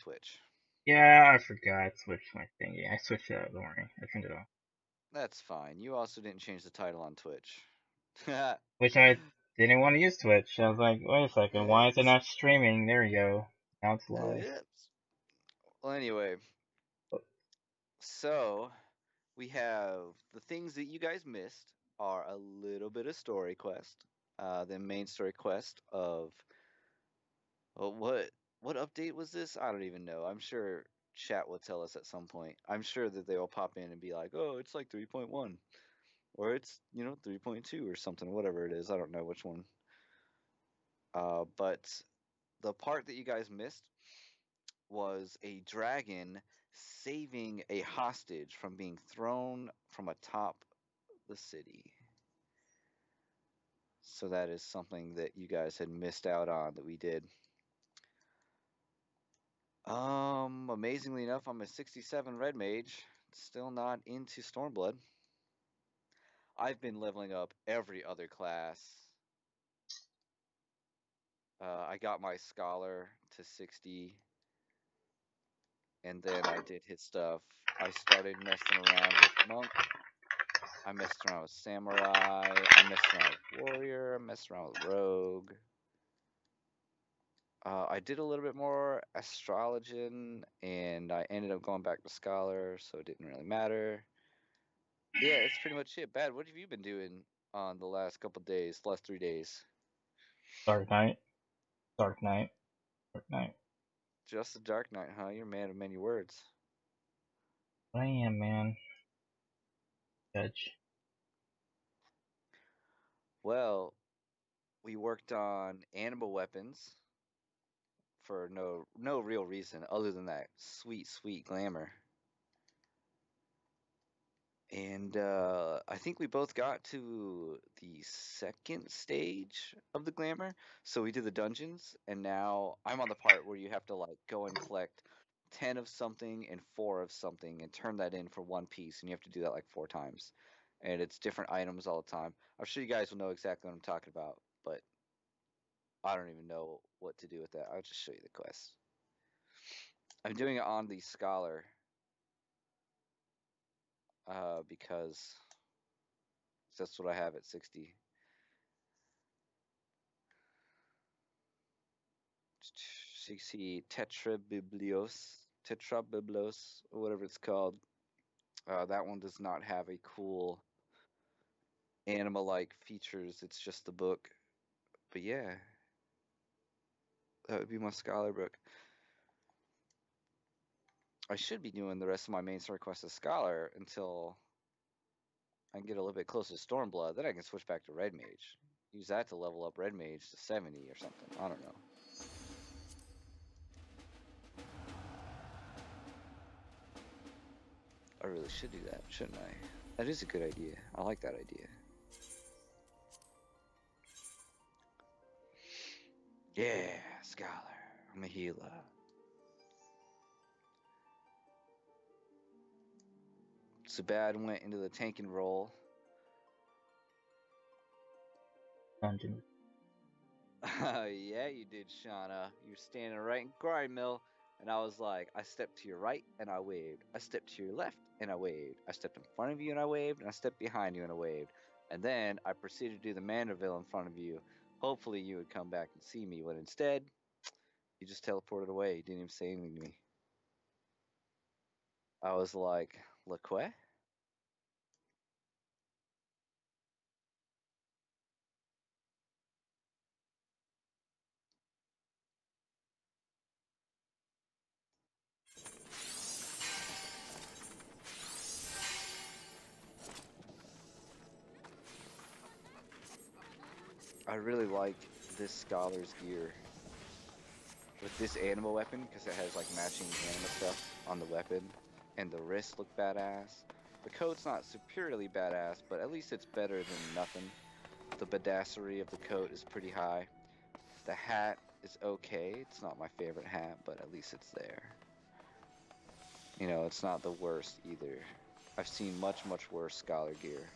Twitch. Yeah, I forgot. I switched my thingy. I switched it out. Don't worry. I turned it off. That's fine. You also didn't change the title on Twitch. Which I didn't want to use Twitch. I was like, wait a second. Why is it It's, not streaming? There you go. Now it's live. it's, well, anyway, so we have the things that you guys missed are a little bit of story quest. The main story quest of what update was this? I don't even know. I'm sure chat will tell us at some point. I'm sure that they will pop in and be like, "Oh, it's like 3.1 or it's, 3.2 or something, whatever it is. I don't know which one." But the part that you guys missed was a dragon saving a hostage from being thrown from atop the city. So that is something that you guys had missed out on that we did. Amazingly enough, I'm a 67 red mage, still not into Stormblood. I've been leveling up every other class. I got my scholar to 60, and then I did his stuff. I started messing around with monk. I messed around with samurai. I messed around with warrior. I messed around with rogue. I did a little bit more astrologian, and I ended up going back to scholar, so it didn't really matter. Yeah, that's pretty much it. Bad. What have you been doing on the last couple days, last 3 days? Dark Knight. Dark Knight. Dark Knight. Just the Dark Knight, huh? You're a man of many words. I am, man. Judge. Well, we worked on animal weapons for no real reason other than that sweet glamour. And I think we both got to the second stage of the glamour. So we did the dungeons, and now I'm on the part where you have to like go and collect 10 of something and 4 of something and turn that in for one piece, and you have to do that like 4 times. And it's different items all the time. I'm sure you guys will know exactly what I'm talking about, but I don't even know what to do with that. I'll just show you the quest. I'm doing it on the scholar because that's what I have at 60. You see Tetrabiblos, or whatever it's called. That one does not have a cool animal-like features. It's just the book. But yeah, that would be my scholar book. I should be doing the rest of my main story quest as scholar until I can get a little bit closer to Stormblood. Then I can switch back to Red Mage. Use that to level up Red Mage to 70 or something. I don't know. I really should do that, shouldn't I? That is a good idea. I like that idea. Yeah, scholar. I'm a healer. Sabad went into the tanking role. Dungeon. Yeah, you did, Shauna. You're standing right in Grind Mill, and I was like, I stepped to your right and I waved. I stepped to your left and I waved. I stepped in front of you and I waved, and I stepped behind you and I waved. And then I proceeded to do the Mandeville in front of you. Hopefully you would come back and see me, but instead, you just teleported away. You didn't even say anything to me. I was like, Leque? I really like this scholar's gear with this animal weapon because it has like matching animal stuff on the weapon, and the wrists look badass. The coat's not superiorly badass, but at least it's better than nothing. The badassery of the coat is pretty high. The hat is okay. It's not my favorite hat, but at least it's there. It's not the worst either. I've seen much worse scholar gear.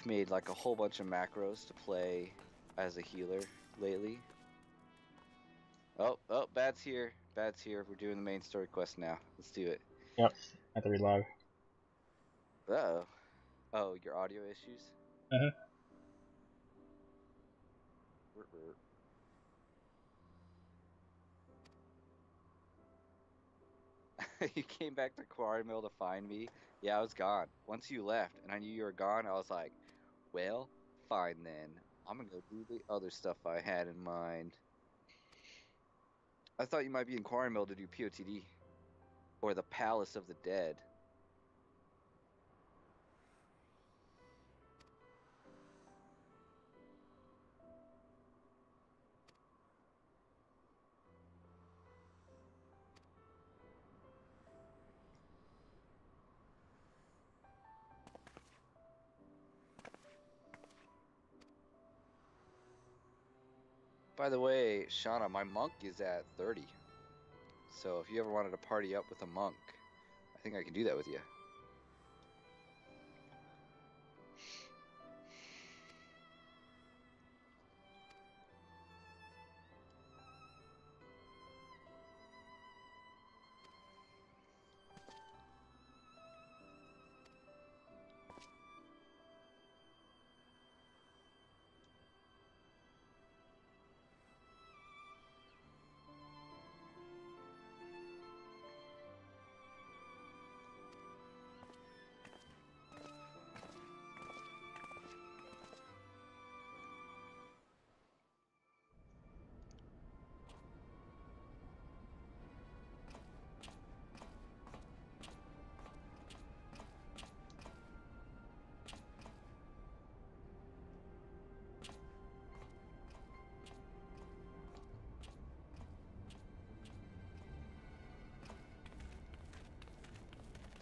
I've made like a whole bunch of macros to play as a healer lately. Oh, Bad's here. Bad's here. We're doing the main story quest now. Let's do it. Yep, I have to relog. Uh-oh. Oh, your audio issues? Uh-huh. You came back to Quarry Mill to find me? Yeah, I was gone. Once you left and I knew you were gone, I was like, well, fine then. I'm gonna go do the other stuff I had in mind. I thought you might be in Quarry Mill to do POTD. Or the Palace of the Dead. By the way, Shauna, my monk is at 30. So if you ever wanted to party up with a monk, I think I can do that with you.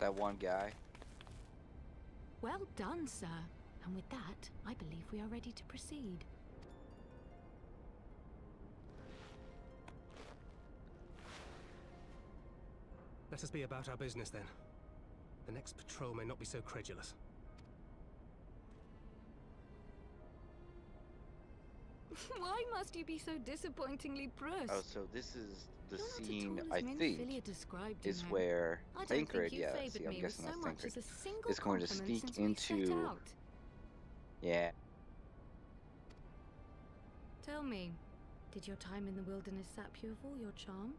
That one guy. Well done, sir. And with that, I believe we are ready to proceed. Let us be about our business then. The next patrol may not be so credulous. Why must you be so disappointingly brusque? Oh, so this is the You're not scene, at all I as think, Minfilia described, is you know. where I don't Thancred, think you yeah, favoured see, I'm me with guessing so that's much Thancred, as a single is going to compliment sneak since we set into, out. yeah. Tell me, did your time in the wilderness sap you of all your charm?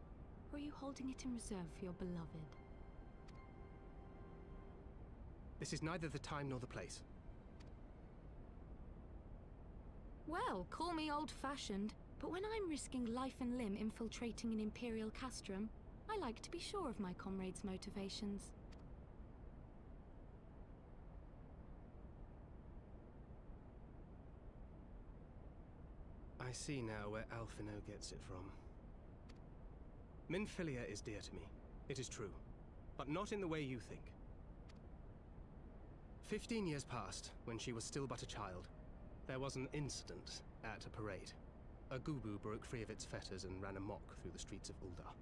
Or are you holding it in reserve for your beloved? This is neither the time nor the place. Well, call me old-fashioned, but when I'm risking life and limb infiltrating an Imperial castrum, I like to be sure of my comrades' motivations. I see now where Alphino gets it from. Minfilia is dear to me. It is true. But not in the way you think. 15 years passed, when she was still but a child. There was an incident at a parade. A Gubu broke free of its fetters and ran amok through the streets of Ul'dah.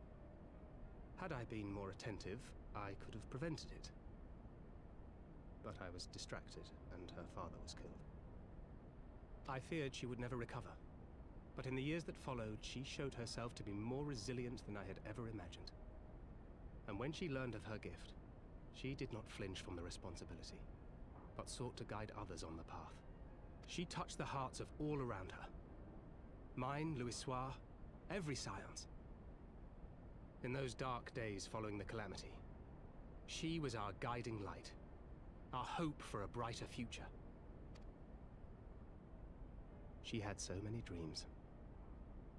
Had I been more attentive, I could have prevented it. But I was distracted, and her father was killed. I feared she would never recover. But in the years that followed, she showed herself to be more resilient than I had ever imagined. And when she learned of her gift, she did not flinch from the responsibility, but sought to guide others on the path. She touched the hearts of all around her. Mine, Louisoix, every science. In those dark days following the calamity, she was our guiding light, our hope for a brighter future. She had so many dreams,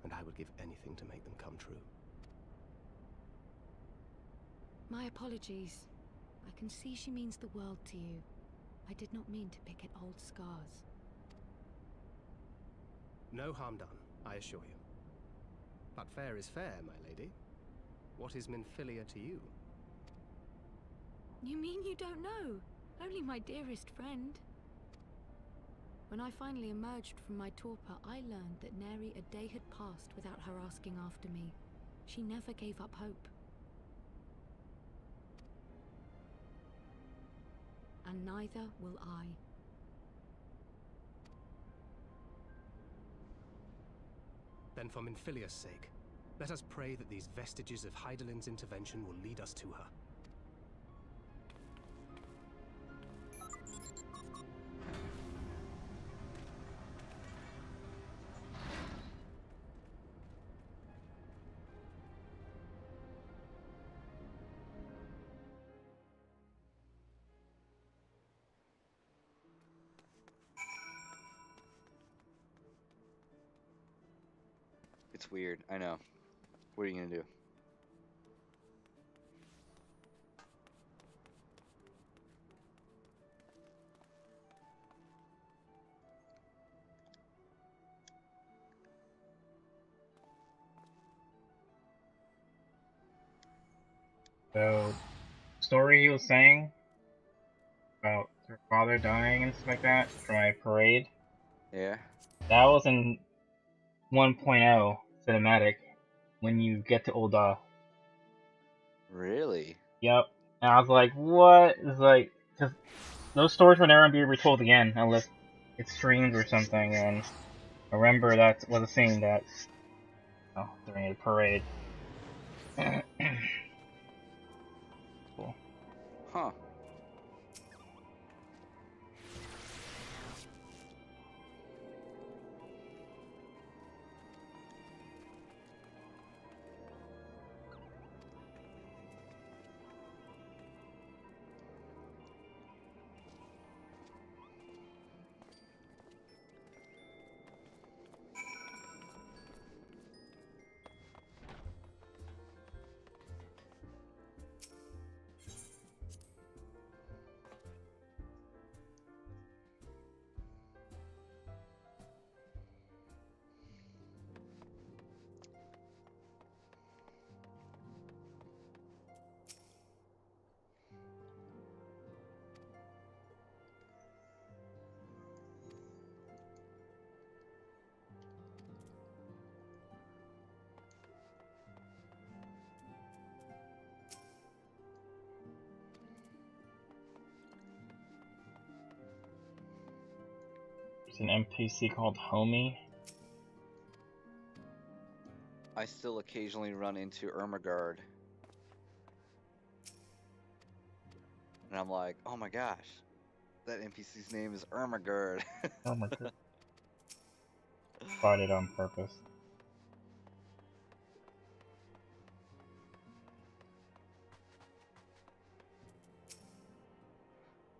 and I would give anything to make them come true. My apologies. I can see she means the world to you. I did not mean to pick at old scars. No harm done, I assure you. But fair is fair, my lady. What is Minfilia to you? You mean you don't know? Only my dearest friend. When I finally emerged from my torpor, I learned that nary a day had passed without her asking after me. She never gave up hope. And neither will I. Then for Minfilia's sake, let us pray that these vestiges of Hydalin's intervention will lead us to her. It's weird, I know. What are you gonna do? So, story he was saying about her father dying and stuff like that for my parade, Yeah? that was in 1.0 cinematic when you get to Ul'dah. Really? Yep. And I was like, what? It's like, because those stories will never be retold again unless it's streamed or something, and I remember that was a thing that, during a parade. Cool. Huh. There's an NPC called Homie. I still occasionally run into Ermagard. And I'm like, oh my gosh, that NPC's name is Ermagard. Oh my god. Bought it on purpose.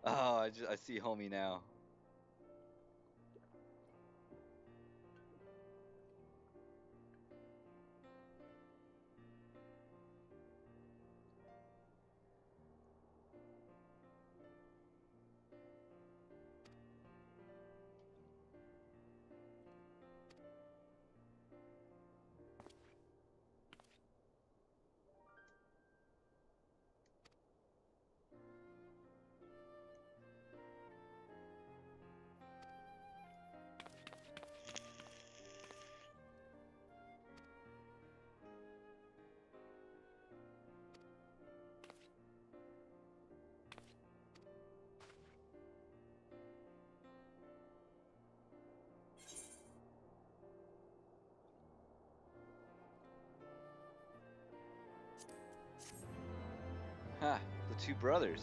Oh, I see Homie now. Ha, the two brothers.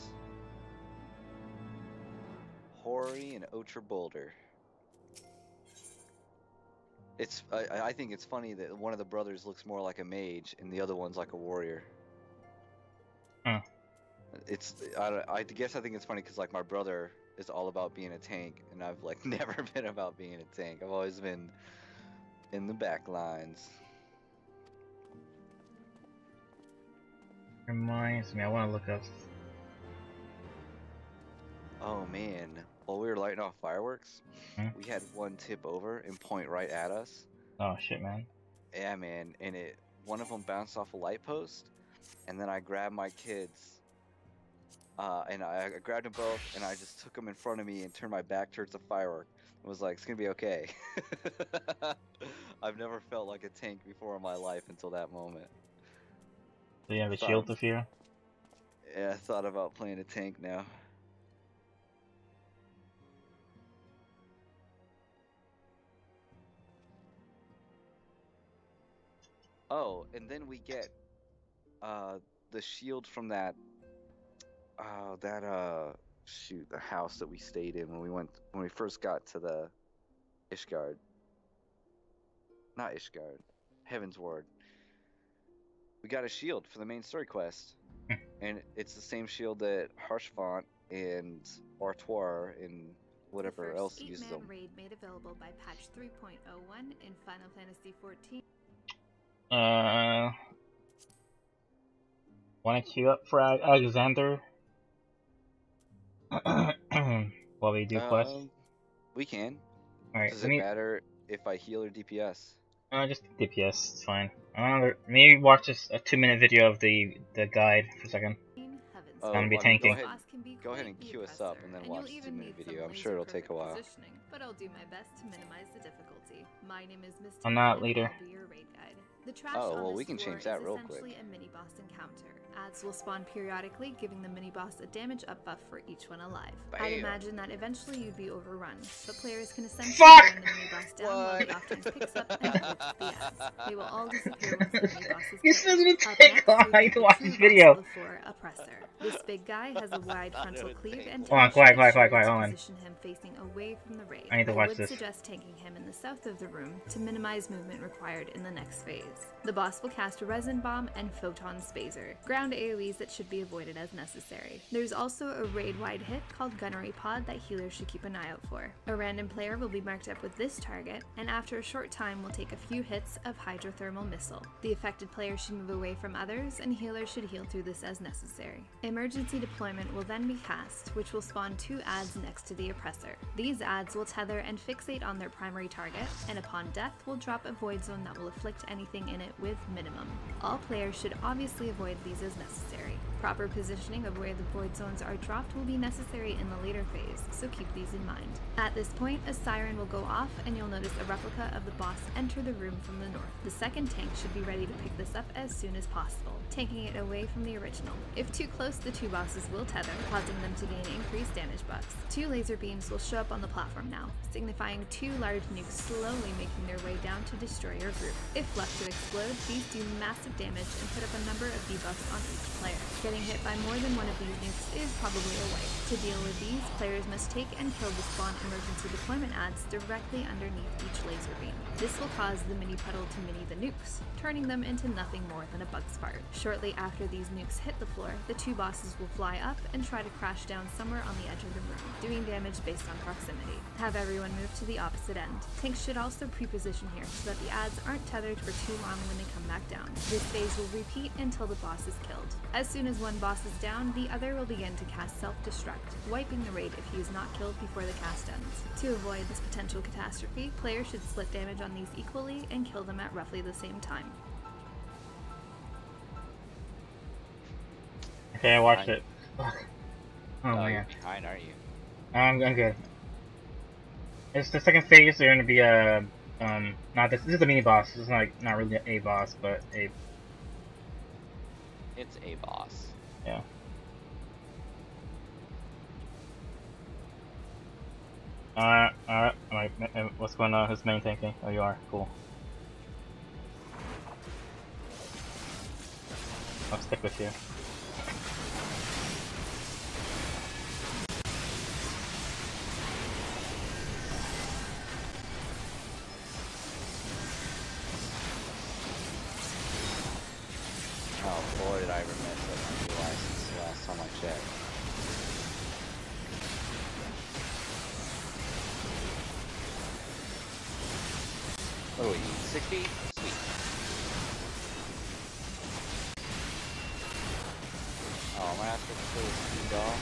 Hori and Otra Boulder. I think it's funny that one of the brothers looks more like a mage and the other one's like a warrior. Huh. I guess I think it's funny because like my brother is all about being a tank and I've like never been about being a tank. I've always been in the back lines. Reminds me, I want to look up. Oh man, while we were lighting off fireworks, Hmm? we had one tip over and point right at us. Oh shit, man. Yeah, man, and one of them bounced off a light post, and then I grabbed my kids, and I grabbed them both, and I just took them in front of me and turned my back towards the firework. I was like, it's gonna be okay. I've never felt like a tank before in my life until that moment. Do you have a Thought- shield to fear? Yeah, I thought about playing a tank now. Oh, and then we get the shield from that shoot, the house that we stayed in when we first got to the Ishgard. Not Ishgard. Heavensward. We got a shield for the main story quest. And it's the same shield that Harshfont and Artois and whatever else uses them. The first 8-man raid made available by patch 3.01 in Final Fantasy XIV. Want to queue up for Alexander? While we do quests? We can. Alright, Does it matter if I heal or DPS? Just DPS, it's fine. Maybe watch this a 2-minute video of the guide for a second. Oh, gonna be tanking. Go ahead and queue us up and then watch the 2-minute video. I'm sure it'll take a while. But I'll do my best to minimize the difficulty. My name is Mr. I'm not leader. I'll be your raid guide. The trash Oh, well, on we this can floor change that is real essentially quick. a mini-boss encounter. Adds will spawn periodically, giving the mini-boss a damage up buff for each one alive. Bam. I'd imagine that eventually you'd be overrun, but players can essentially Fuck! burn the mini-boss down while the offense picks up and doubles the ads. They will all disappear once the mini-boss is This killed. doesn't Up take next, long we have to the watch true this boss video. of the floor, Oppressor. This big guy has a wide frontal cleave and Hold on, tank quiet, should quiet, quiet, ensure hold to on. position him facing away from the raid. I need to watch would this. suggest tanking him in the south of the room to minimize movement required in the next phase. The boss will cast a Resin Bomb and Photon Spazer, ground AoEs that should be avoided as necessary. There's also a raid-wide hit called Gunnery Pod that healers should keep an eye out for. A random player will be marked up with this target, and after a short time will take a few hits of Hydrothermal Missile. The affected player should move away from others, and healers should heal through this as necessary. Emergency Deployment will then be cast, which will spawn 2 ads next to the Oppressor. These ads will tether and fixate on their primary target, and upon death will drop a Void Zone that will afflict anything in it with minimum. All players should obviously avoid these as necessary. Proper positioning of where the Void Zones are dropped will be necessary in the later phase, so keep these in mind. At this point, a siren will go off and you'll notice a replica of the boss enter the room from the north. The second tank should be ready to pick this up as soon as possible, taking it away from the original. If too close, the 2 bosses will tether, causing them to gain increased damage buffs. 2 laser beams will show up on the platform now, signifying 2 large nukes slowly making their way down to destroy your group. If left to explode, these do massive damage and put up a number of debuffs on each player. Getting hit by more than one of these nukes is probably a wipe. To deal with these, players must take and kill the spawn emergency deployment ads directly underneath each laser beam. This will cause the mini puddle to mini the nukes, turning them into nothing more than a bug fart. Shortly after these nukes hit the floor, the 2 bosses will fly up and try to crash down somewhere on the edge of the room, doing damage based on proximity. Have everyone move to the opposite end. Tanks should also pre-position here so that the ads aren't tethered for too long when they come back down. This phase will repeat until the boss is killed. As soon as one boss is down, the other will begin to cast self-destruct, wiping the raid if he is not killed before the cast ends. To avoid this potential catastrophe, players should split damage on these equally and kill them at roughly the same time. Okay, I watched it. Fuck. Oh my You're god. behind, aren't you? I'm good. It's the second phase. They're gonna be not this. This is a mini boss. This is not really a boss, but a. It's a boss. Yeah. Alright. What's going on? Who's main tanking? Oh, you are. Cool. I'll stick with you. Oh boy, did I ever mess up my new license the last time I checked. What do we need? 60? Sweet. Oh, am I not supposed to kill this speed doll?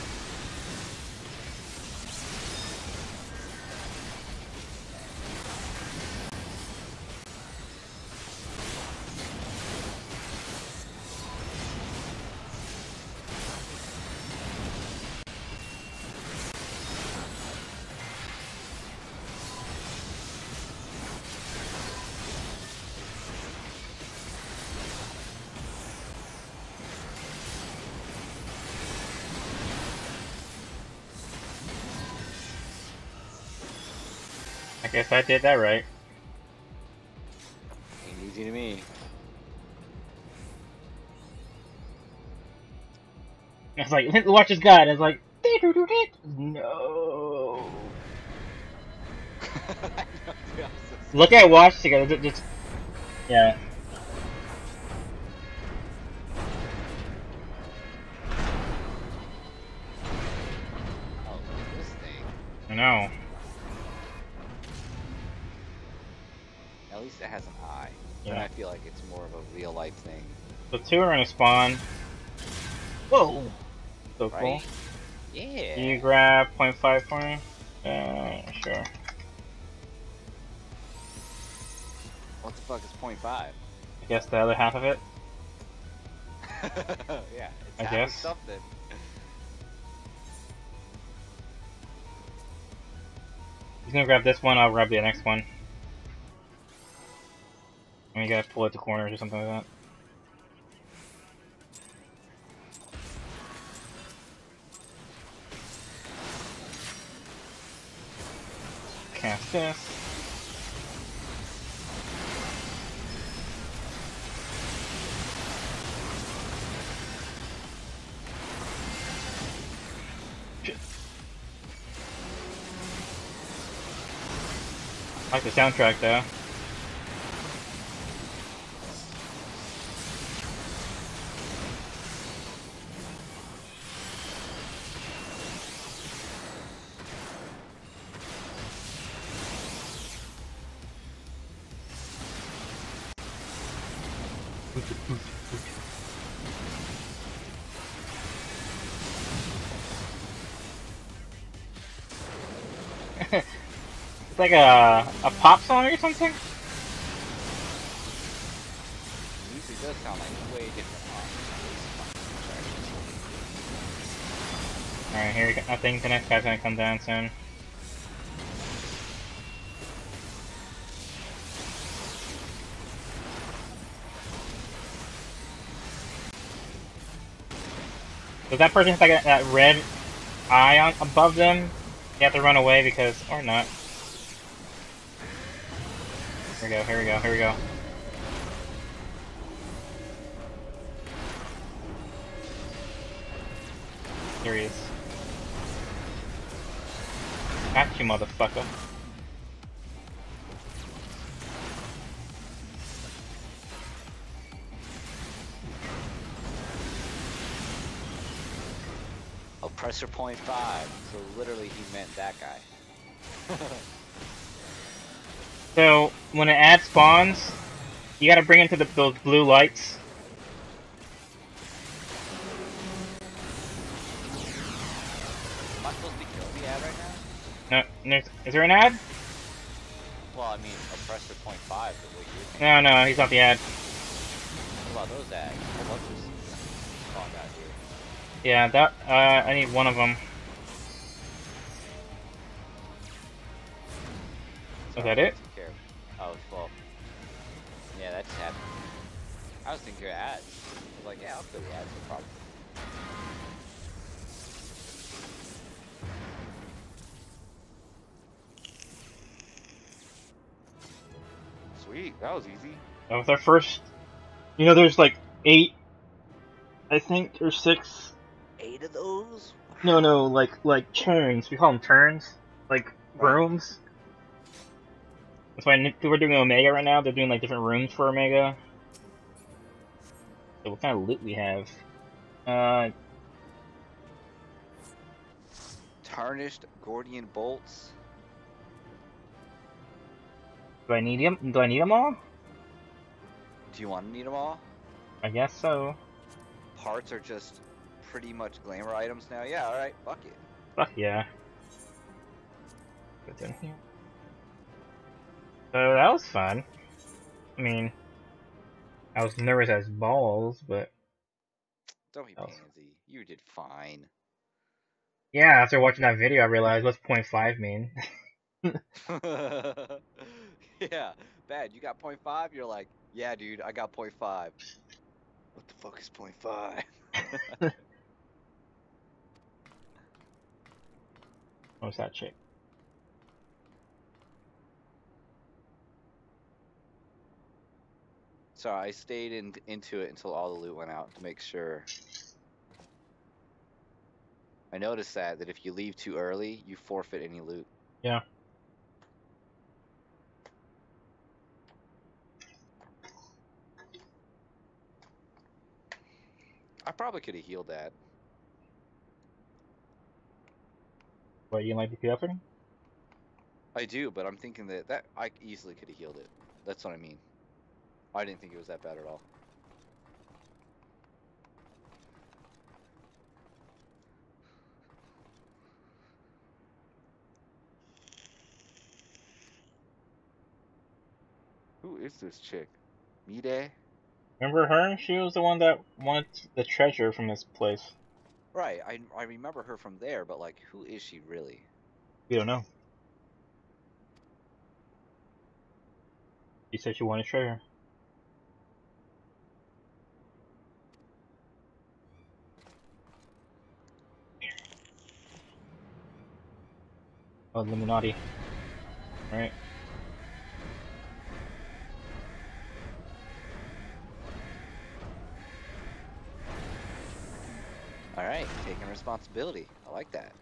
I guess I did that right. Ain't easy to me. It's like, watch his god. It's like, no. I know, dude, I'm so Look at watch together. Just yeah. Oh, look at this thing. I know. At least it has an eye. Yeah. Then I feel like it's more of a real life thing. So 2 are gonna spawn. Whoa. So cool. Right? Yeah. Can you grab 0.5 for me? Sure. What the fuck is 0.5? I guess the other half of it. Yeah, it's I half guess. of something. He's gonna grab this one, I'll grab the next one. And you gotta pull at the corners or something like that. Cast this. Shit. I like the soundtrack though. It's like a pop song or something? The music does sound like way different. Alright, here we go. I think the next guy's gonna come down soon. Does that person have like that red eye on above them? You have to run away because, or not. Here we go, here we go, here we go. There he is. Got you, motherfucker. Oppressor 0.5. So literally he meant that guy. So, when an ad spawns, you gotta bring it to those blue lights. Am I supposed to be killing the ad right now? No, is there an ad? Well, I mean, Oppressor 0.5 is what you're thinking. No, he's not the ad. What about those ads? What about this? Oh, I got here. Yeah, that, I need one of them. Was that it? Oh, well. Yeah, that just happened. I was thinking ads. I was like, yeah, I'll kill the ads, no problem. Sweet, that was easy. That was our first. You know, there's like 8, I think, or 6. 8 of those? No, like turns. We call them turns, like rooms. That's why people are doing Omega right now. They're doing like different rooms for Omega. So what kind of loot we have? Tarnished Gordian bolts. Do I need them? Do I need them all? Do you want to need them all? I guess so. Parts are just pretty much glamour items now. Yeah, alright, fuck it. Fuck yeah. What's in here? So that was fun. I mean, I was nervous as balls, but Don't be pansy. You did fine. yeah, after watching that video, I realized what's 0.5 mean. Yeah, bad. You got 0.5? You're like, yeah, dude, I got 0.5. What the fuck is 0.5? What's that chick? So I stayed into it until all the loot went out to make sure. I noticed that if you leave too early, you forfeit any loot. Yeah. I probably could have healed that. What, you might be PFing? I do, but I'm thinking that I easily could have healed it. That's what I mean. I didn't think it was that bad at all. Who is this chick? Mide? Remember her? She was the one that wanted the treasure from this place. Right, I remember her from there, but like, who is she really? We don't know. She said she wanted treasure. Oh, Illuminati. Right. Alright, taking responsibility. I like that.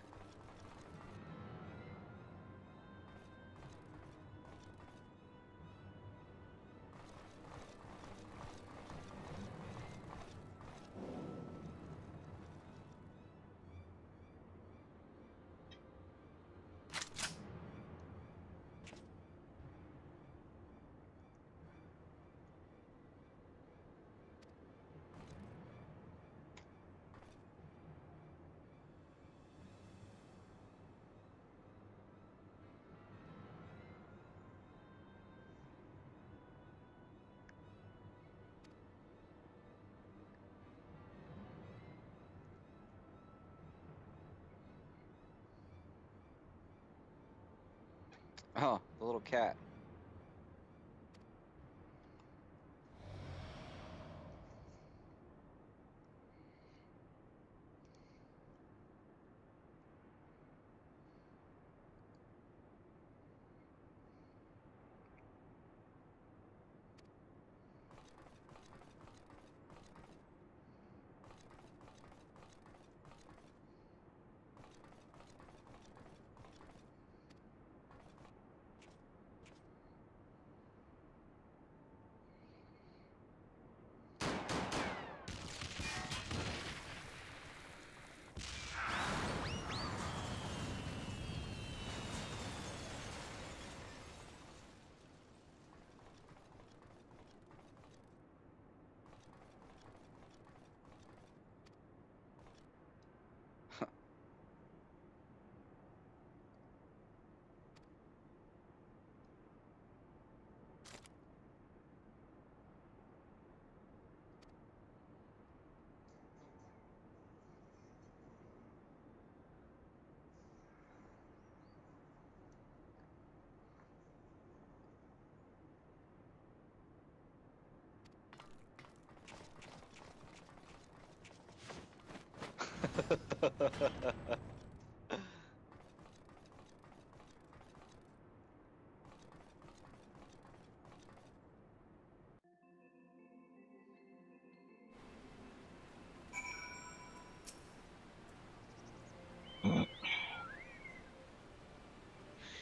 Oh, the little cat.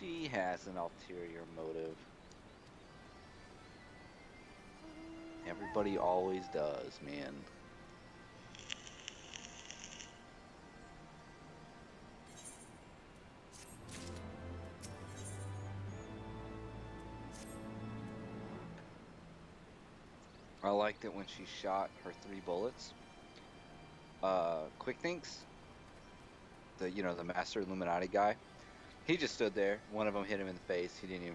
She has an ulterior motive. Everybody always does, man. I liked it when she shot her 3 bullets. Quick Thinks, the Master Illuminati guy, he just stood there. One of them hit him in the face. He didn't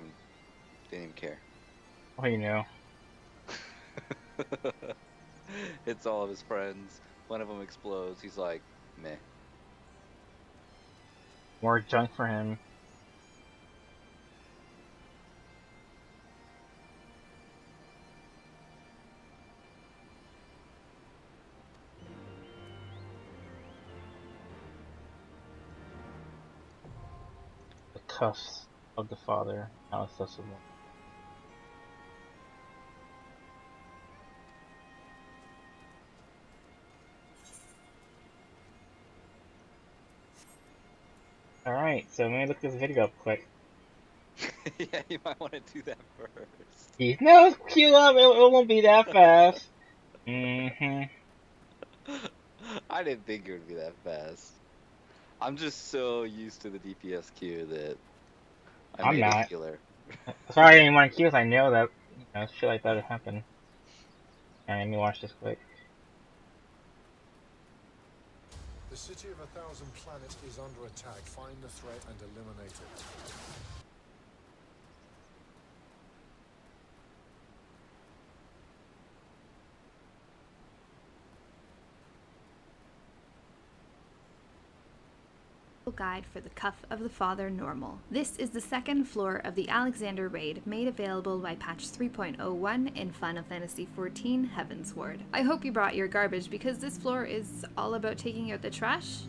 even care. Oh, you know. Hits all of his friends. One of them explodes. He's like, meh. More junk for him. The cuffs of the father, how accessible. Alright, so let me look this video up quick. Yeah, you might want to do that first. No, queue up, it won't be that fast. Mm-hmm. I didn't think it would be that fast. I'm just so used to the DPS queue that I I'm made a not. healer. Sorry I didn't want to queue, I know that, you know, shit like that would happen. Alright, let me watch this quick. The city of 1,000 planets is under attack. Find the threat and eliminate it. Guide for the Cuff of the Father Normal. This is the second floor of the Alexander raid, made available by patch 3.01 in Final Fantasy XIV Heavensward. I hope you brought your garbage because this floor is all about taking out the trash.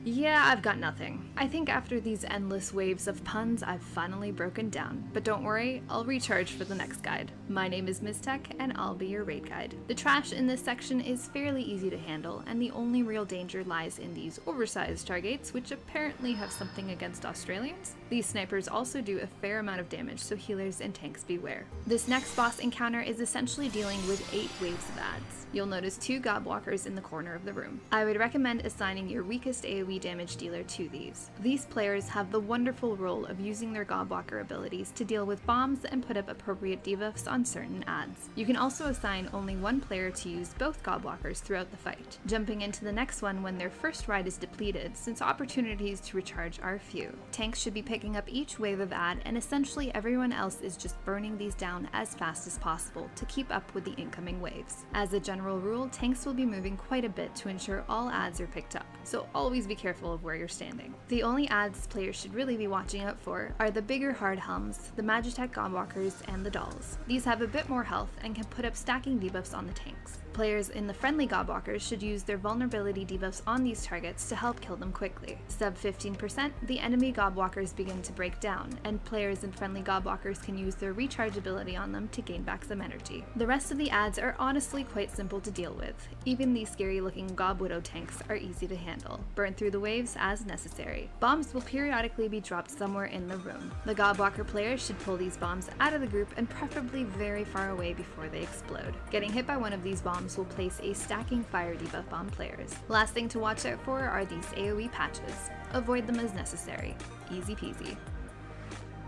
Yeah, I've got nothing. I think after these endless waves of puns, I've finally broken down. But don't worry, I'll recharge for the next guide. My name is Miztech, and I'll be your raid guide. The trash in this section is fairly easy to handle, and the only real danger lies in these oversized targets, which apparently have something against Australians. These snipers also do a fair amount of damage, so healers and tanks beware. This next boss encounter is essentially dealing with 8 waves of adds. You'll notice 2 gobwalkers in the corner of the room. I would recommend assigning your weakest AoE damage dealer to these. These players have the wonderful role of using their gobwalker abilities to deal with bombs and put up appropriate debuffs on certain adds. You can also assign only one player to use both gobwalkers throughout the fight, jumping into the next one when their first ride is depleted, since opportunities to recharge are few. Tanks should be picking up each wave of add, and essentially everyone else is just burning these down as fast as possible to keep up with the incoming waves. As a general rule, tanks will be moving quite a bit to ensure all adds are picked up, so always be careful of where you're standing. The only adds players should really be watching out for are the bigger hard helms, the Magitech Godwalkers, and the dolls. These have a bit more health and can put up stacking debuffs on the tanks. Players in the friendly Godwalkers should use their vulnerability debuffs on these targets to help kill them quickly. Sub 15%, the enemy Godwalkers begin to break down, and players in friendly Godwalkers can use their recharge ability on them to gain back some energy. The rest of the adds are honestly quite simple to deal with. Even these scary looking Gobwidow tanks are easy to handle. Burn through the waves as necessary. Bombs will periodically be dropped somewhere in the room. The Godwalker players should pull these bombs out of the group and preferably very far away before they explode. Getting hit by one of these bombs will place a stacking fire debuff on players. Last thing to watch out for are these AoE patches. Avoid them as necessary. Easy peasy.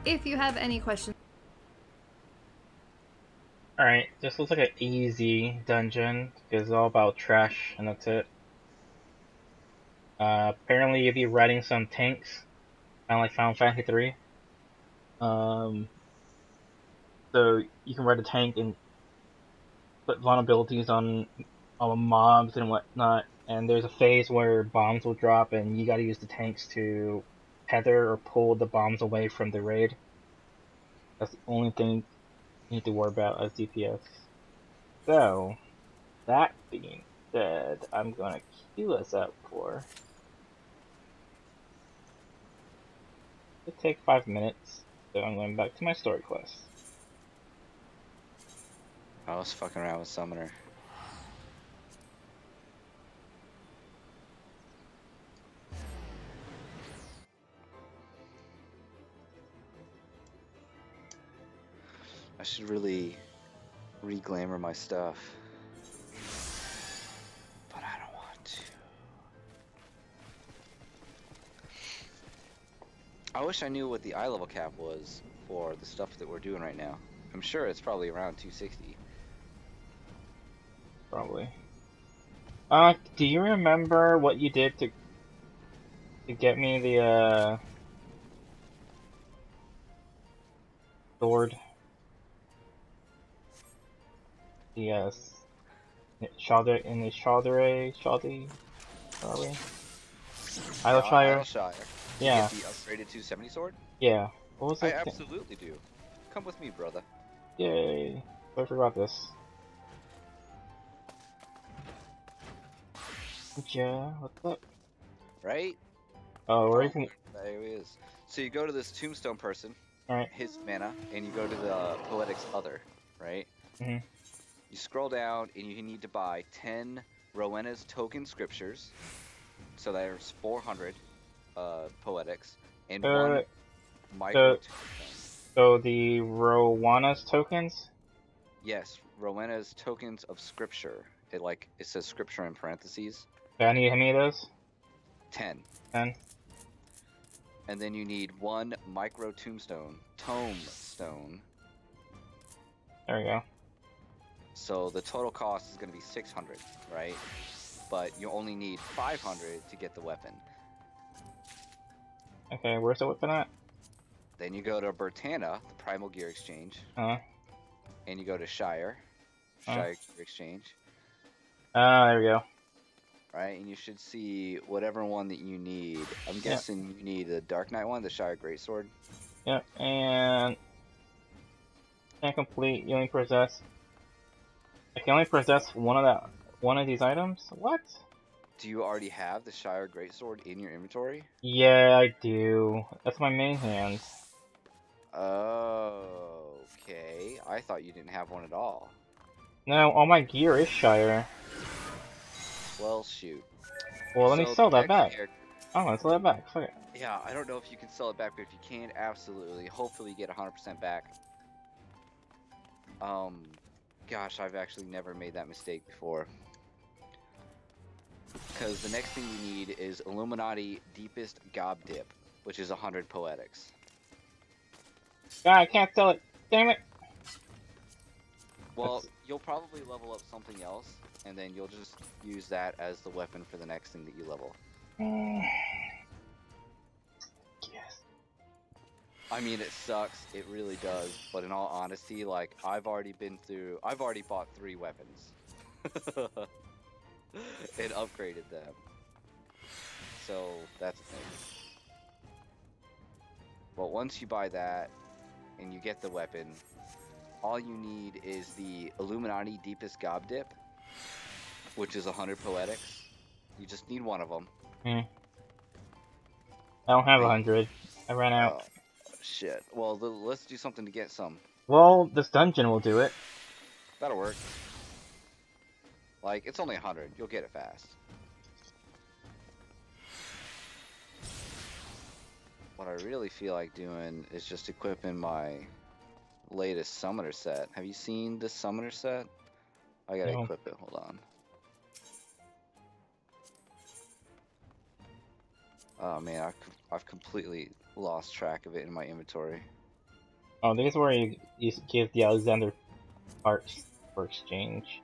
If you have any questions... Alright, this looks like an easy dungeon, because it's all about trash, and that's it. Apparently you'll be riding some tanks, kind of like Final Fantasy III. So you can ride a tank and put vulnerabilities on mobs and whatnot, and there's a phase where bombs will drop and you gotta use the tanks to tether or pull the bombs away from the raid. That's the only thing you need to worry about as DPS. So, that being said, I'm gonna queue us up for... It'll take 5 minutes, so I'm going back to my story quest. I was fucking around with Summoner. I should really re-glamour my stuff. But I don't want to. I wish I knew what the eye level cap was for the stuff that we're doing right now. I'm sure it's probably around 260. Probably. Do you remember what you did to get me the, sword? Yes. Shaldi? Isleshire. Yeah. You get the upgraded 270 sword? Yeah. What was I that thing? absolutely do. Come with me, brother. Yay. I forgot this. Yeah, what's up? Right? Oh, where you can... There he is. So you go to this tombstone person, Alright. his mana, and you go to the Poetics Other, right? Mm-hmm. You scroll down, and you need to buy 10 Rowena's Token Scriptures. So there's 400. poetics and Uh, one micro so- tombstone. So the Rowana's tokens? Yes, Rowena's tokens of scripture. It says scripture in parentheses. Do I need how many of those? 10. 10? And then you need one micro tombstone. Tomestone. There we go. So the total cost is going to be 600, right? But you only need 500 to get the weapon. Okay, where's the weapon at? Then you go to Bertana, the Primal Gear Exchange, Uh, and you go to Shire Gear Exchange, there we go. right? And you should see whatever one that you need. I'm guessing you need the Dark Knight one, the Shire Greatsword. Yep, and can't complete. You only possess. I can only possess one of these items. What? Do you already have the Shire Greatsword in your inventory? Yeah, I do. That's my main hand. Oh, okay. I thought you didn't have one at all. No, all my gear is Shire. Well, shoot. Well, let me So sell the that next back. character- Oh, let's sell that back. Fuck it. Yeah, I don't know if you can sell it back, but if you can, absolutely. Hopefully you get 100% back. Gosh, I've actually never made that mistake before. Because the next thing you need is Illuminati Deepest Gob Dip, which is 100 poetics. God, I can't sell it. Damn it. Well, you'll probably level up something else, and then you'll just use that as the weapon for the next thing that you level. Yes. I mean, it sucks, it really does, but in all honesty, like, I've already bought 3 weapons. And upgraded them. So, that's the thing. But once you buy that, and you get the weapon, all you need is the Illuminati Deepest Gob Dip, which is 100 poetics. You just need one of them. I don't have 100. I ran out. Shit. Well, let's do something to get some. Well, this dungeon will do it. That'll work. Like, it's only 100. You'll get it fast. What I really feel like doing is just equipping my latest summoner set. Have you seen this summoner set? I gotta No. equip it. Hold on. Oh man, I've completely lost track of it in my inventory. Oh, this is where you give the Alexander parts for exchange.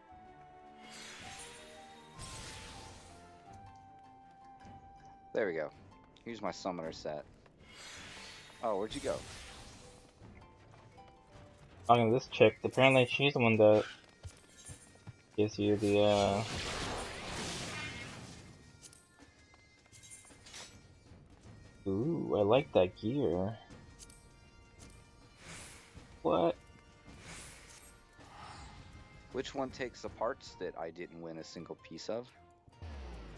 There we go. Here's my summoner set. Oh, where'd you go? Talking to this chick, apparently she's the one that gives you the Ooh, I like that gear. What? Which one takes the parts that I didn't win a single piece of?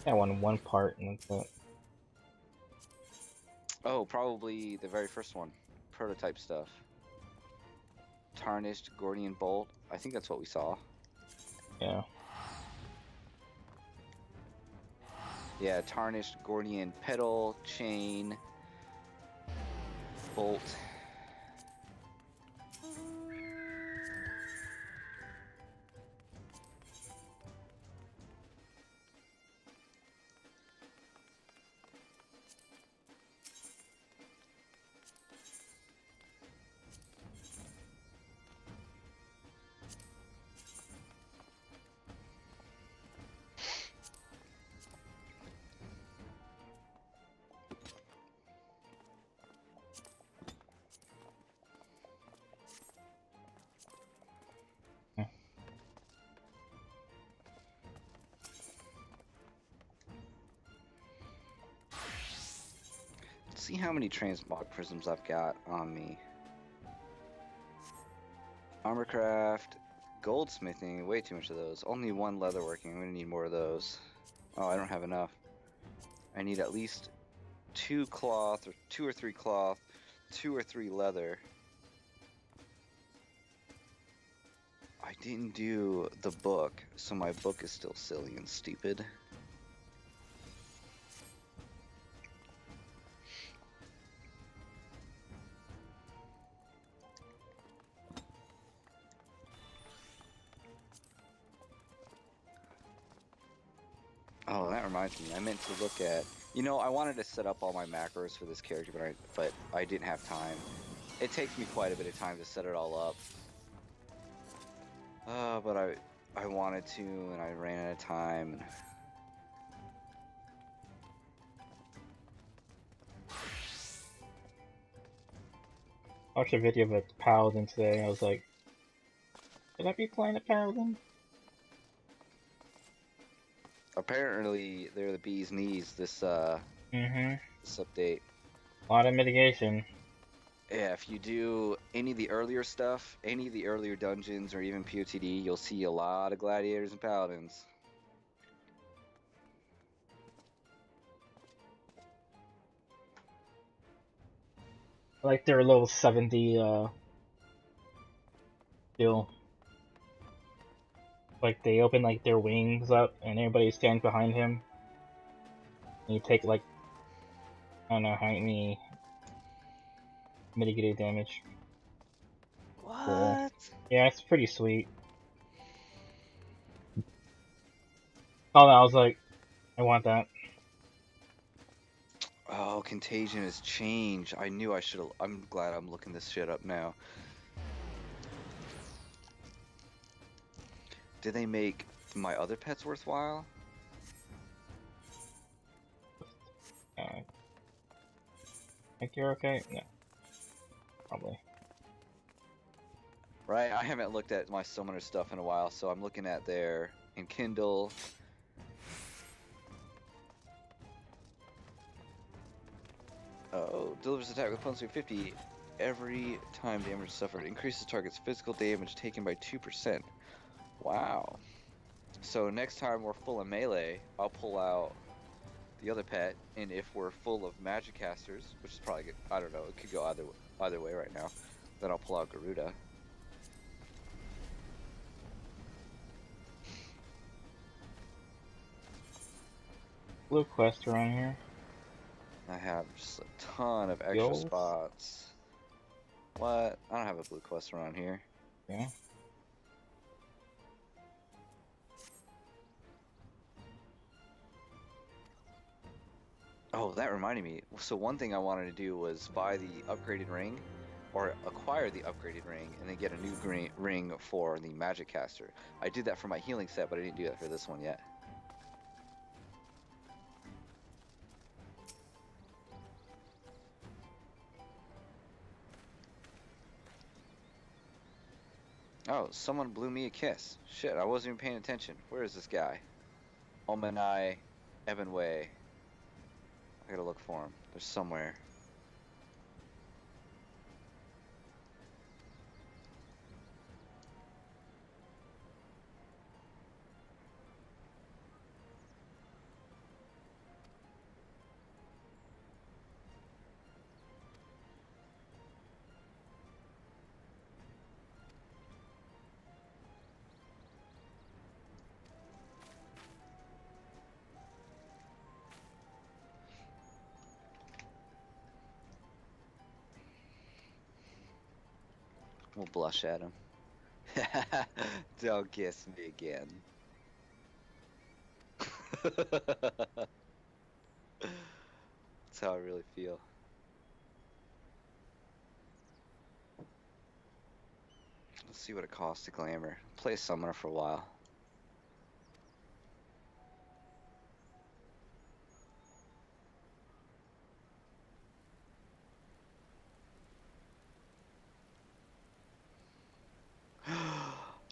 I won one part and that's it. Oh, probably the very first one. Prototype stuff. Tarnished Gordian Bolt. I think that's what we saw. Yeah. Yeah, Tarnished Gordian Pedal, Chain, Bolt. Let's see how many transmog prisms I've got on me. Armorcraft, goldsmithing, way too much of those. Only one leatherworking, I'm gonna need more of those. Oh, I don't have enough. I need at least 2 cloth, or 2 or 3 cloth, 2 or 3 leather. I didn't do the book, so my book is still silly and stupid. reminds me. I meant to look at. You know, I wanted to set up all my macros for this character, but I didn't have time. It takes me quite a bit of time to set it all up. But I wanted to, and I ran out of time. I watched a video of a paladin today, and I was like, should I be playing a paladin? Apparently, they're the bee's knees this this update. A lot of mitigation. Yeah, if you do any of the earlier stuff, any of the earlier dungeons, or even POTD, you'll see a lot of gladiators and paladins. Like their little 70 skill. Like they open like their wings up and everybody stands behind him. And you take like, I don't know how many mitigated damage. What? Cool. Yeah, it's pretty sweet. Oh, I was like, I want that. Oh, Contagion has changed. I knew I should have. I'm glad I'm looking this shit up now. Did they make my other pets worthwhile? Think you're okay? No. Probably. Right, I haven't looked at my summoner stuff in a while, so I'm looking at their Enkindle. Oh, delivers attack with plus 50 every time damage suffered. Increases target's physical damage taken by 2%. Wow. So next time we're full of melee, I'll pull out the other pet, and if we're full of magic casters, which is probably good, I don't know, it could go either way right now, then I'll pull out Garuda. Blue quest around here. I have just a ton of extra Yours? spots. What? I don't have a blue quest around here. Yeah. Oh, that reminded me. So one thing I wanted to do was buy the upgraded ring, or acquire the upgraded ring, and then get a new green ring for the magic caster. I did that for my healing set, but I didn't do that for this one yet. Oh, someone blew me a kiss. Shit, I wasn't even paying attention. Where is this guy? Omanai Ebenway. I gotta look for him. There's somewhere. We'll blush at him. Don't kiss me again. That's how I really feel. Let's see what it costs to glamour. Play a summoner for a while.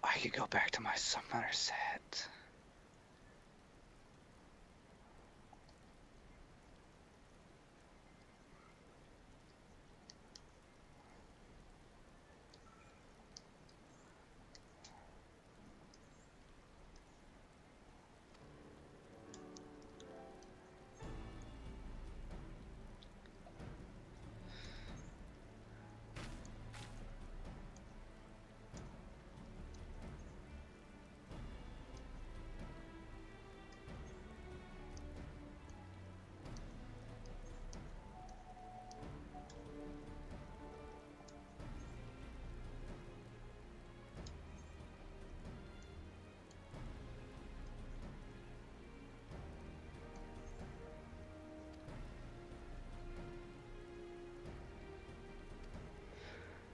I could go back to my summoner set.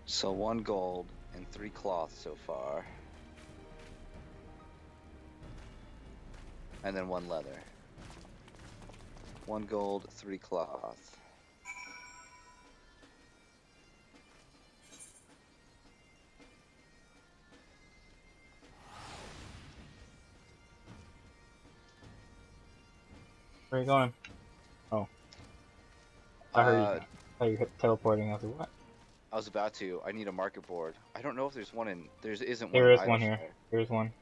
So 1 gold and 3 cloth so far. And then 1 leather. 1 gold, 3 cloth. Where are you going? Oh. I heard you teleporting. I was like, what? I was about to. I need a market board. I don't know if there's one in. There isn't one. There in is one here. Idleshire. There is one.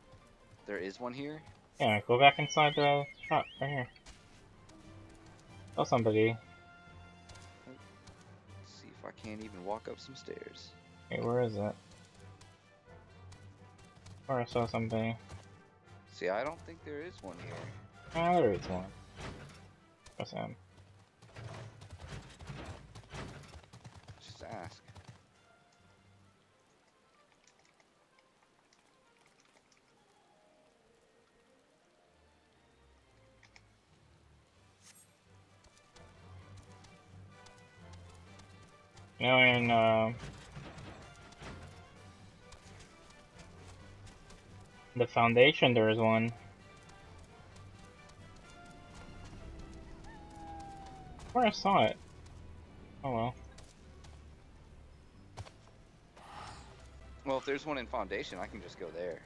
There is one here? Yeah, go back inside the shop. Right here. Oh, somebody. Let's see if I can't even walk up some stairs. Hey, where is it? Or I saw somebody. See, I don't think there is one here. Ah, there is one. Press M. Just ask. You know, in the Foundation, there is one. Where I saw it. Oh well. Well, if there's one in Foundation, I can just go there.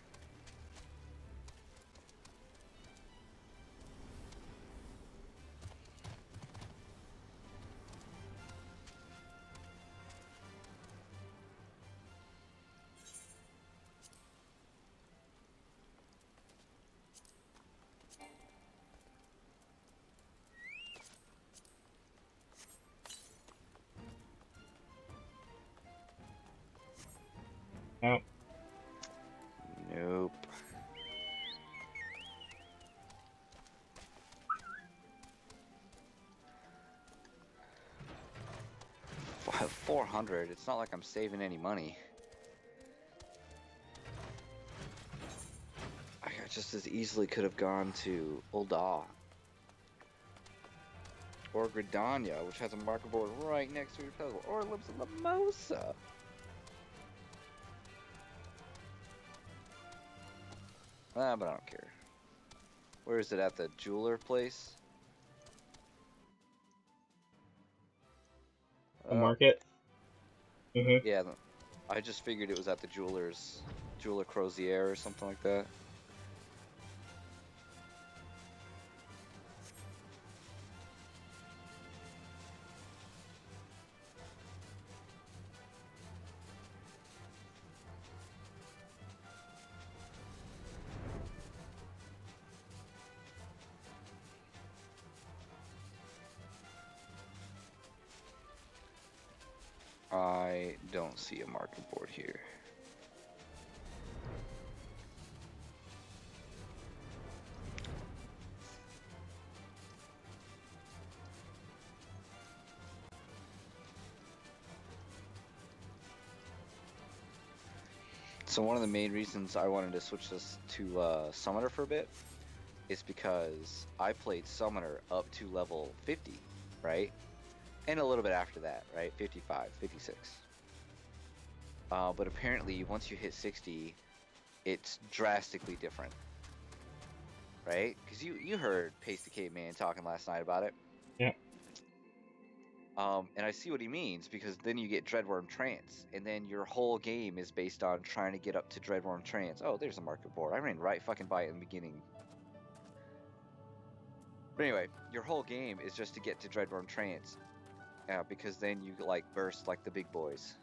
Nope. Nope. Wow, 400. It's not like I'm saving any money. I just as easily could have gone to Ul'dah. Or Gridania, which has a marker board right next to your puzzle. Or Lips of Mimosa. But I don't care. Where is it, at the jeweler place? The market? Yeah, I just figured it was at the Jeweler Crozier or something like that. I don't see a marker board here. So one of the main reasons I wanted to switch this to Summoner for a bit is because I played Summoner up to level 50, right? And a little bit after that, right? 55, 56. But apparently once you hit 60, it's drastically different, right? Because you heard Pasty Caveman talking last night about it. Yeah. And I see what he means, because then you get Dreadworm Trance, and then your whole game is based on trying to get up to Dreadworm Trance. Oh, there's a market board. I ran right fucking by it in the beginning. But anyway, your whole game is just to get to Dreadworm Trance, because then you like burst like the big boys.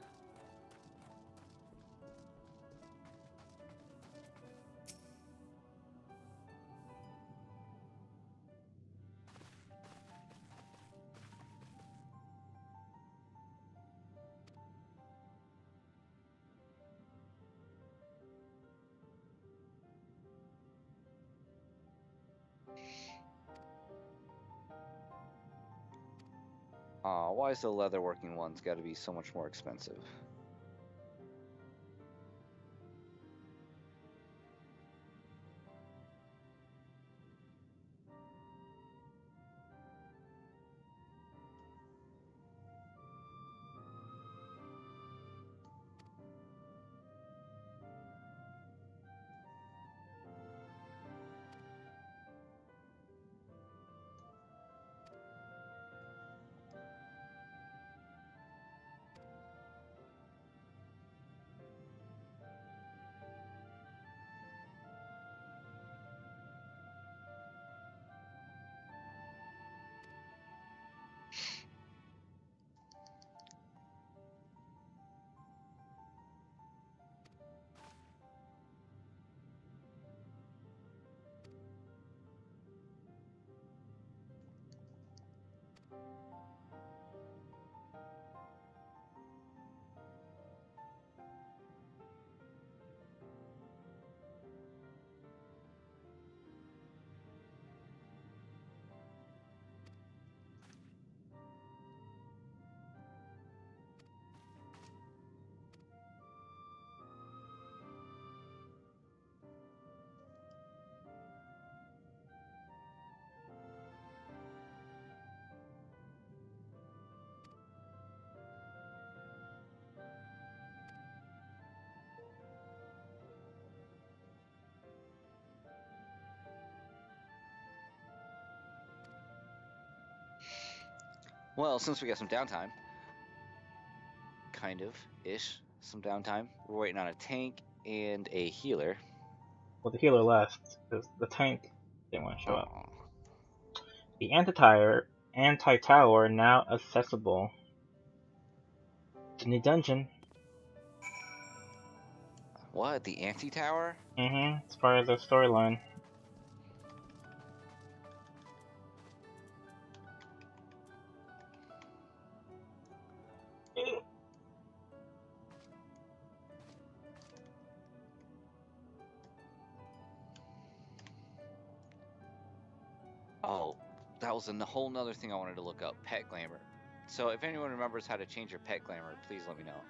Why is the leatherworking ones got to be so much more expensive? Well, since we got some downtime, kind of ish, some downtime. We're waiting on a tank and a healer. Well, the healer left because the tank didn't want to show up. Oh. The anti-tower now accessible. It's a new dungeon. What? The anti-tower? It's part of the storyline. Oh, that was a whole nother thing I wanted to look up. Pet glamour. So if anyone remembers how to change your pet glamour, please let me know.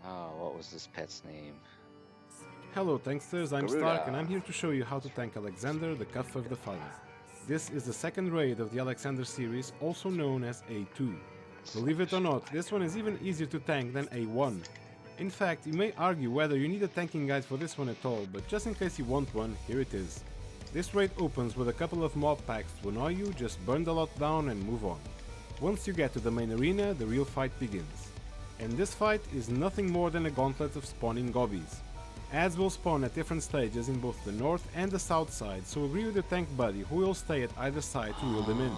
Oh, what was this pet's name? Hello Tanksters, I'm Garuda. Stark and I'm here to show you how to tank Alexander, the Cuff of the Father. This is the second raid of the Alexander series, also known as A2. Believe it or not, this one is even easier to tank than A1. In fact, you may argue whether you need a tanking guide for this one at all, but just in case you want one, here it is. This raid opens with a couple of mob packs to annoy you, just burn the lot down and move on. Once you get to the main arena, the real fight begins. And this fight is nothing more than a gauntlet of spawning gobbies. Ads will spawn at different stages in both the north and the south side, so agree with your tank buddy who will stay at either side to reel them in.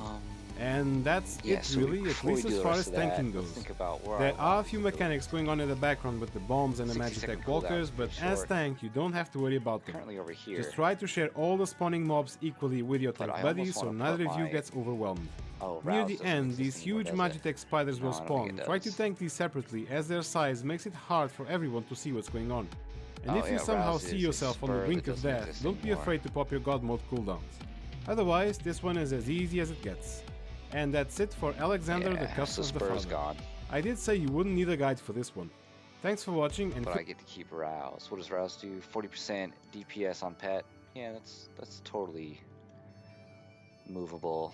And that's Yeah, it so really, at before we least do as the far rest as of that, tanking let's goes. think about where There I are a want few to go. mechanics going on in the background with the bombs and the 60 magic second tech cooldown walkers, is but pretty as short. tank you don't have to worry about them. Currently over here. Just try to share all the spawning mobs equally with your But tank I buddies almost so wanna neither put of you my- gets overwhelmed. Oh, Near Rouse the doesn't end, exist these anymore, huge does it? Magitech spiders will No, I don't think spawn. it Try to does. tank these separately as their size makes it hard for everyone to see what's going on. And Oh, if you yeah, somehow Rouse see is a yourself on the spur that brink of doesn't death, exist don't be anymore. afraid to pop your god mode cooldowns. Otherwise, this one is as easy as it gets. And that's it for Alexander the Yeah, Cuff so of the Spur's Father. gone, I did say you wouldn't need a guide for this one. Thanks for watching and but I get to keep Rouse. What does Rouse do? 40% DPS on pet. Yeah, that's totally movable.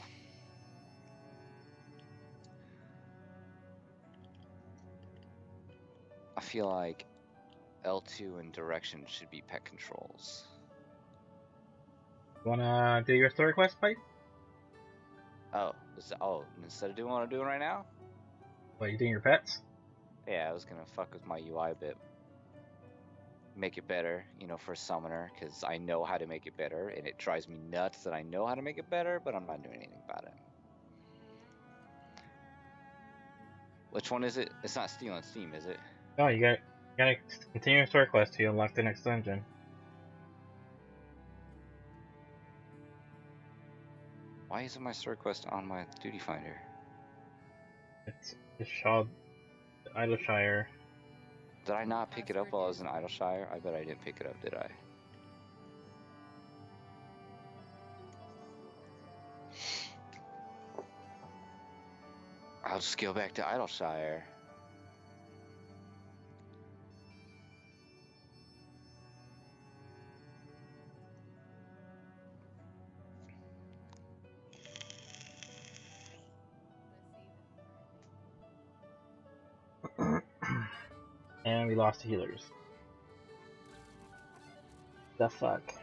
I feel like L2 and direction should be pet controls. Wanna do your story quest, Pike? Oh, instead of doing what I'm doing right now? What, you doing your pets? Yeah, I was gonna fuck with my UI a bit. Make it better, you know, for a summoner, because I know how to make it better, and it drives me nuts that I know how to make it better, but I'm not doing anything about it. Which one is it? It's not stealing Steam, is it? No, you gotta continue your story quest to unlock the next dungeon. Why isn't my story quest on my duty finder? It's Shaw, Idleshire. Did I not pick it up while I was in Idleshire? I bet I didn't pick it up, did I? I'll just go back to Idleshire. And we lost the healers. The fuck?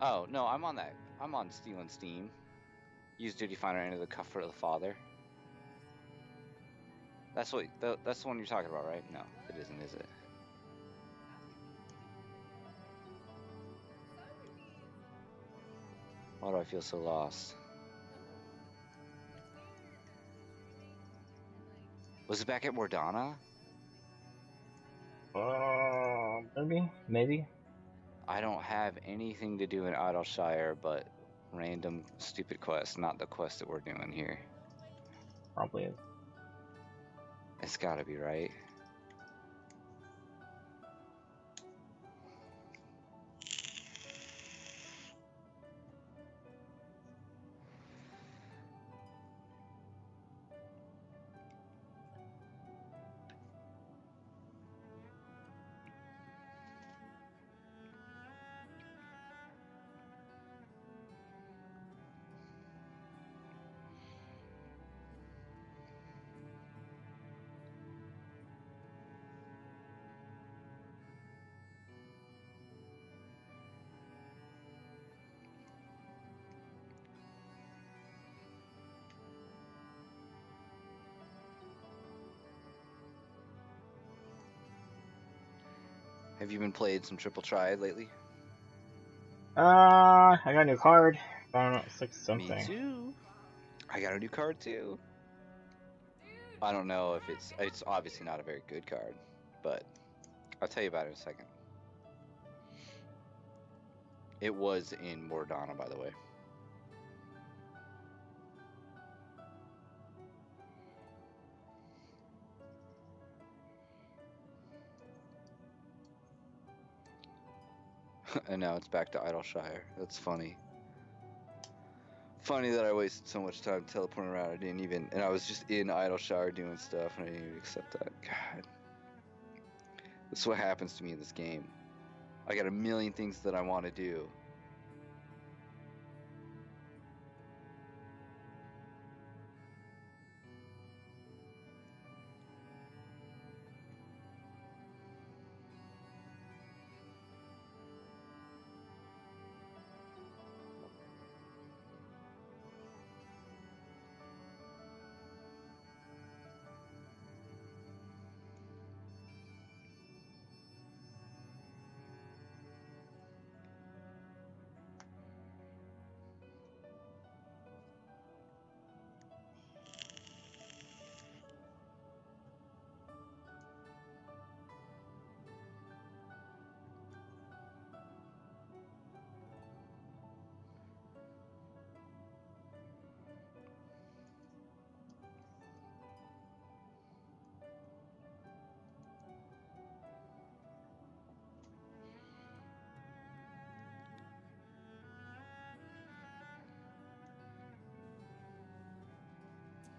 Oh, no, I'm on that. I'm on Stealing Steam. Use duty finder into the Cuff of the Father. That's what. That's the one you're talking about, right? No, it isn't, is it? Why do I feel so lost? Was it back at Mordana? Maybe. I don't have anything to do in Idleshire but random stupid quests, not the quest that we're doing here. Probably is. It's gotta be right. Have you been playing some Triple Triad lately? I got a new card. I don't know, 6 something. Me too. I got a new card too. I don't know if it's obviously not a very good card, but I'll tell you about it in a second. It was in Mordana, by the way. And now it's back to Idleshire. That's funny. Funny that I wasted so much time teleporting around. I didn't even, and I was just in Idleshire doing stuff, and I didn't even accept that. God. This is what happens to me in this game. I got a million things that I want to do.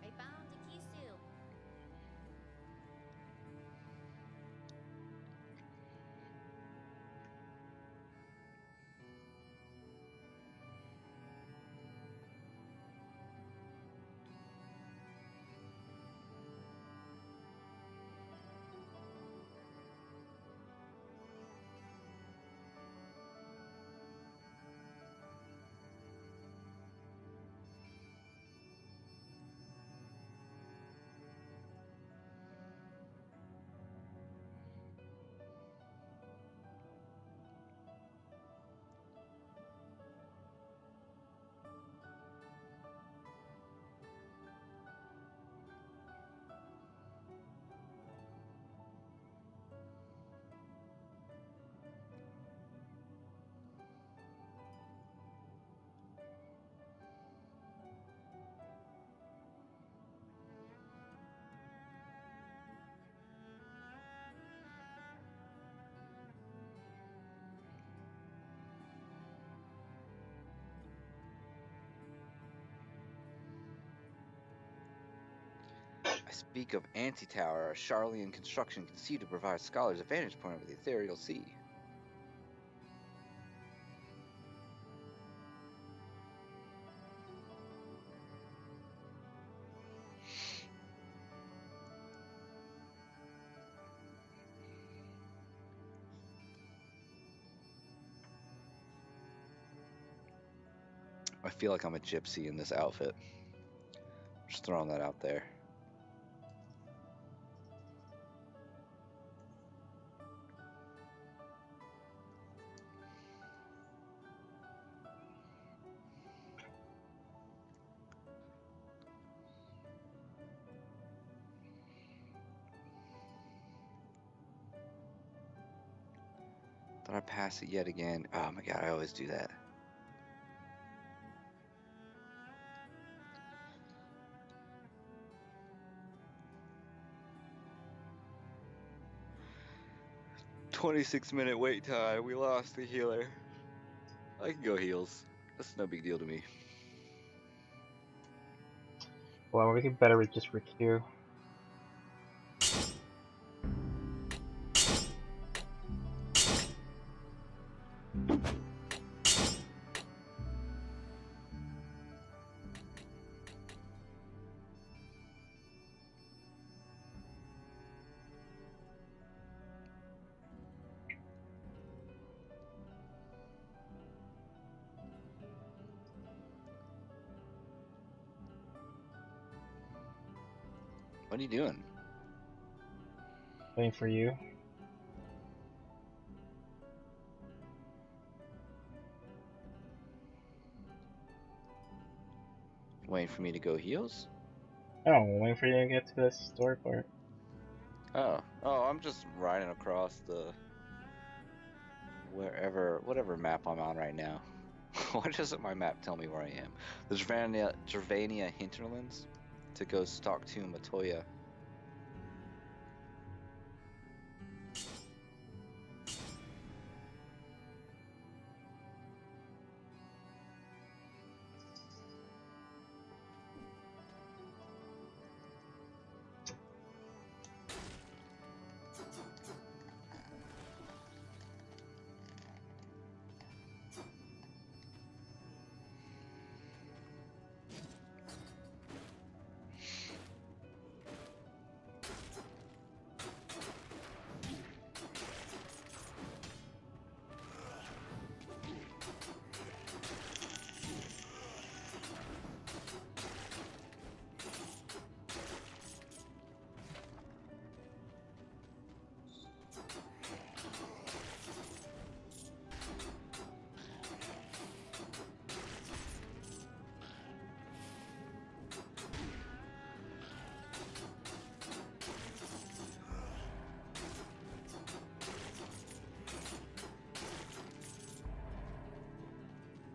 I found the Kisu. I speak of Antitower, a Charlian construction conceived to provide scholars a vantage point over the ethereal sea. I feel like I'm a gypsy in this outfit. Just throwing that out there. Did I pass it yet again? Oh my god, I always do that. 26-minute wait time. We lost the healer. I can go heals. That's no big deal to me. Well, we could better just requeue. What are you doing? Waiting for you. Waiting for me to go heals? Oh, waiting for you to get to the story part. Oh, I'm just riding across the whatever map I'm on right now. Why doesn't my map tell me where I am? The Gervania hinterlands to go stalk to Matoya.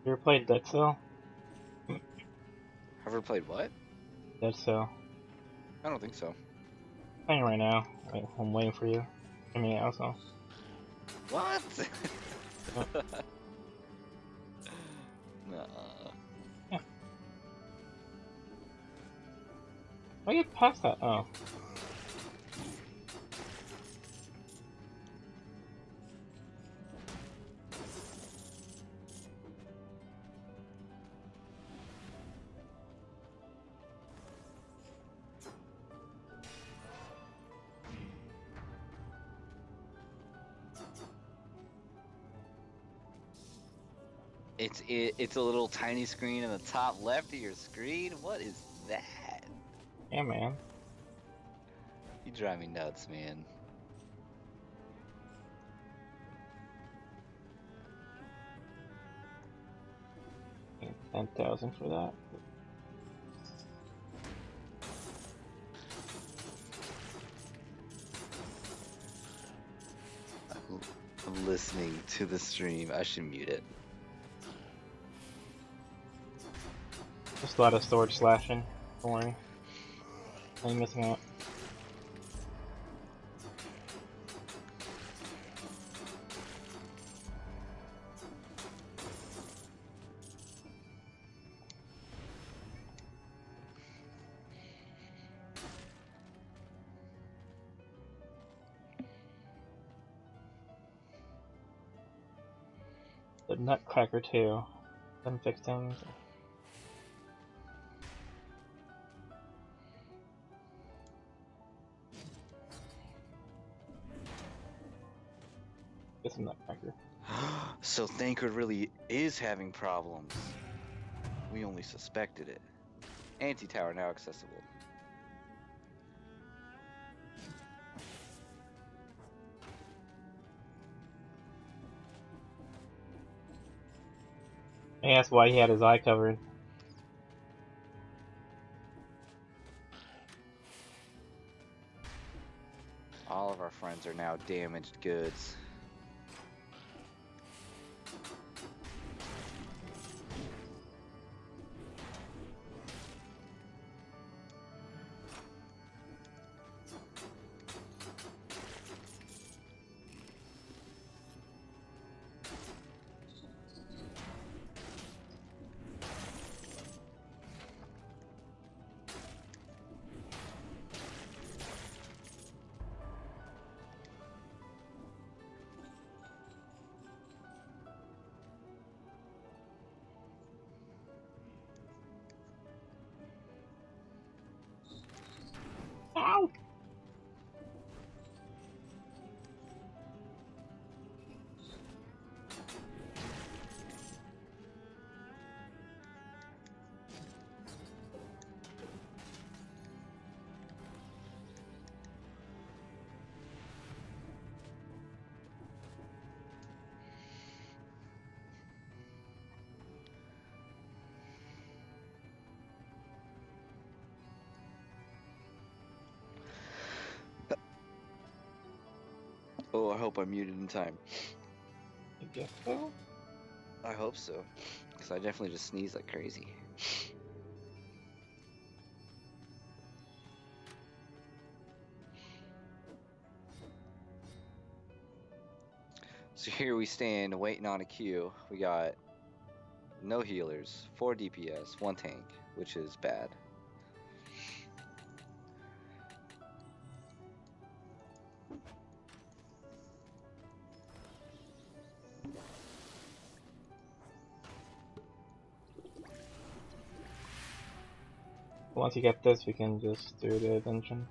You ever played Dead Cell? Ever played what? Dead Cell. I don't think so. Playing right now. I'm waiting for you. I mean, also. What? Yep. Nuh-uh. Yeah. I get past that. Oh. It's a little tiny screen in the top left of your screen. What is that? Yeah, man. You drive me nuts, man. Paying 10,000 for that. I'm listening to the stream. I should mute it. Just a lot of sword slashing. Don't worry. I'm missing out. The Nutcracker too. 7 victims. Get some Nutcracker. So Thancred really is having problems. We only suspected it. Anti-tower now accessible. I asked why he had his eye covered. All of our friends are now damaged goods. Oh, I hope I'm muted in time. I guess so. I hope so. Because I definitely just sneeze like crazy. So here we stand waiting on a queue. We got no healers, 4 DPS, 1 tank, which is bad. Once you get this, we can just do the dungeon.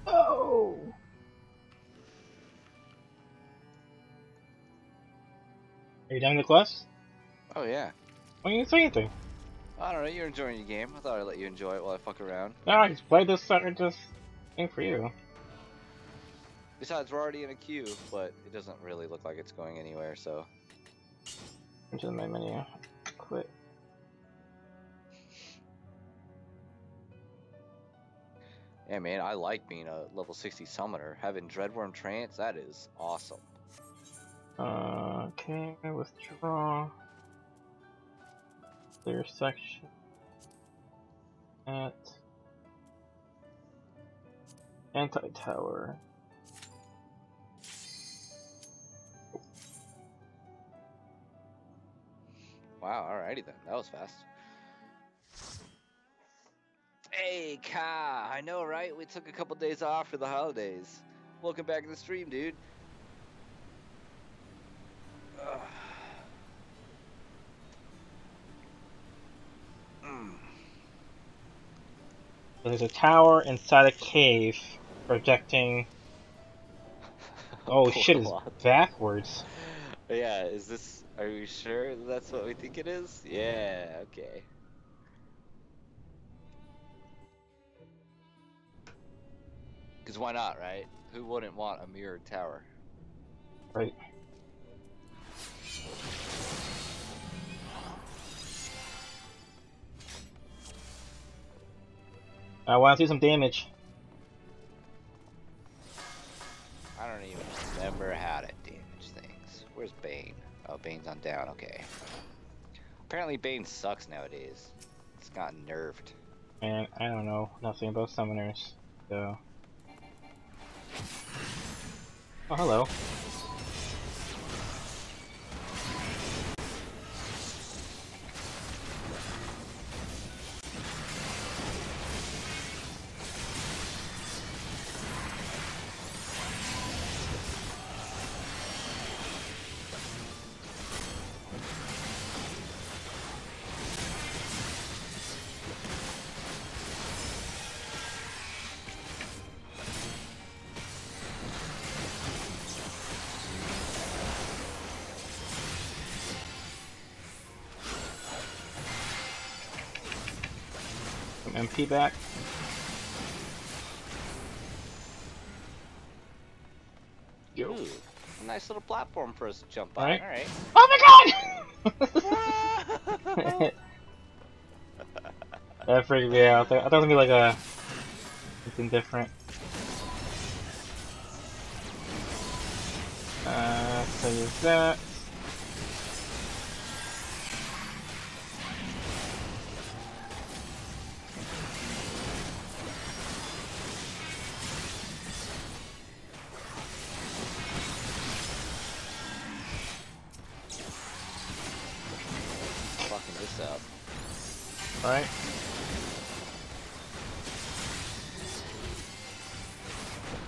Oh! Are you done with the quest? Oh yeah. Why didn't you say anything? I don't know, you're enjoying your game. I thought I'd let you enjoy it while I fuck around. No, I just played this sucker just thing for you. Besides, we're already in a queue, but it doesn't really look like it's going anywhere, so... Into the main menu. Quit. Yeah, man, I like being a level 60 summoner. Having Dreadworm Trance, that is awesome. Okay, withdraw. Clear section. At anti-tower. Wow, alrighty then. That was fast. Hey, Ka! I know, right? We took a couple days off for the holidays. Welcome back to the stream, dude. So there's a tower inside a cave projecting. Oh shit, it's backwards. Yeah, is this... Are you sure that's what we think it is? Yeah, okay. Because why not, right? Who wouldn't want a mirrored tower? Right. I want to do some damage. Where's Bane? Oh, Bane's on down. Okay. Apparently, Bane sucks nowadays. It's gotten nerfed. And I don't know nothing about summoners, so. Oh, hello. MP back. Yo. A nice little platform for us to jump on. Alright. Alright. Oh my god! That freaked me out. I thought it was gonna be like a something different. So use that. Fucking this up. Alright.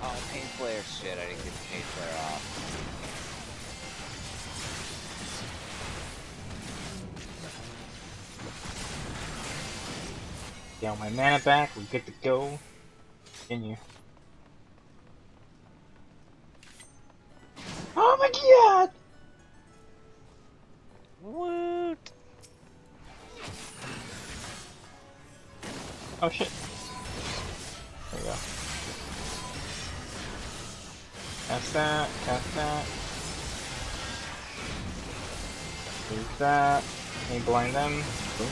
Oh, Pain Flare. Shit, I didn't get the Pain Flare off. Get my mana back. We're good to go. Continue. Oh my god! Woot! Oh shit. There we go. Cast that, cast that. Use that. Can you blind them? Boom.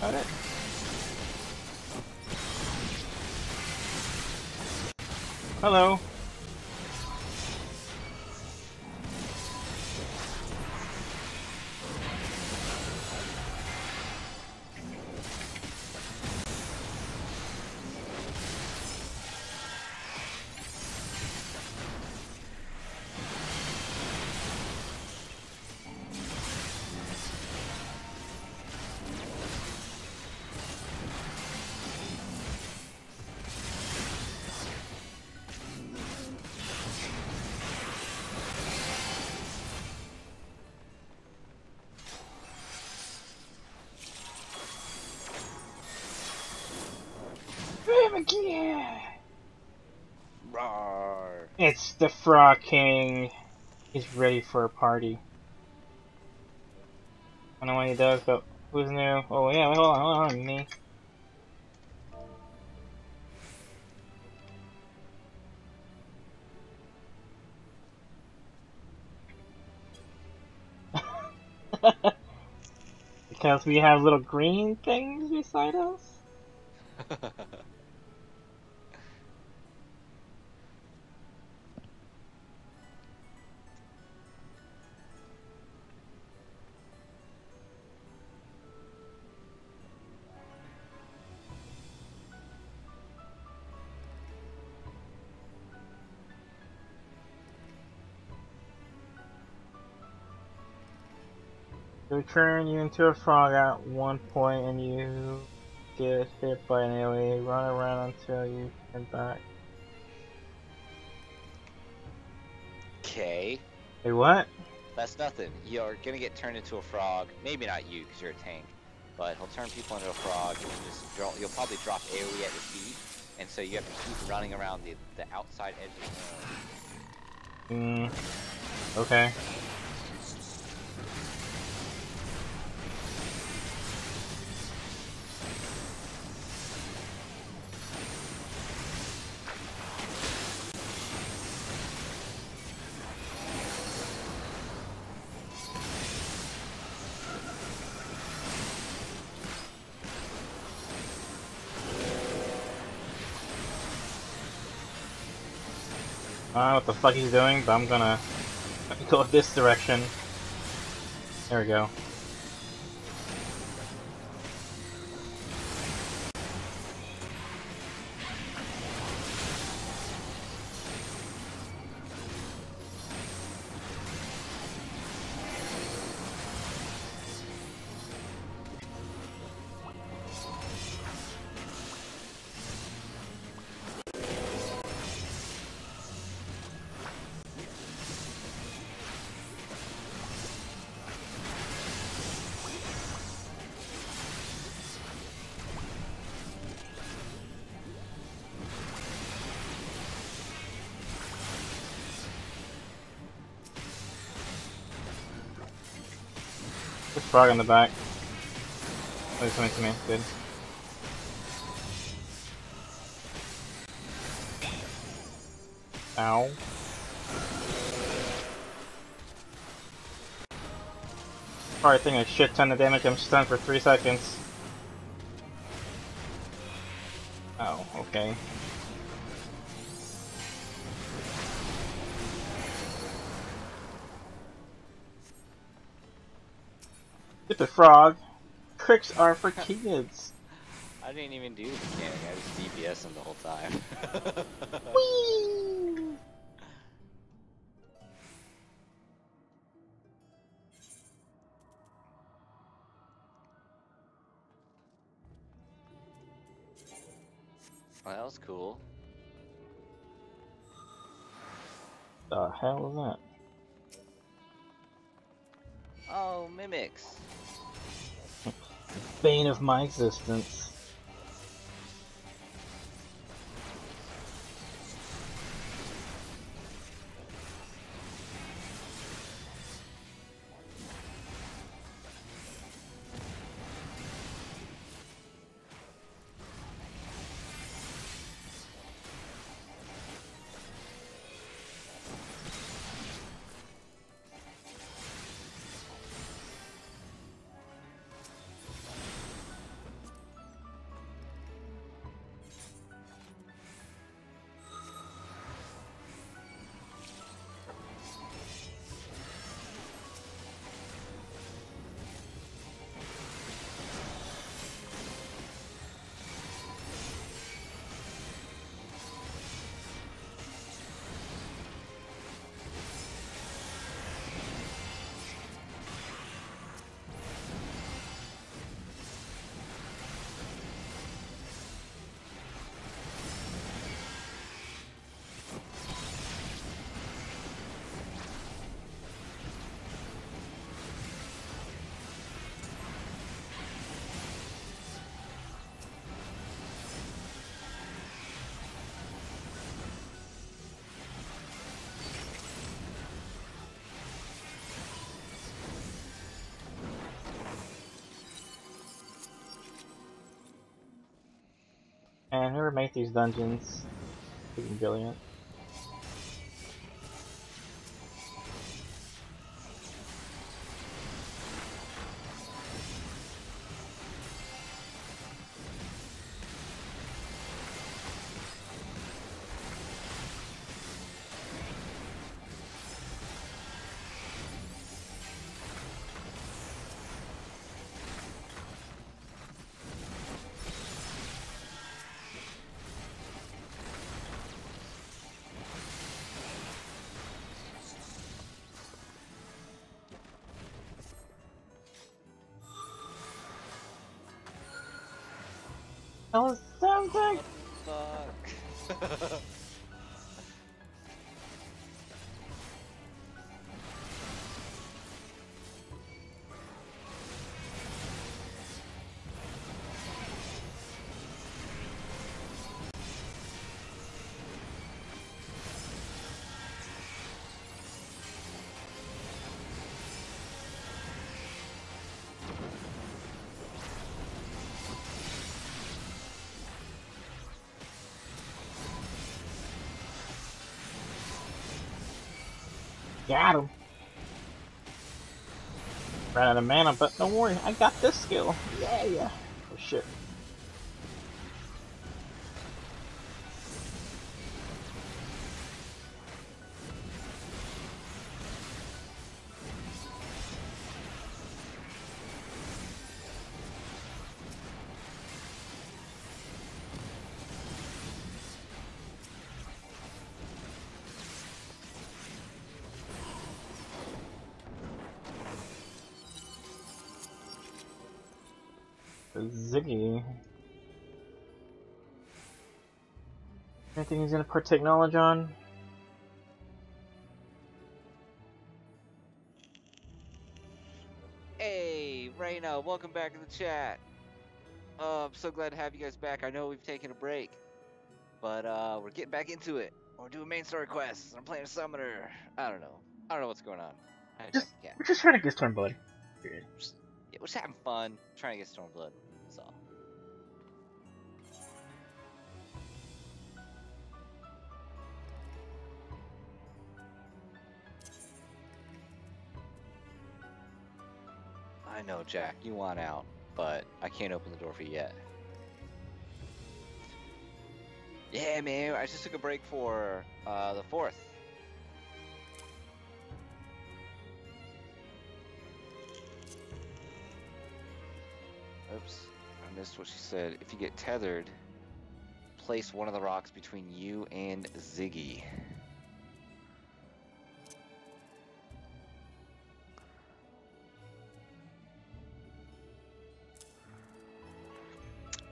Got it. Hello. Yeah. Roar. It's the Frog King. He's ready for a party. I don't know what he does, but who's new? Oh yeah, wait, hold on, me. Because we have little green things beside us? They turn you into a frog at one point and you get hit by an AoE. Run around until you get back. Okay. Wait, what? That's nothing. You're gonna get turned into a frog. Maybe not you, because you're a tank. But he'll turn people into a frog, and you'll probably drop AoE at your feet. And so you have to keep running around the outside edge of the room. Okay. I don't know what the fuck he's doing, but I'm gonna go this direction. There we go. There's frog in the back. Oh, he's coming to me. Good. Ow. Probably taking a shit ton of damage. I'm stunned for 3 seconds. Oh, okay. Stupid frog. Tricks are for kids. I didn't even do the mechanic, I was DPSing the whole time. Whee! Well, that was cool. The hell is that? Oh, mimics. Bane of my existence. And whoever made these dungeons, freaking brilliant. That was something! Fuck. Got him! Ran out of mana, but don't worry, I got this skill. Yeah. Oh shit. Ziggy. Anything he's gonna partake knowledge on? Hey, Reyna, welcome back in the chat. I'm so glad to have you guys back. I know we've taken a break, but we're getting back into it. We're doing main story quests. I'm playing a summoner. I don't know what's going on. We're just trying to get Stormblood. Yeah, we're just having fun, trying to get Stormblood. That's all. I know, Jack, you want out, but I can't open the door for you yet. Yeah, man, I just took a break for the 4th. Oops, I missed what she said. If you get tethered, place one of the rocks between you and Ziggy.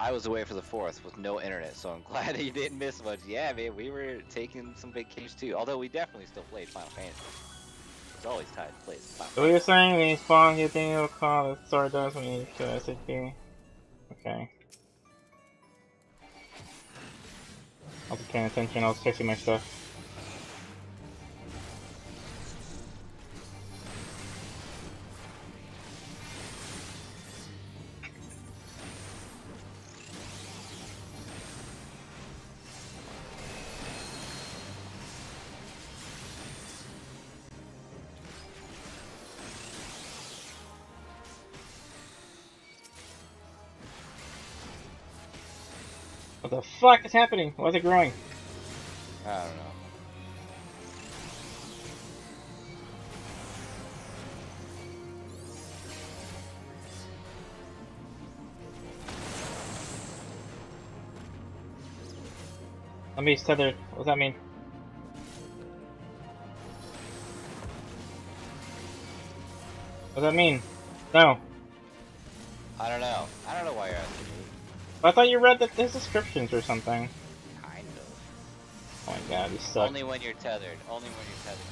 I was away for the 4th with no internet, so I'm glad that you didn't miss much. Yeah, man, we were taking some vacations too. Although we definitely still played Final Fantasy. It's always tied to play Final Fantasy. So you're saying when you spawn, you think it'll call the sword does when you kill SHP? Okay. I'll be paying attention, I was checking my stuff. What the fuck is happening? Why is it growing? I don't know. Let me tethered. What does that mean? What does that mean? No. I don't know. I don't know why you're asking me. I thought you read the descriptions or something. Kind of. Oh my god, you suck. Only when you're tethered. Only when you're tethered.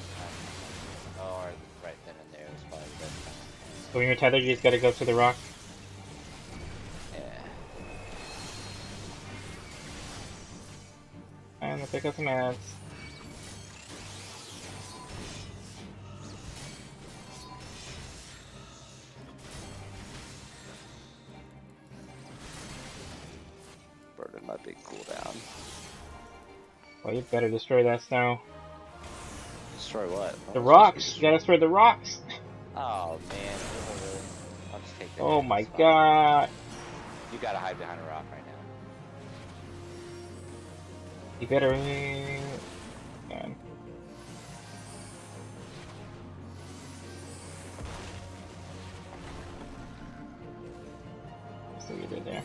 Or right then and there was probably the best time. So when you're tethered, you just gotta go to the rock? Yeah. And pick up some meds. Burning my big cooldown. Well, you better destroy that snow. Destroy what? The rocks! You gotta destroy the rocks! Oh man, I'll just take that. Oh my god! You gotta hide behind a rock right now. You better... Man. See what you did there.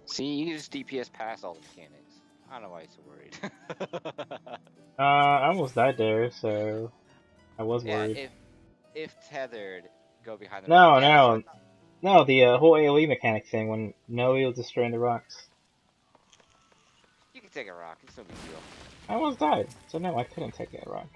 See, you can just DPS past all the mechanics. I don't know why you're so worried. I almost died there, so I was worried. Yeah, if tethered, go behind the No, rock. no, no, the whole AoE mechanic thing when Noe was destroying the rocks. You can take a rock, it's no big deal. I almost died, so no, I couldn't take that rock.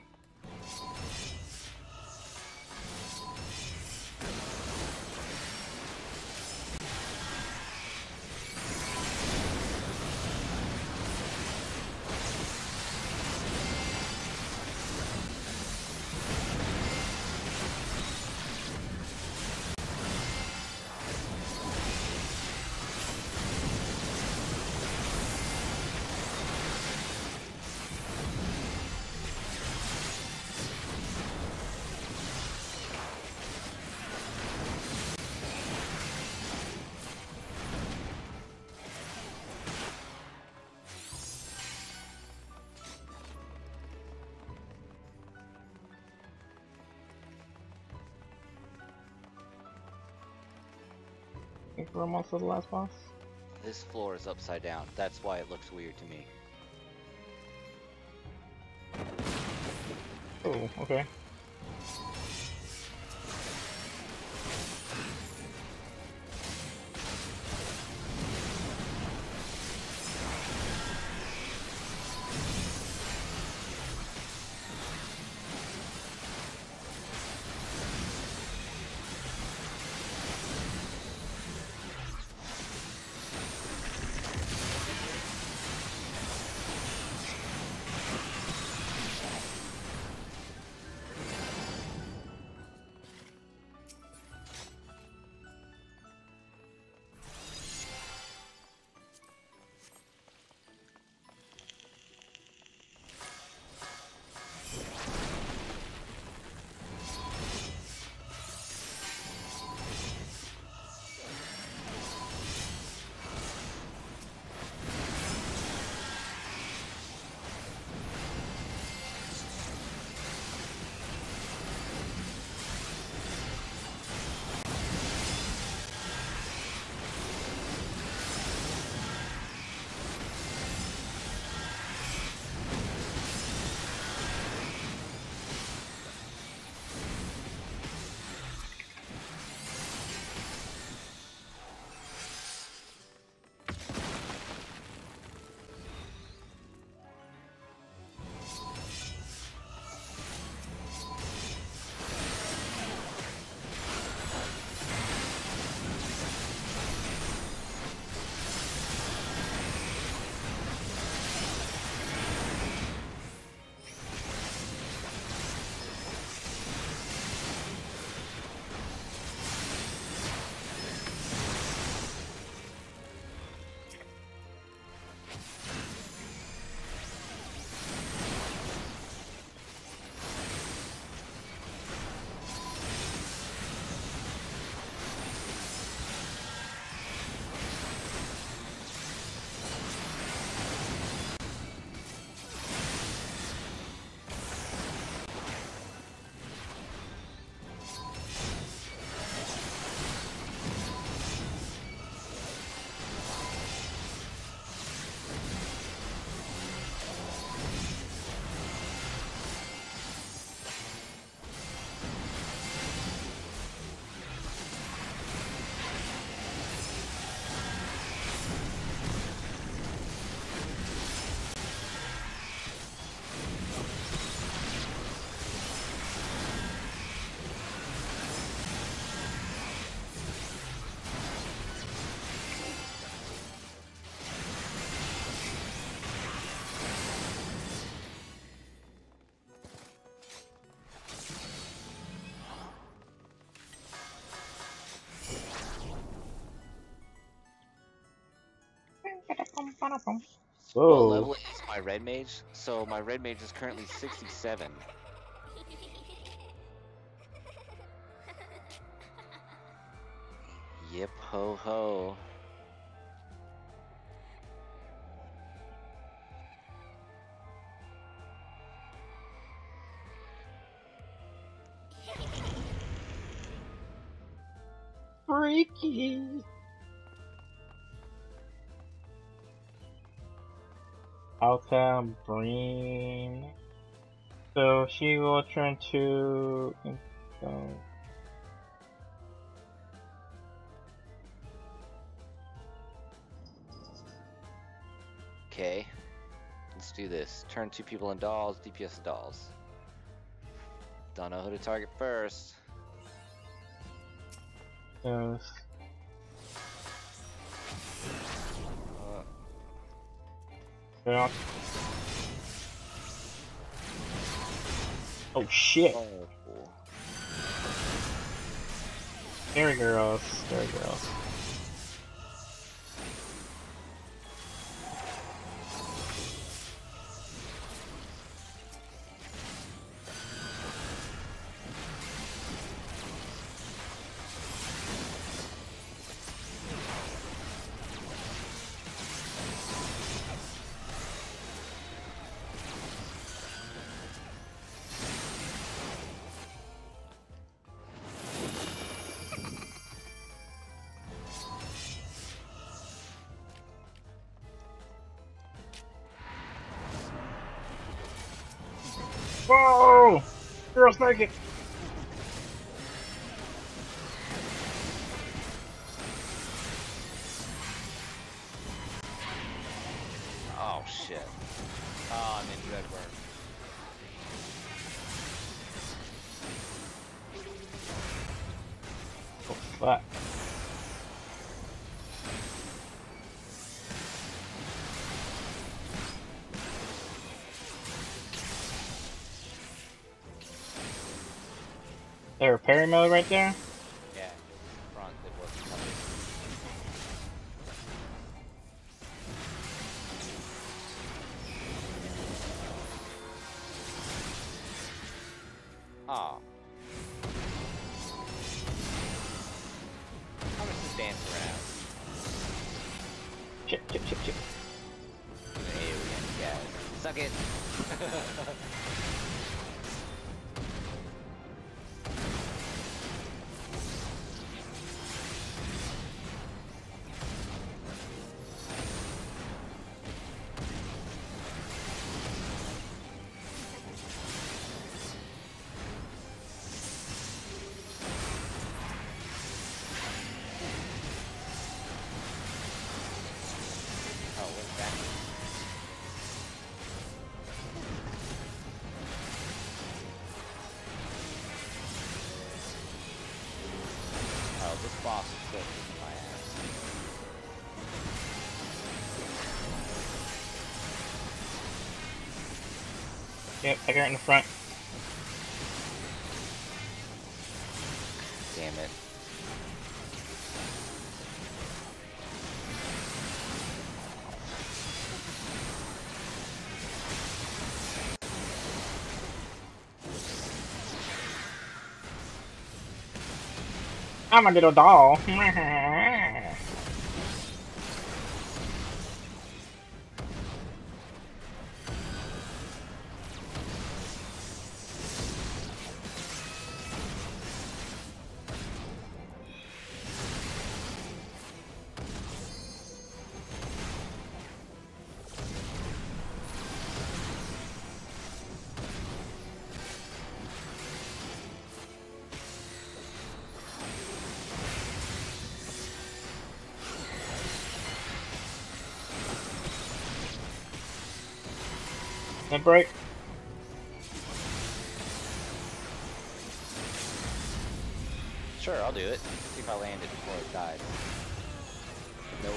For almost to the last boss. This floor is upside down. That's why it looks weird to me. Oh, okay. What Whoa. level is my red mage? So my red mage is currently 67. Yip ho ho. Freaky. Alta Breen. So she will turn to. Okay. Let's do this. Turn 2 people in dolls, DPS dolls. Don't know who to target first. Yes. Yeah. Oh shit! Oh. Scary girls. Scary girls. Whoa! Girl's naked! Oh shit. Oh, I'm in red burn. Oh, fuck. There a parry mode right there? Yeah. Front, it wasn't coming. Aw. How much this dance around? Chip, chip, chip, chip. An alien, yeah. Suck it! Oh, what's that? Oh, this boss is so kicking my ass. Yep, I got it in the front. Damn it. I'm a little doll. That break. Sure, I'll do it. See if I land it before it dies. Nope.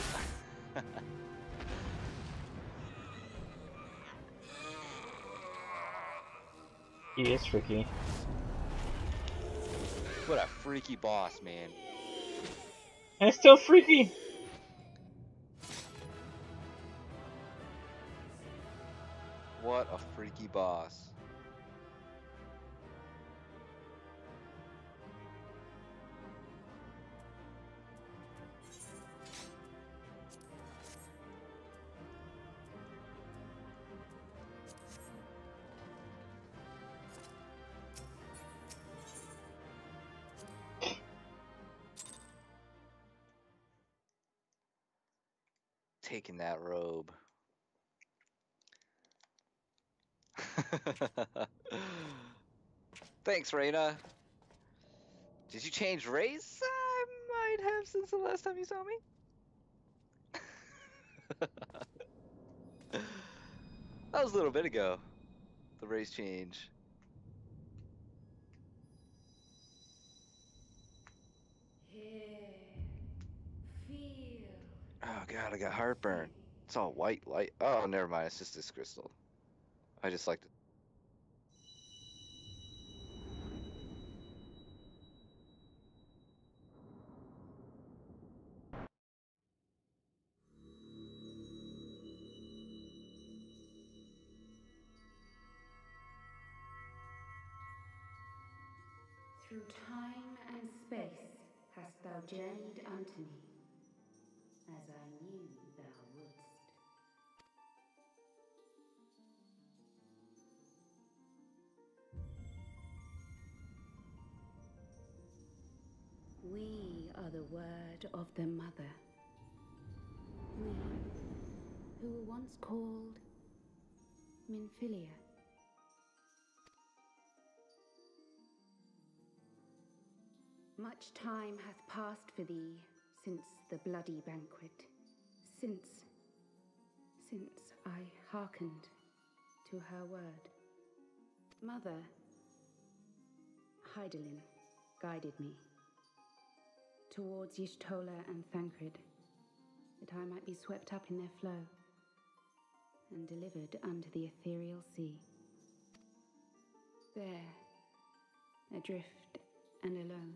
He is freaky. What a freaky boss, man. And it's still freaky! What a freaky boss. Taking that robe. Thanks, Reyna. Did you change race? I might have since the last time you saw me. That was a little bit ago. The race change. Oh god, I got heartburn. It's all white light. Oh, never mind. It's just this crystal. I just like to. Through time and space hast thou journeyed unto me, as I knew thou wouldst. We are the word of the mother. We, who were once called Minfilia. Much time hath passed for thee since the bloody banquet, since I hearkened to her word. Mother, Hydaelyn, guided me towards Y'shtola and Thancred, that I might be swept up in their flow and delivered unto the ethereal sea. There, adrift and alone,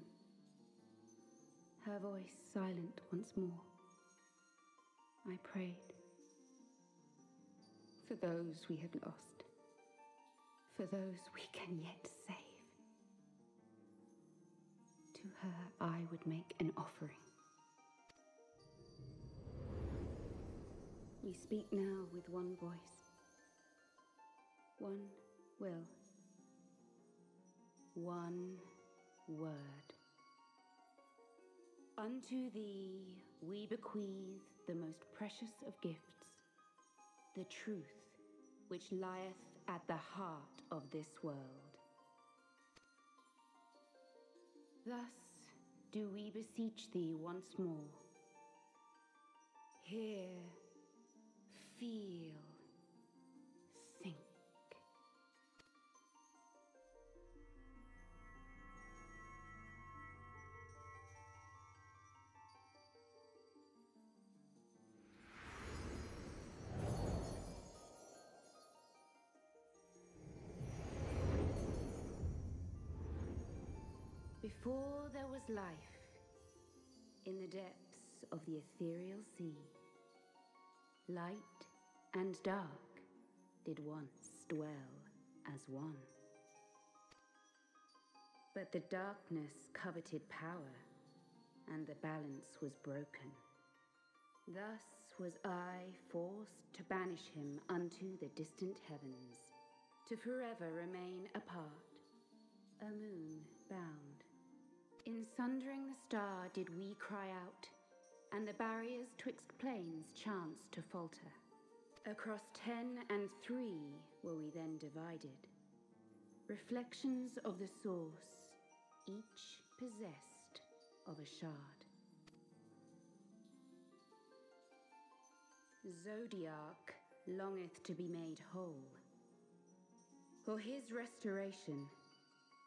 her voice silent once more, I prayed for those we had lost, for those we can yet save. To her I would make an offering. We speak now with one voice, one will, one word. Unto thee we bequeath the most precious of gifts, the truth which lieth at the heart of this world. Thus do we beseech thee once more. Hear, feel, think. Before there was life, in the depths of the ethereal sea, light and dark did once dwell as one. But the darkness coveted power, and the balance was broken. Thus was I forced to banish him unto the distant heavens, to forever remain apart, a moon bound. In sundering the star did we cry out, and the barriers twixt planes chanced to falter. Across 10 and 3 were we then divided, reflections of the source, each possessed of a shard. Zodiac longeth to be made whole. For his restoration,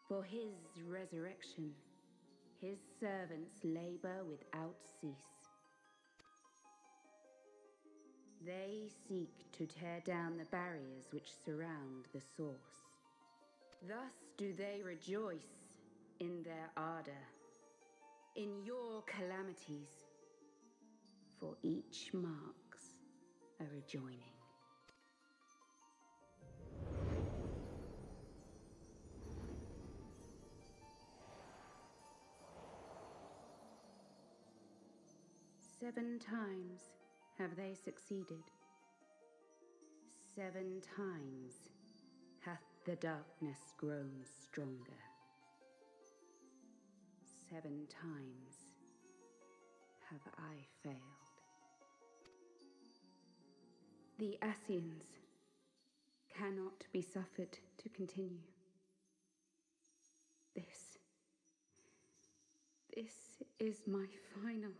for his resurrection, his servants labor without cease. They seek to tear down the barriers which surround the source. Thus do they rejoice in their ardor, in your calamities, for each marks a rejoining. Seven times have they succeeded. 7 times hath the darkness grown stronger. 7 times have I failed. The Ascians cannot be suffered to continue. This is my final.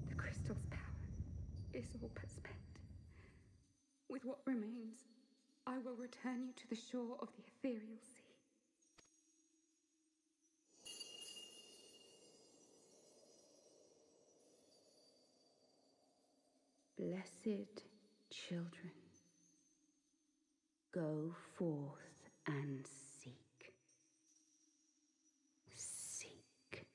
The crystal's power is all but spent. With what remains, I will return you to the shore of the ethereal sea. Blessed children, go forth and seek. Seek.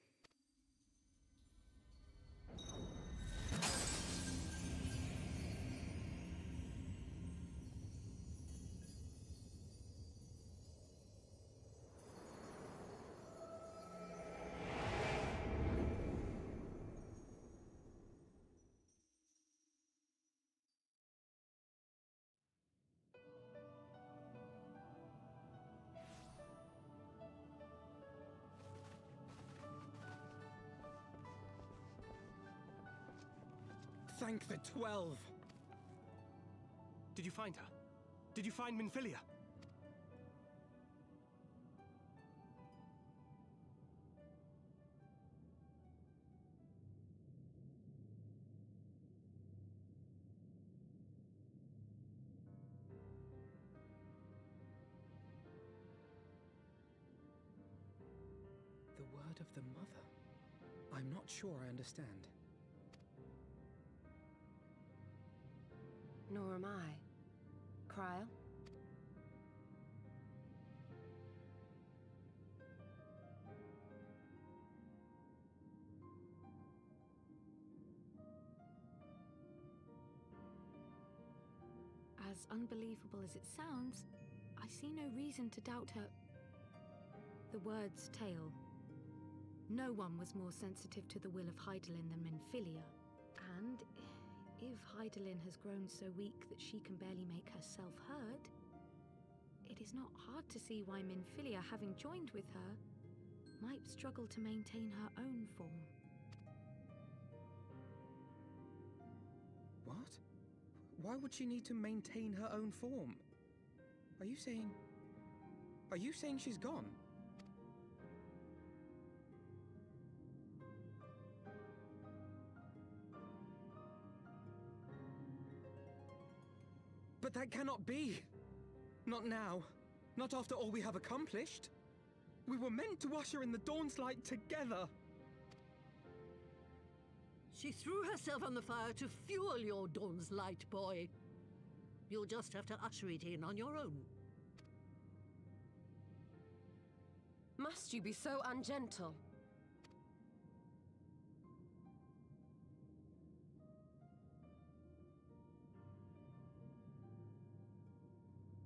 Thank the 12! Did you find her? Did you find Minfilia? The word of the mother? I'm not sure I understand. Nor am I. Cryle? As unbelievable as it sounds, I see no reason to doubt her. The word's tale. No one was more sensitive to the will of Hydaelyn than Minfilia. And if Hydaelyn has grown so weak that she can barely make herself heard, it is not hard to see why Minfilia, having joined with her, might struggle to maintain her own form. What? Why would she need to maintain her own form? Are you saying she's gone? But that cannot be! Not now. Not after all we have accomplished. We were meant to usher in the dawn's light together. She threw herself on the fire to fuel your dawn's light, boy. You'll just have to usher it in on your own. Must you be so ungentle?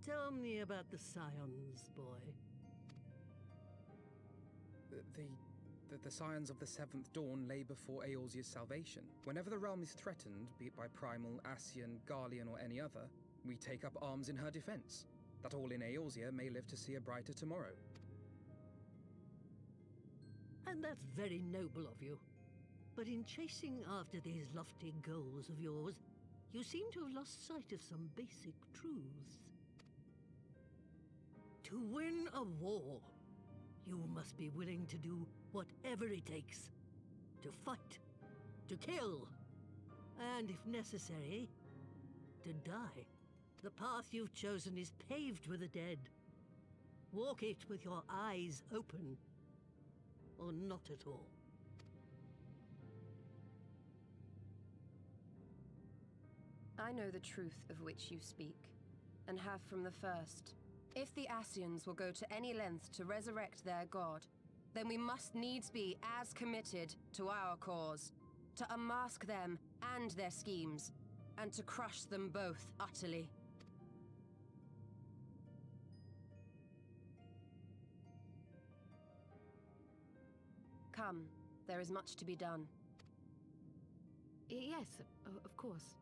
Tell me about the Scions, boy. The Scions of the Seventh Dawn lay before Eorzea's salvation. Whenever the realm is threatened, be it by Primal, Ascian, Garlean, or any other, we take up arms in her defense, that all in Eorzea may live to see a brighter tomorrow. And that's very noble of you. But in chasing after these lofty goals of yours, you seem to have lost sight of some basic truths. To win a war, you must be willing to do whatever it takes. To fight, to kill, and if necessary, to die. The path you've chosen is paved with the dead. Walk it with your eyes open, or not at all. I know the truth of which you speak, and have from the first. If the Ascians will go to any length to resurrect their god, then we must needs be as committed to our cause, to unmask them and their schemes, and to crush them both utterly. Come, there is much to be done. Yes, of course.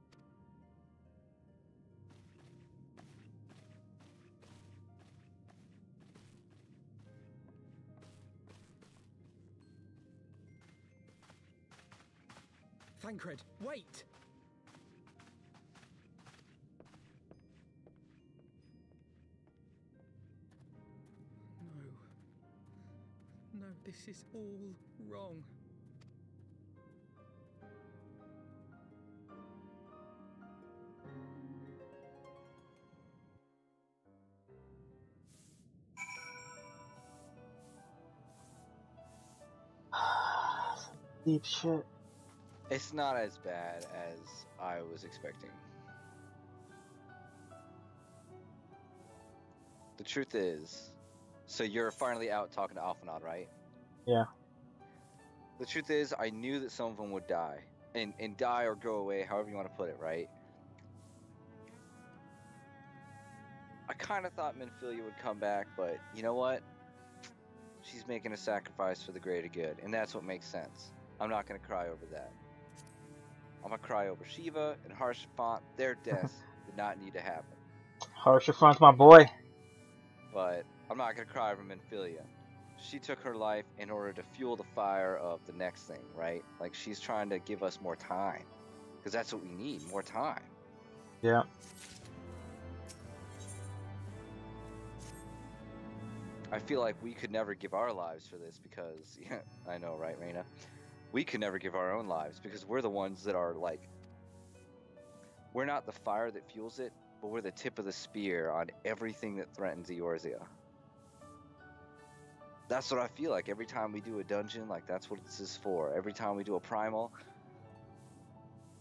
Thancred, wait! No, this is all wrong. Deep shit. It's not as bad as I was expecting. The truth is, so you're finally out talking to Alphanod, right? Yeah. The truth is, I knew that some of them would die. And die or go away, however you want to put it, right? I kind of thought Minfilia would come back, but you know what? She's making a sacrifice for the greater good, and that's what makes sense. I'm not going to cry over that. I'm going to cry over Shiva and Harshafant. Their deaths did not need to happen. Harshafant's my boy. But I'm not going to cry over Minfilia. She took her life in order to fuel the fire of the next thing, right? Like, she's trying to give us more time. Because that's what we need, more time. Yeah. I feel like we could never give our lives for this because, yeah, I know, right, Raina? We could never give our own lives because we're the ones that are like, we're not the fire that fuels it, but we're the tip of the spear on everything that threatens Eorzea. That's what I feel like every time we do a dungeon, like that's what this is for. Every time we do a primal,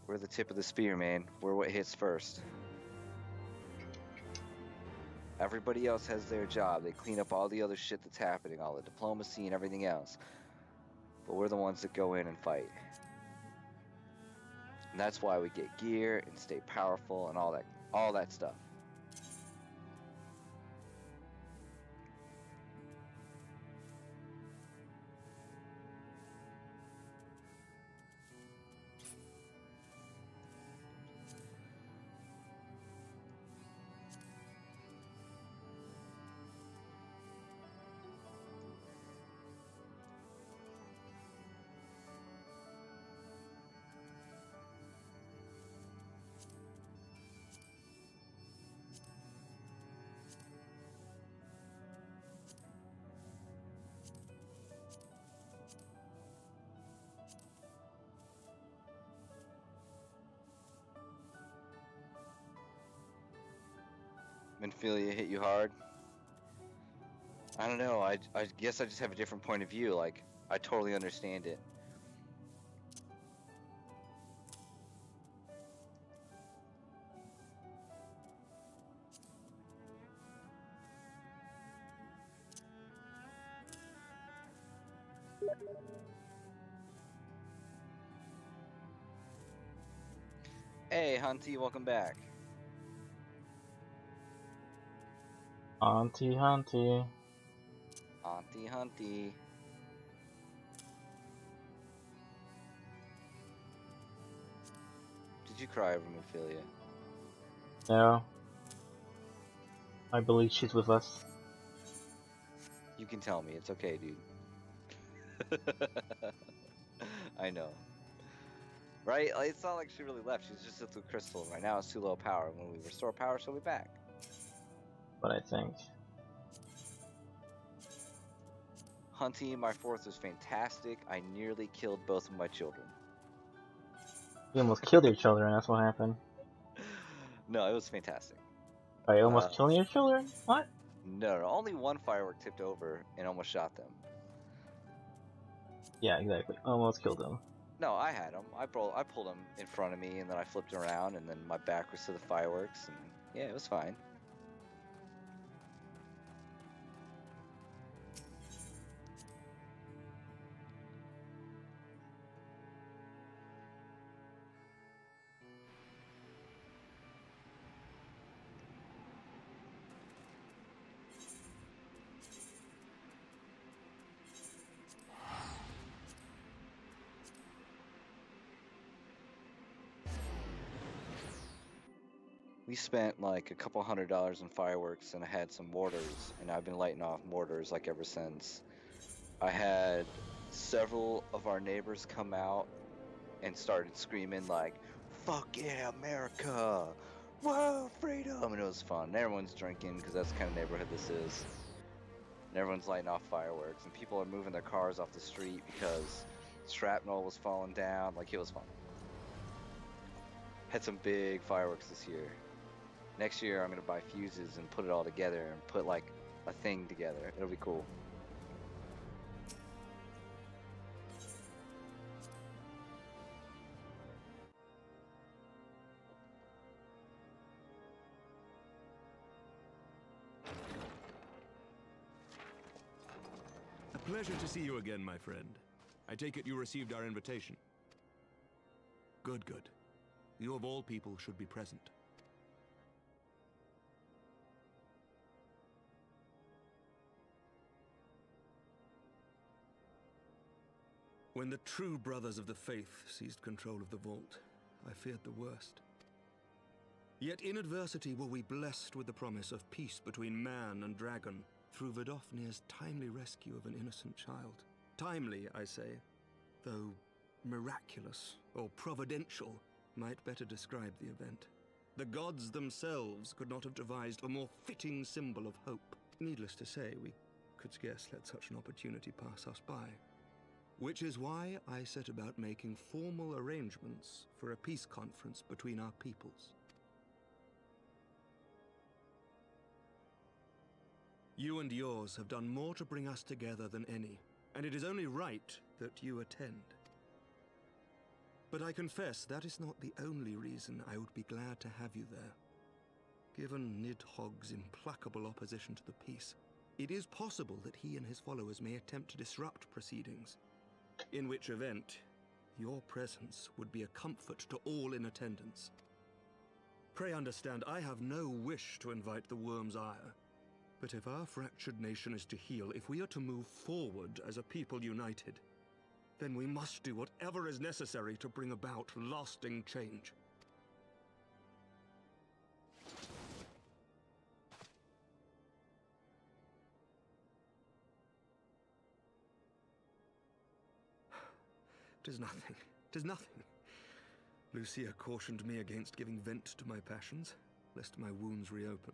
we're the tip of the spear, man. We're what hits first. Everybody else has their job. They clean up all the other shit that's happening, all the diplomacy and everything else. But we're the ones that go in and fight. And that's why we get gear and stay powerful and all that stuff. Minfilia hit you hard? I don't know, I guess I just have a different point of view, like, I totally understand it. Hey, Hunty, welcome back. Hunty, Hunty. Hunty, Hunty. Did you cry over Minfilia? No. I believe she's with us. You can tell me, it's okay, dude. I know. Right? Like, it's not like she really left, she's just with the crystal. Right now it's too low power. When we restore power, she'll be back. But I think. Hunty, my fourth was fantastic. I nearly killed both of my children. You almost killed your children, that's what happened. No, it was fantastic. Are you almost killing your children? What? No, only one firework tipped over and almost shot them. Yeah, exactly. Almost killed them. No, I had them. I pulled them in front of me, and then I flipped around, and then my back was to the fireworks, and yeah, it was fine. We spent like a couple $100 on fireworks, and I had some mortars, and I've been lighting off mortars like ever since. I had several of our neighbors come out and started screaming like, "Fuck yeah, America! Whoa, freedom!" And it was fun. And everyone's drinking because that's the kind of neighborhood this is. And everyone's lighting off fireworks, and people are moving their cars off the street because shrapnel was falling down. Like, it was fun. Had some big fireworks this year. Next year I'm gonna buy fuses and put it all together and put like a thing together. It'll be cool. A pleasure to see you again, my friend. I take it you received our invitation. Good, good. You of all people should be present. When the true brothers of the faith seized control of the vault, I feared the worst. Yet in adversity were we blessed with the promise of peace between man and dragon through Vidofnir's timely rescue of an innocent child. Timely, I say, though miraculous or providential might better describe the event. The gods themselves could not have devised a more fitting symbol of hope. Needless to say, we could scarce let such an opportunity pass us by. Which is why I set about making formal arrangements for a peace conference between our peoples. You and yours have done more to bring us together than any, and it is only right that you attend. But I confess that is not the only reason I would be glad to have you there. Given Nidhogg's implacable opposition to the peace, it is possible that he and his followers may attempt to disrupt proceedings, in which event, your presence would be a comfort to all in attendance. Pray understand, I have no wish to invite the worm's ire, but if our fractured nation is to heal, if we are to move forward as a people united, then we must do whatever is necessary to bring about lasting change. Tis nothing. Tis nothing. Lucia cautioned me against giving vent to my passions, lest my wounds reopen.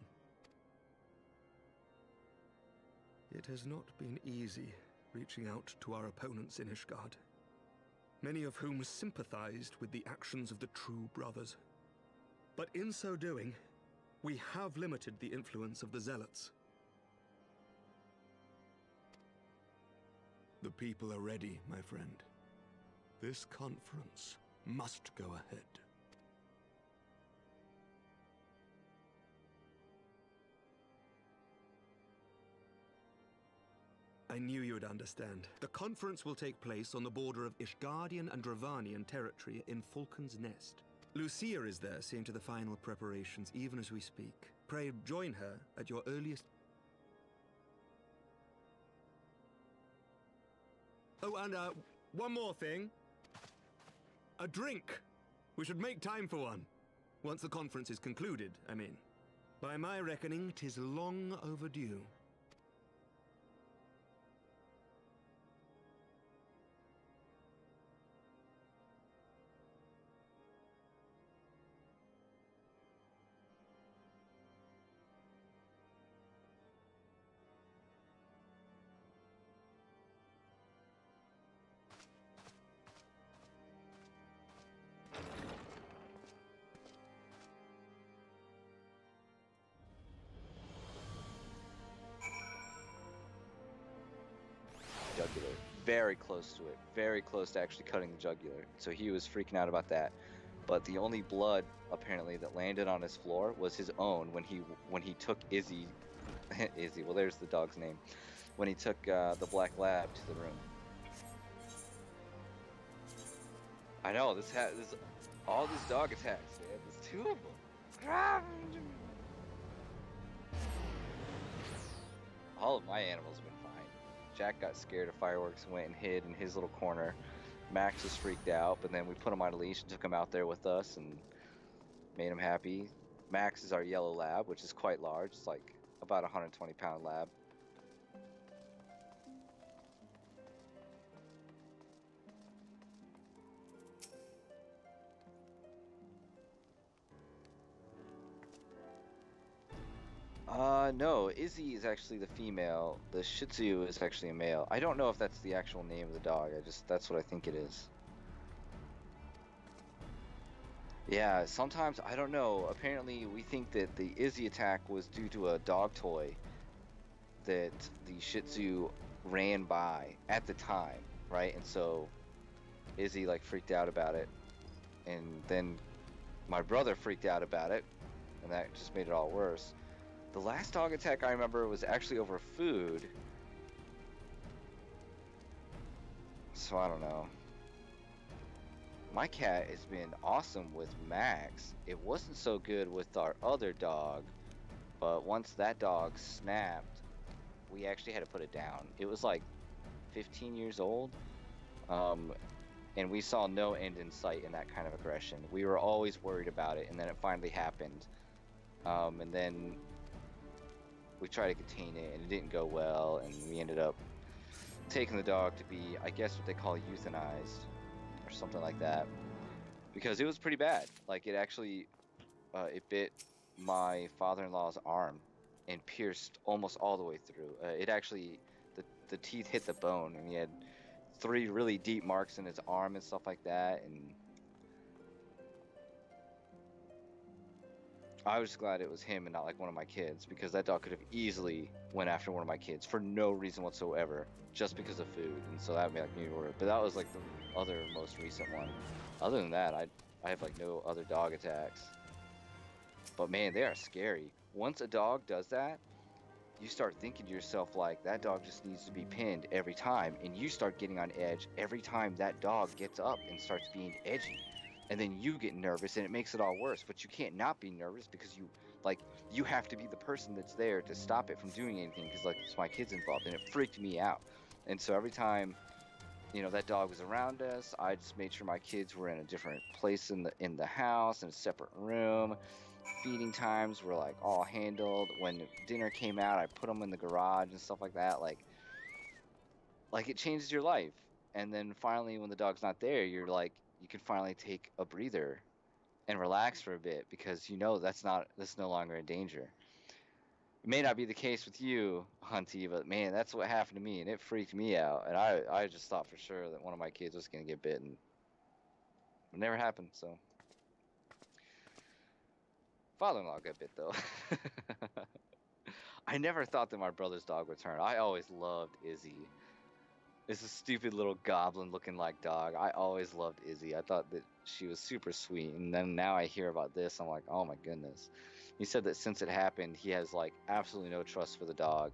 It has not been easy reaching out to our opponents in Ishgard, many of whom sympathized with the actions of the True Brothers. But in so doing, we have limited the influence of the Zealots. The people are ready, my friend. This conference must go ahead. I knew you would understand. The conference will take place on the border of Ishgardian and Dravanian territory in Falcon's Nest. Lucia is there, seeing to the final preparations, even as we speak. Pray join her at your earliest... Oh, and one more thing. A drink! We should make time for one. Once the conference is concluded, I mean. By my reckoning, 'tis long overdue. Jugular. Very close to it. Very close to actually cutting the jugular. So he was freaking out about that. But the only blood apparently that landed on his floor was his own when he took Izzy. Izzy. Well, there's the dog's name. When he took the black lab to the room. I know this all these dog attacks, man. There's two of them. All of my animals have been fine. Jack got scared of fireworks and went and hid in his little corner. Max was freaked out, but then we put him on a leash and took him out there with us and made him happy. Max is our yellow lab, which is quite large. It's like about a 120-pound lab. No, Izzy is actually the female. The Shih Tzu is actually a male. I don't know if that's the actual name of the dog. That's what I think it is. Yeah, sometimes, I don't know. Apparently, we think that the Izzy attack was due to a dog toy that the Shih Tzu ran by at the time, right? And so Izzy like freaked out about it, and then my brother freaked out about it, and that just made it all worse. The last dog attack I remember was actually over food. So I don't know. My cat has been awesome with Max. It wasn't so good with our other dog, but once that dog snapped, we actually had to put it down. It was like 15 years old, and we saw no end in sight in that kind of aggression. We were always worried about it, and then it finally happened. And then we tried to contain it, and it didn't go well, and we ended up taking the dog to be, I guess, what they call euthanized, or something like that, because it was pretty bad. Like, it actually, it bit my father-in-law's arm and pierced almost all the way through. It actually the teeth hit the bone, and he had 3 really deep marks in his arm and stuff like that. And I was glad it was him and not like one of my kids, because that dog could have easily went after one of my kids for no reason whatsoever, just because of food. And so that made like me worried. But that was like the other most recent one. Other than that, I have like no other dog attacks. But man, they are scary. Once a dog does that, you start thinking to yourself like, that dog just needs to be pinned every time, and you start getting on edge every time that dog gets up and starts being edgy. And then you get nervous, and it makes it all worse. But you can't not be nervous, because you have to be the person that's there to stop it from doing anything, because like it's my kids involved, and it freaked me out. And so every time, you know, that dog was around us, I just made sure my kids were in a different place in the house, in a separate room. Feeding times were like all handled. When dinner came out, I put them in the garage and stuff like that. Like it changes your life. And then finally, when the dog's not there, you're like, you can finally take a breather and relax for a bit, because you know that's no longer in danger. It may not be the case with you, Hunty, but man, that's what happened to me, and it freaked me out. And I just thought for sure that one of my kids was gonna get bitten. It never happened, so. Father-in-law got bit though. I never thought that my brother's dog would turn. I always loved Izzy. It's a stupid little goblin-looking like dog. I always loved Izzy. I thought that she was super sweet, and then now I hear about this, I'm like, oh my goodness. He said that since it happened, he has like absolutely no trust for the dog.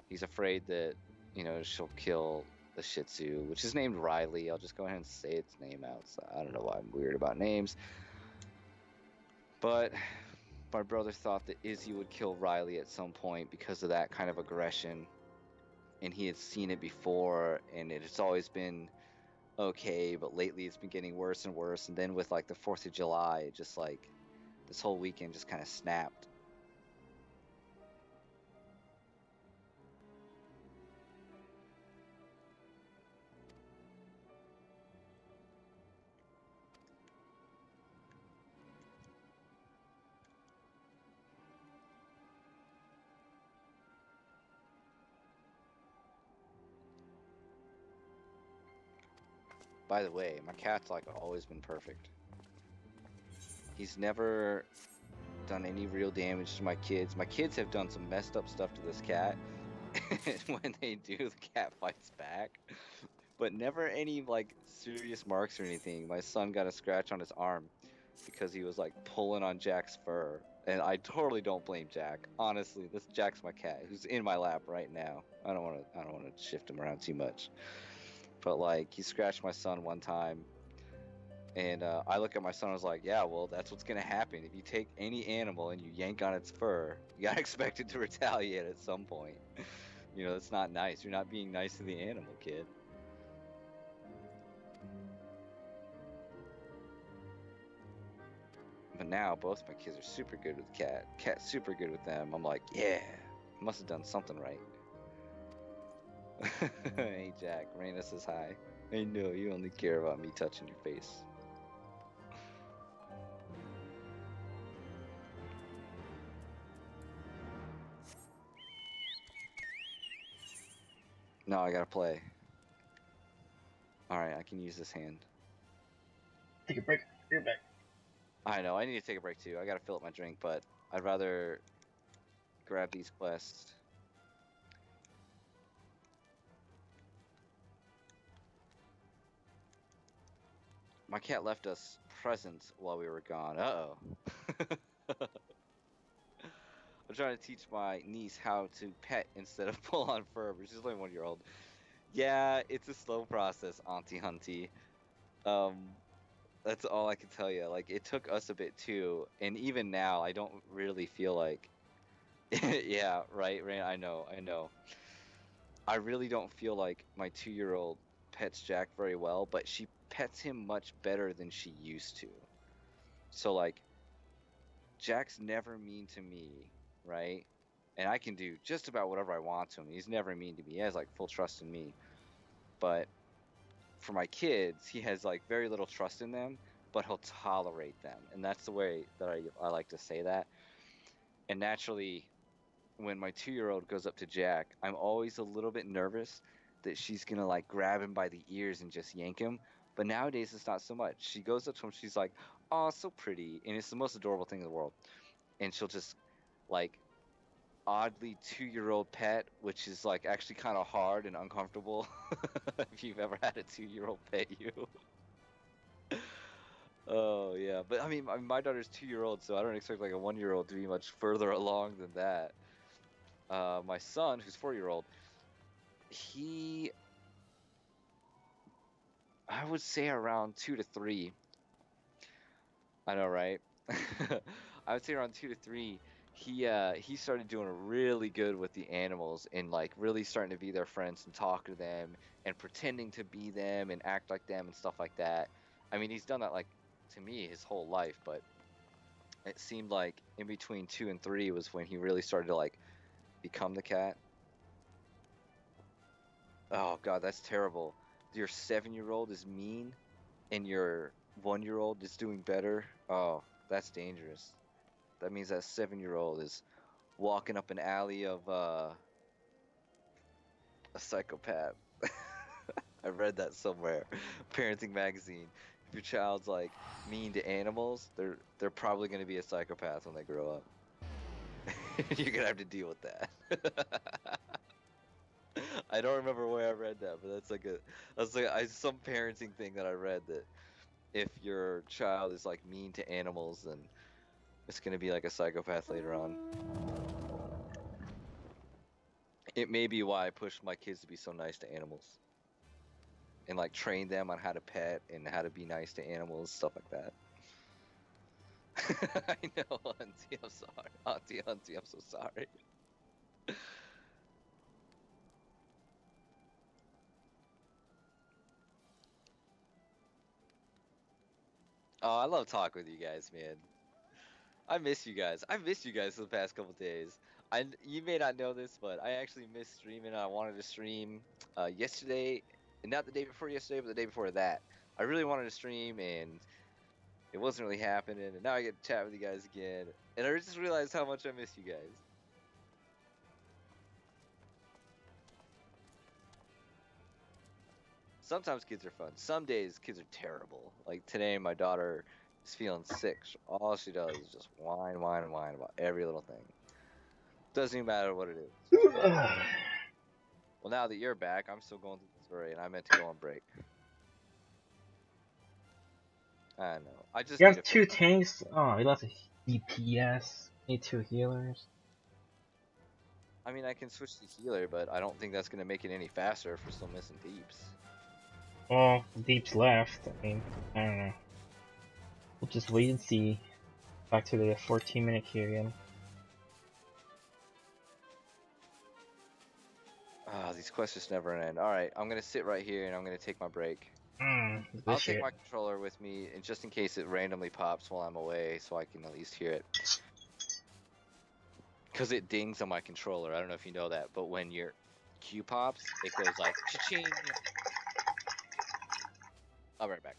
He's afraid that, you know, she'll kill the Shih Tzu, which is named Riley. I'll just go ahead and say its name out. So I don't know why I'm weird about names, but my brother thought that Izzy would kill Riley at some point because of that kind of aggression, and he had seen it before, and it's always been okay, but lately it's been getting worse and worse. And then with like the 4th of July, it just like this whole weekend just kind of snapped. By the way, my cat's like always been perfect. He's never done any real damage to my kids. My kids have done some messed up stuff to this cat, and when they do, the cat fights back. But never any like serious marks or anything. My son got a scratch on his arm because he was like pulling on Jack's fur, and I totally don't blame Jack. Honestly, this Jack's my cat, who's in my lap right now. I don't want to shift him around too much. But like, he scratched my son one time, and I look at my son and was like, yeah, well, that's what's gonna happen. If you take any animal and you yank on its fur, you gotta expect it to retaliate at some point. You know, that's not nice. You're not being nice to the animal, kid. But now both my kids are super good with the cat. Cat's super good with them. I'm like, yeah, must have done something right. Hey Jack, Raina says hi. I know you only care about me touching your face. No, I gotta play. Alright, I can use this hand. Take a break. You're back. I know, I need to take a break too. I gotta fill up my drink, but I'd rather grab these quests. My cat left us presents while we were gone. Uh-oh. I'm trying to teach my niece how to pet instead of pull on fur, but she's only 1-year-old. Yeah, it's a slow process, Auntie Hunty. That's all I can tell you. Like, it took us a bit too, and even now, I don't really feel like... Yeah, right, I know. I really don't feel like my 2-year-old pets Jack very well, but she pets him much better than she used to. So like, Jack's never mean to me, right? And I can do just about whatever I want to him. He's never mean to me. He has like full trust in me. But for my kids, he has like very little trust in them, but he'll tolerate them. And that's the way that I like to say that. And naturally, when my 2-year-old goes up to Jack, I'm always a little bit nervous that she's gonna like grab him by the ears and just yank him. But nowadays it's not so much. She goes up to him, she's like, "Oh, so pretty," and it's the most adorable thing in the world. And she'll just like oddly 2-year-old pet, which is like actually kind of hard and uncomfortable if you've ever had a 2-year-old pet you. Oh yeah, but I mean, my daughter's 2-year-old, so I don't expect like a 1-year-old to be much further along than that. My son, who's 4-year-old, he, I would say around 2 to 3. I know, right? I would say around 2 to 3. He started doing really good with the animals and like really starting to be their friends and talk to them and pretending to be them and act like them and stuff like that. I mean, he's done that like to me his whole life, but it seemed like in between 2 and 3 was when he really started to like become the cat. Oh God, that's terrible. Your 7-year-old is mean and your 1-year-old is doing better. Oh, that's dangerous. That means that 7-year-old is walking up an alley of a psychopath. I read that somewhere. Parenting magazine. If your child's like mean to animals, they're probably going to be a psychopath when they grow up. You're gonna have to deal with that. I don't remember where I read that, but that's like some parenting thing that I read that if your child is like mean to animals, then it's gonna be like a psychopath later on. It may be why I push my kids to be so nice to animals. And like train them on how to pet and how to be nice to animals, stuff like that. I know, Auntie, I'm sorry. Auntie, I'm so sorry. Oh, I love talking with you guys, man. I miss you guys. I missed you guys for the past couple days. You may not know this, but I actually missed streaming. I wanted to stream yesterday, and not the day before yesterday, but the day before that. I really wanted to stream, and it wasn't really happening. And now I get to chat with you guys again, and I just realized how much I miss you guys. Sometimes kids are fun. Some days kids are terrible. Like today, my daughter is feeling sick. All she does is just whine, whine, and whine about every little thing. Doesn't even matter what it is. Well, now that you're back, I'm still going through the story, and I meant to go on break. I know. I just You have 2 tanks. Oh, you lost a DPS. Need 2 healers. I mean, I can switch to healer, but I don't think that's gonna make it any faster if we're still missing deeps. Well, deeps left. I mean, I don't know. We'll just wait and see. Back to the 14-minute queue again. Ah, these quests just never end. Alright, I'm gonna sit right here and I'm gonna take my break. I'll take my controller with me, and just in case it randomly pops while I'm away, so I can at least hear it. Because it dings on my controller. I don't know if you know that, but when your Q pops, it goes like cha-ching. I'll be right back.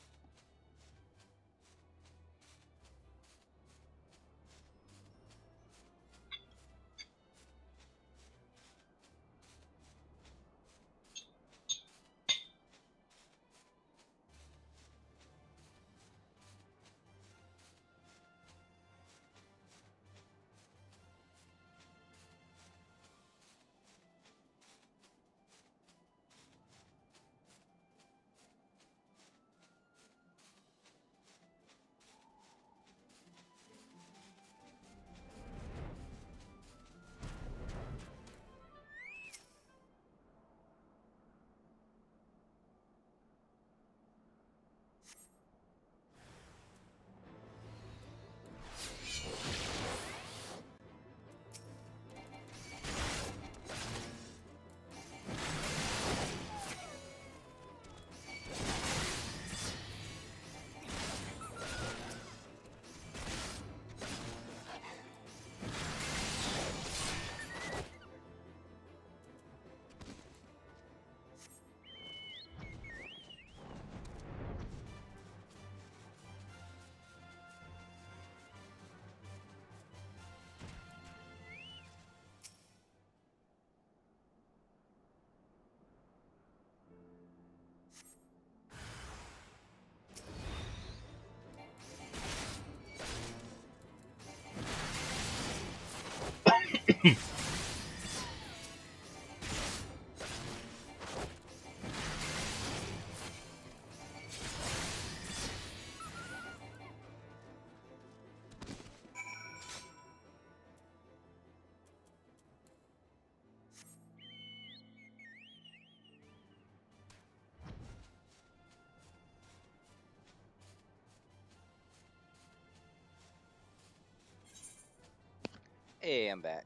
Hey, I'm back.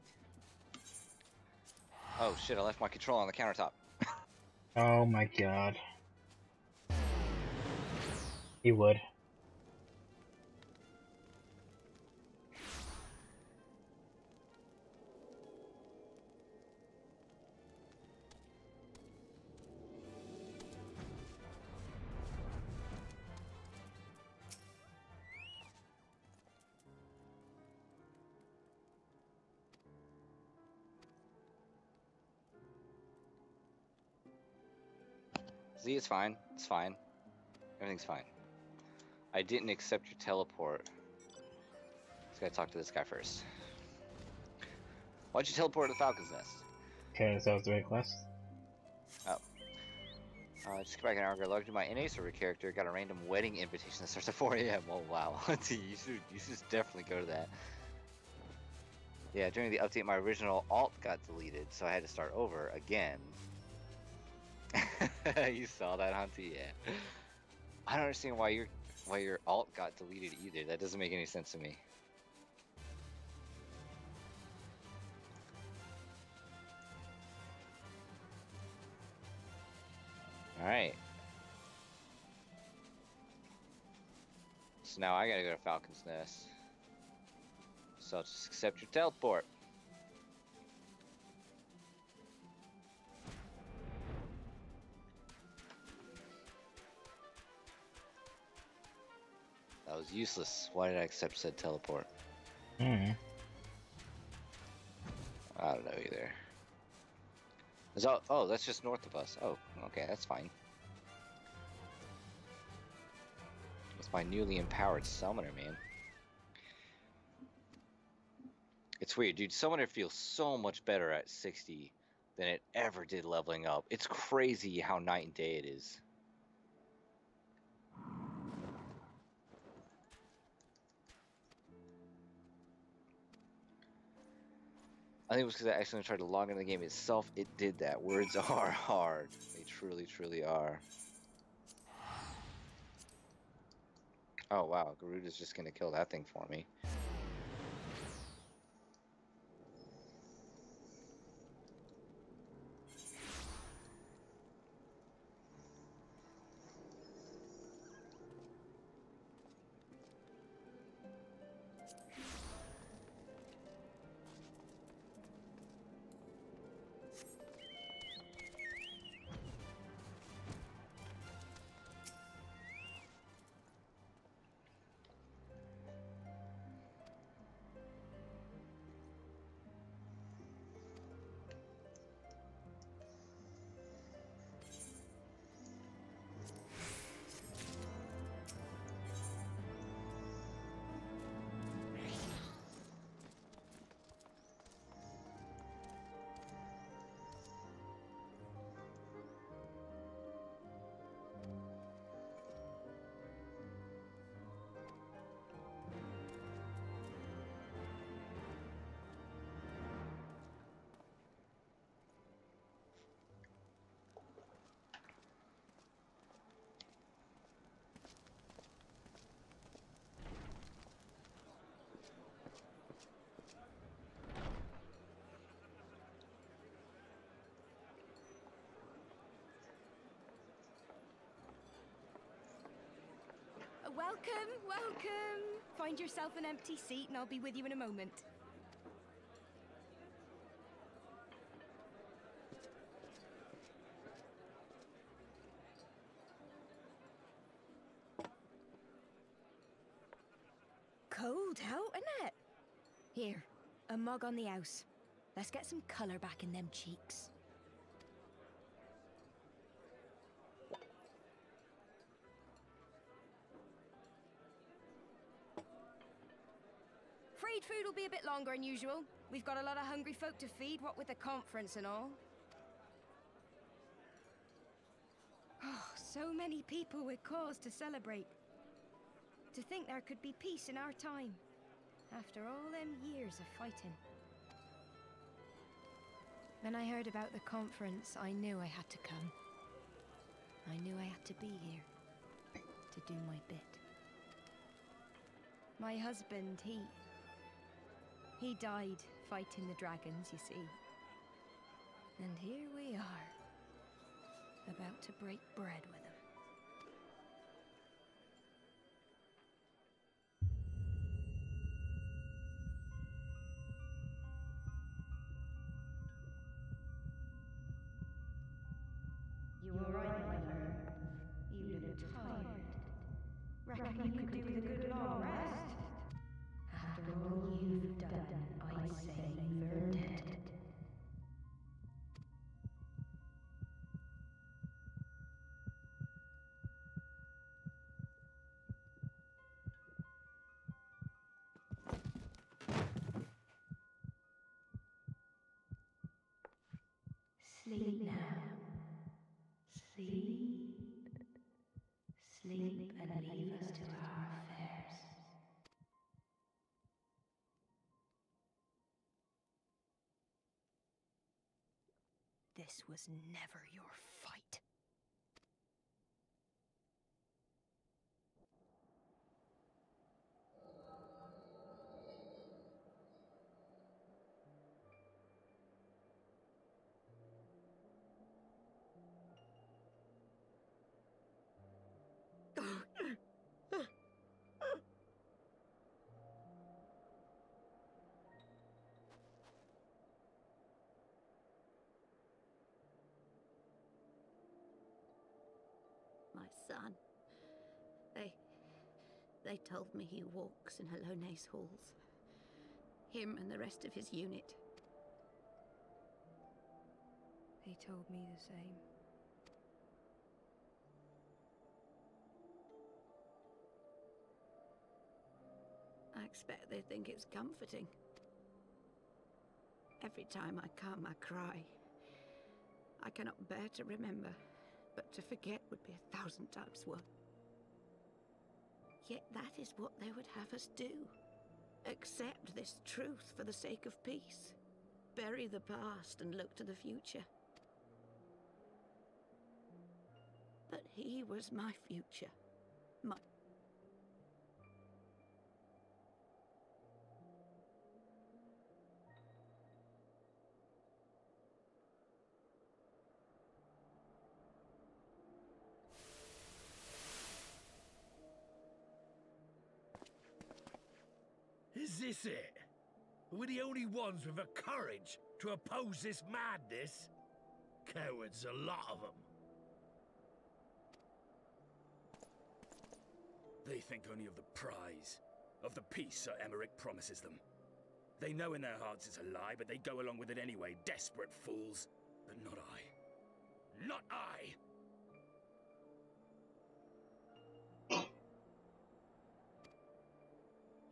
Oh shit, I left my controller on the countertop. Oh my god. He would. Z, it's fine. It's fine. Everything's fine. I didn't accept your teleport. Just gotta talk to this guy first. Why'd you teleport to the Falcon's Nest? Okay, that was the right quest. Oh. Just get back an hour ago. Logged in my NA server character. Got a random wedding invitation that starts at 4 a.m. Oh wow. you should definitely go to that. Yeah, during the update, my original alt got deleted, so I had to start over again. You saw that, Hunty? Yeah. I don't understand why your alt got deleted either. That doesn't make any sense to me. Alright. So now I gotta go to Falcon's Nest. So I'll just accept your teleport. That was useless. Why did I accept said teleport? Hmm. I don't know either. Oh, that's just north of us. Oh, okay, that's fine. With my newly empowered summoner, man. It's weird, dude. Summoner feels so much better at 60 than it ever did leveling up. It's crazy how night and day it is. I think it was because I accidentally tried to log into the game itself. It did that. Words are hard. They truly, truly are. Oh, wow. Garuda's just going to kill that thing for me. Welcome, welcome. Find yourself an empty seat and I'll be with you in a moment. Cold out, isn't it? Here, a mug on the house. Let's get some colour back in them cheeks. Afraid food will be a bit longer than usual. We've got a lot of hungry folk to feed, what with the conference and all. Oh, so many people with cause to celebrate. To think there could be peace in our time, after all them years of fighting. When I heard about the conference, I knew I had to come. I knew I had to be here, to do my bit. My husband, he died fighting the dragons, you see. And here we are, about to break bread with him. You were right, my friend. You look tired. Reckon you could do with a good long rest? After all you've done, I'd say you've earned it. Sleep now. Sleep. Sleep and leave us to our affairs. This was never your fight. My son. They told me he walks in Halone's halls. Him and the rest of his unit. They told me the same. I expect they think it's comforting. Every time I come, I cry. I cannot bear to remember, but to forget would be 1,000 times worse. Yet that is what they would have us do. Accept this truth for the sake of peace. Bury the past and look to the future. But he was my future. My... Is this it? We're the only ones with the courage to oppose this madness? Cowards, a lot of them. They think only of the prize, of the peace Sir Emmerich promises them. They know in their hearts it's a lie, but they go along with it anyway, desperate fools. But not I. Not I!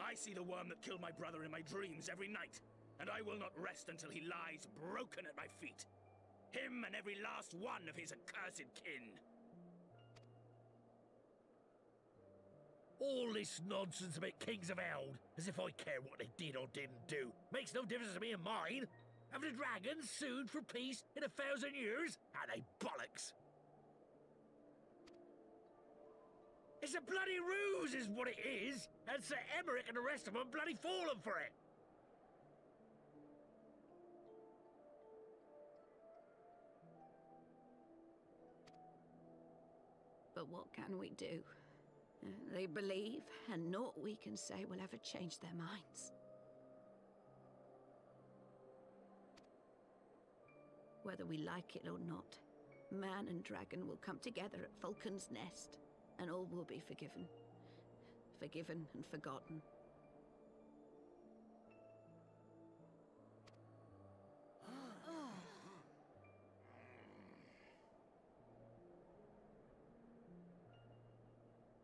I see the worm that killed my brother in my dreams every night, and I will not rest until he lies broken at my feet. Him and every last one of his accursed kin. All this nonsense about Kings of Eld, as if I care what they did or didn't do, makes no difference to me and mine. Have the dragons sued for peace in 1,000 years? Are they bollocks? It's a bloody ruse is what it is, and Sir Emmerich and the rest of them bloody fallen for it. But what can we do? They believe, and naught we can say will ever change their minds. Whether we like it or not, man and dragon will come together at Vulcan's Nest, and all will be forgiven. Forgiven and forgotten.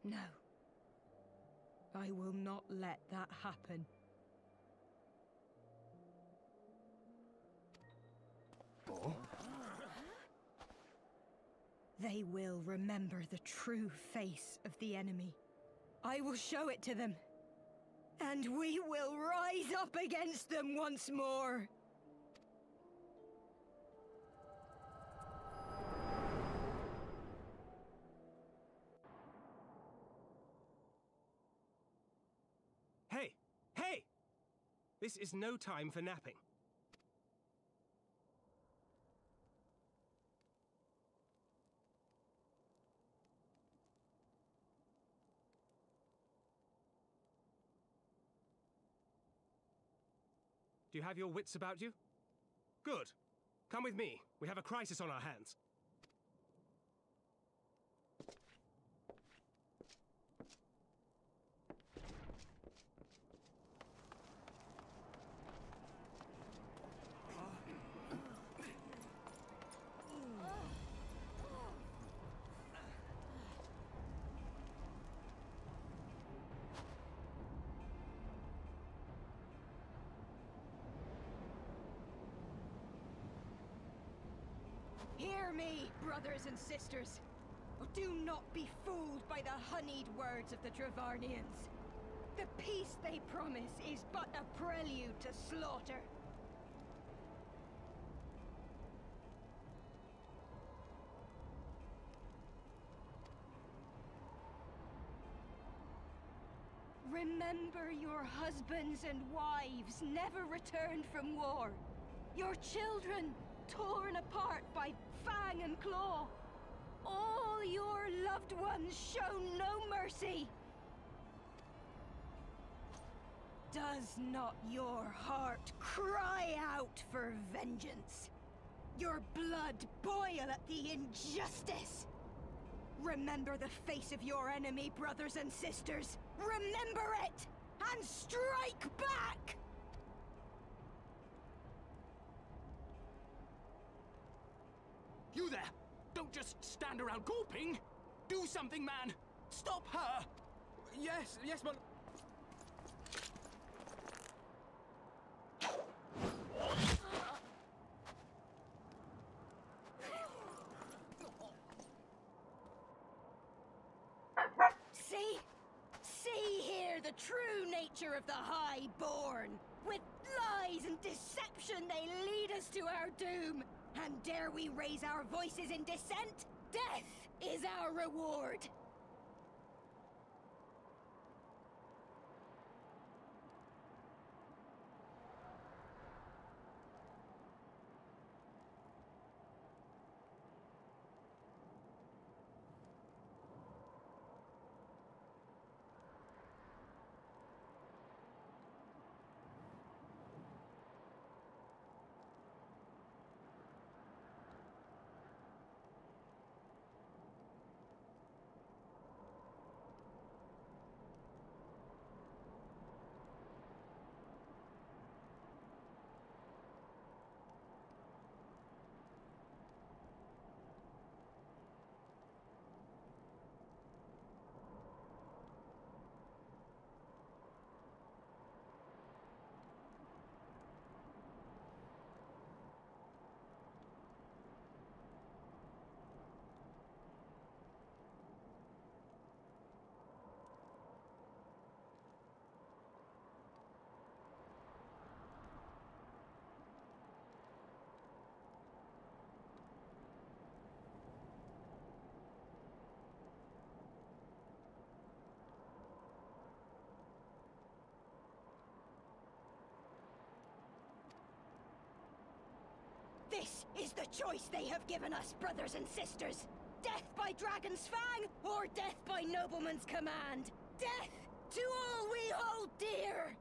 No. I will not let that happen. They will remember the true face of the enemy. I will show it to them. And we will rise up against them once more. Hey! Hey! This is no time for napping. Do you have your wits about you? Good. Come with me. We have a crisis on our hands. Hear me, brothers and sisters. Do not be fooled by the honeyed words of the Dravarnians. The peace they promise is but a prelude to slaughter. Remember your husbands and wives never returned from war. Your children torn apart by fang and claw. All your loved ones shown no mercy. Does not your heart cry out for vengeance? Your blood boil at the injustice? Remember the face of your enemy, brothers and sisters. Remember it, and strike back! You there! Don't just stand around gawping! Do something, man! Stop her! Yes, my... See here the true nature of the Highborn. With lies and deception they lead us to our doom. And dare we raise our voices in dissent? Death is our reward. This is the choice they have given us, brothers and sisters. Death by dragon's fang, or death by nobleman's command. Death to all we hold dear.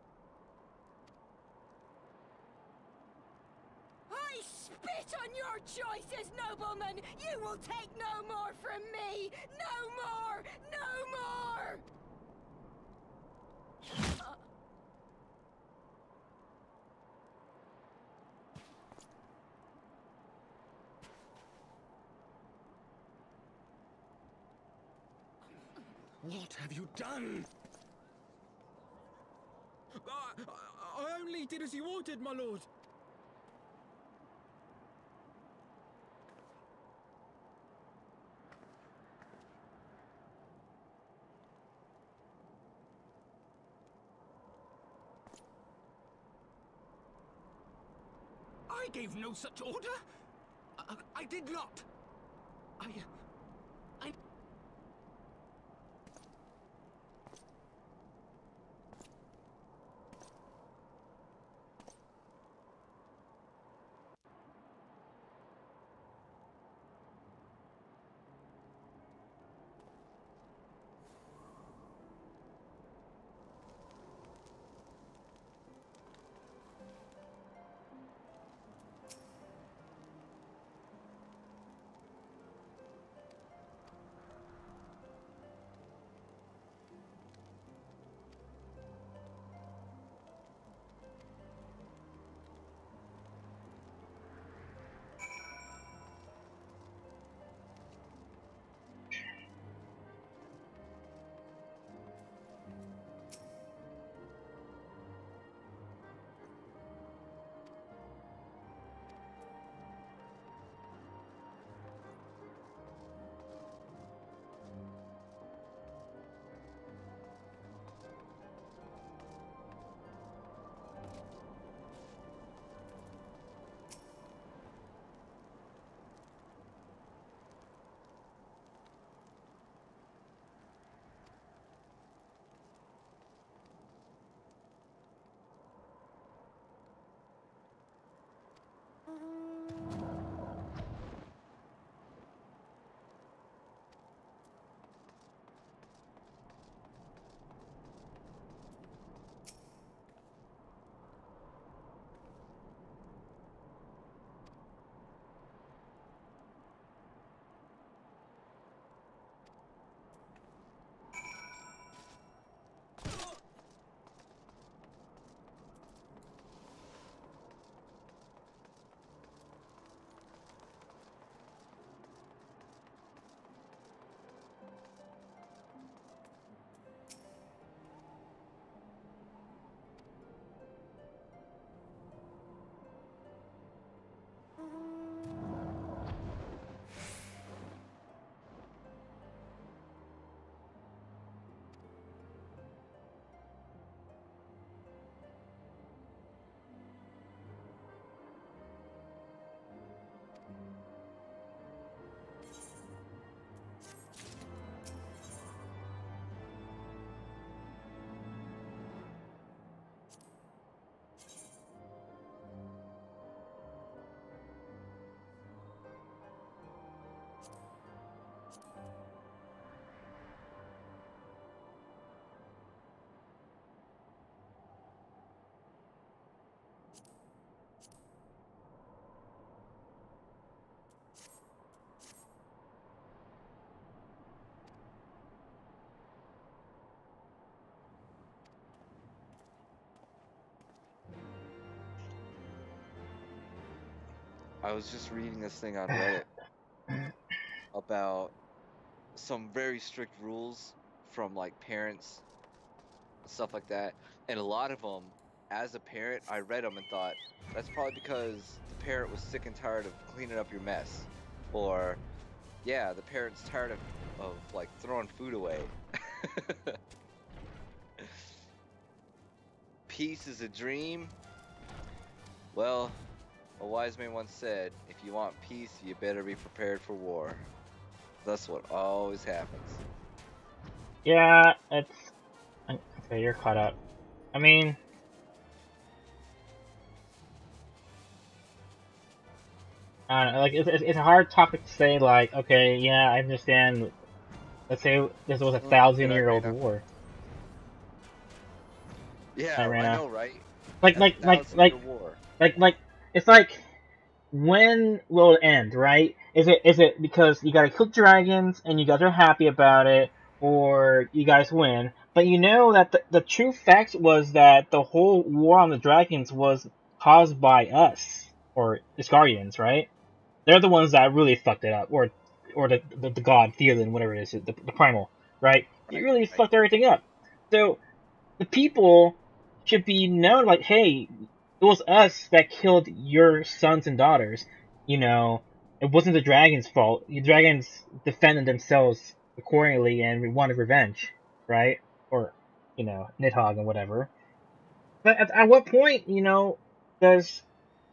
I spit on your choices, noblemen. You will take no more from me. No more, no more. What have you done? I only did as you ordered, my lord. I gave no such order. I did not. I... I was just reading this thing on Reddit about some very strict rules from like parents and stuff like that, and a lot of them, as a parent, I read them and thought that's probably because the parent was sick and tired of cleaning up your mess, or yeah, the parent's tired of like throwing food away. Peace is a dream. Well, a wise man once said, if you want peace, you better be prepared for war. That's what always happens. Yeah, it's... Okay, you're caught up. I mean... I don't know, like, it's a hard topic to say, like, okay, yeah, I understand. Let's say this was a 1,000-year-old war. Yeah, I know, right? Like, it's like, when will it end, right? Is it because you gotta kill dragons and you guys are happy about it, or you guys win? But you know that the true fact was that the whole war on the dragons was caused by us, or Iscarians, right? They're the ones that really fucked it up, or the god Theoden, whatever it is, the Primal, right? He really fucked everything up. So the people should be known, like, hey, it was us that killed your sons and daughters. You know, it wasn't the dragons' fault. The dragons defended themselves accordingly and wanted revenge, right? Or, you know, Nidhogg and whatever. But at what point, you know, does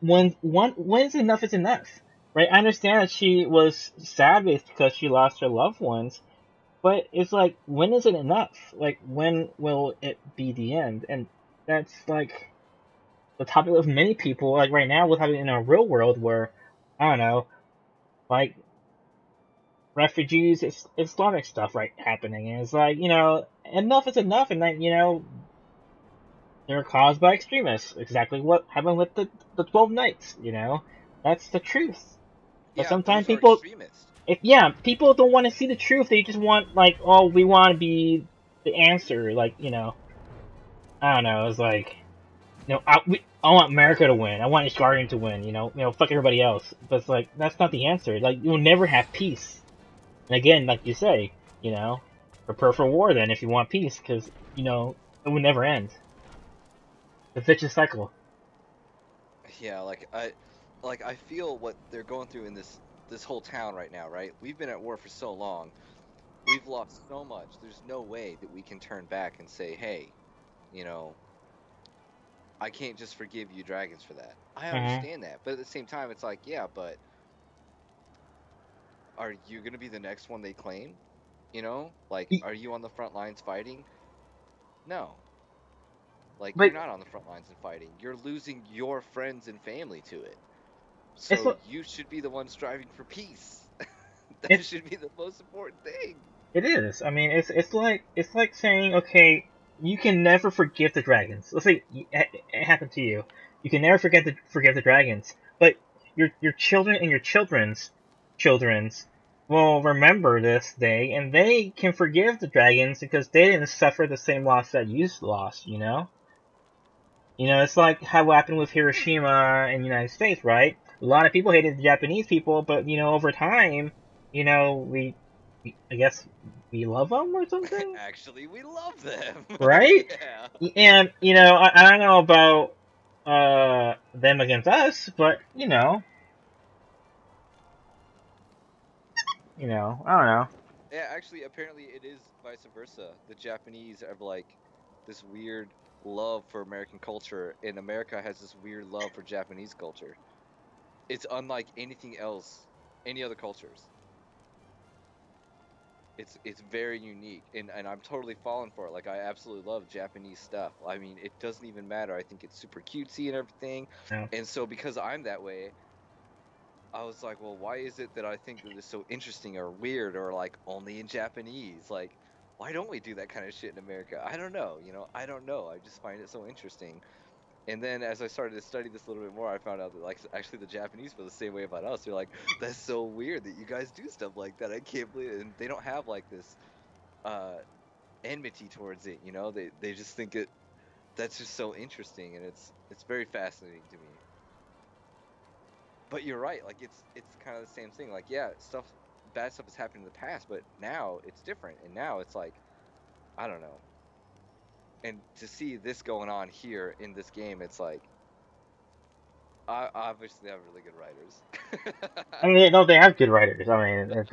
when's enough is enough, right? I understand that she was sad because she lost her loved ones, but it's like, when is it enough? Like, when will it be the end? And that's like the topic of many people. Like right now, we're having in a real world where, I don't know, like refugees, Islamic stuff right happening, and it's like, enough is enough, and that they're caused by extremists. Exactly what happened with the 12 Knights. That's the truth. But Yeah, sometimes those are people, extremists. people don't want to see the truth. They just want, like, oh, we want to be the answer. Like, I don't know. It's like, I want America to win. I want East Guardian to win. Fuck everybody else. But it's like, that's not the answer. Like, you'll never have peace. And again, like you say, prepare for war then if you want peace, because it will never end. The vicious cycle. Yeah, I feel what they're going through in this whole town right now, right? We've been at war for so long. We've lost so much. There's no way that we can turn back and say, hey, I can't just forgive you dragons for that. I understand that. But at the same time, it's like, yeah, but are you going to be the next one they claim? Like, are you on the front lines fighting? No. Like, you're not on the front lines and fighting. You're losing your friends and family to it. So you should be the one striving for peace. That should be the most important thing. It is. I mean, it's like saying, okay, you can never forgive the dragons. Let's say it happened to you. You can never forgive the dragons, but your children and your children's will remember this day, and they can forgive the dragons because they didn't suffer the same loss that you lost. It's like how happened with Hiroshima in the United States, right? A lot of people hated the Japanese people, but over time, I guess we love them or something. Actually, we love them, right? Yeah. And I don't know about them against us, but I don't know. Yeah, actually, apparently it is vice versa. The Japanese have like this weird love for American culture, and America has this weird love for Japanese culture. It's unlike anything else, any other cultures. It's very unique, and I'm totally falling for it. Like, I absolutely love Japanese stuff. I mean, it doesn't even matter. I think it's super cutesy and everything. Yeah. And so because I'm that way, I was like, well, why is it that I think that it's so interesting or weird or like only in Japanese? Like, why don't we do that kind of shit in America? I don't know, I don't know. I just find it so interesting. And then as I started to study this a little bit more, I found out that like actually the Japanese feel the same way about us. They're like, that's so weird that you guys do stuff like that. I can't believe it. And they don't have like this enmity towards it, They just think that's just so interesting, and it's very fascinating to me. But you're right, like it's kind of the same thing. Like, yeah, bad stuff has happened in the past, but now it's different, and now it's like, I don't know. And to see this going on here in this game, it's like, obviously they have really good writers. I mean, no, they have good writers. I mean,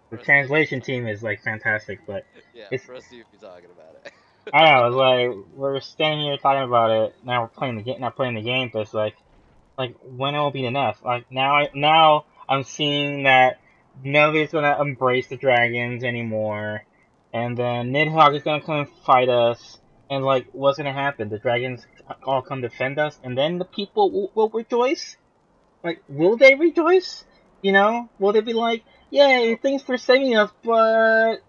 the translation team is like fantastic, but yeah, Rusty, if you're talking about it. I don't know. It's like we're standing here talking about it. Now we're playing the game, not playing the game, but it's like when it will be enough. Like now I'm seeing that nobody's gonna embrace the dragons anymore, and then Nidhogg is gonna come and fight us. And like, what's gonna happen? The dragons all come defend us, and then the people will rejoice. Like, will they rejoice? Will they be like, "Yay, thanks for saving us," but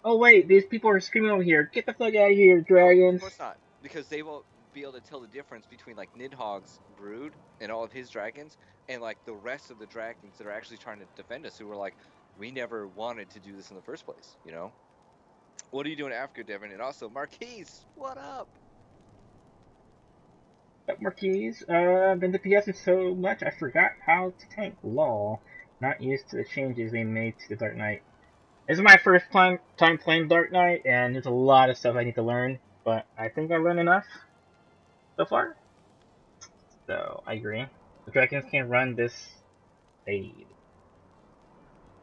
oh wait, these people are screaming over here. Get the fuck out of here, dragons. Of course not, because they won't be able to tell the difference between like Nidhogg's brood and all of his dragons and like the rest of the dragons that are actually trying to defend us, who were like, we never wanted to do this in the first place, What are you doing in Africa, Devin? And also, Marquise, what up? Marquise, been to PS so much I forgot how to tank. Lol. Not used to the changes they made to the Dark Knight. This is my first time playing Dark Knight, and there's a lot of stuff I need to learn, but I think I learned enough so far. So, I agree. The dragons can run this fade.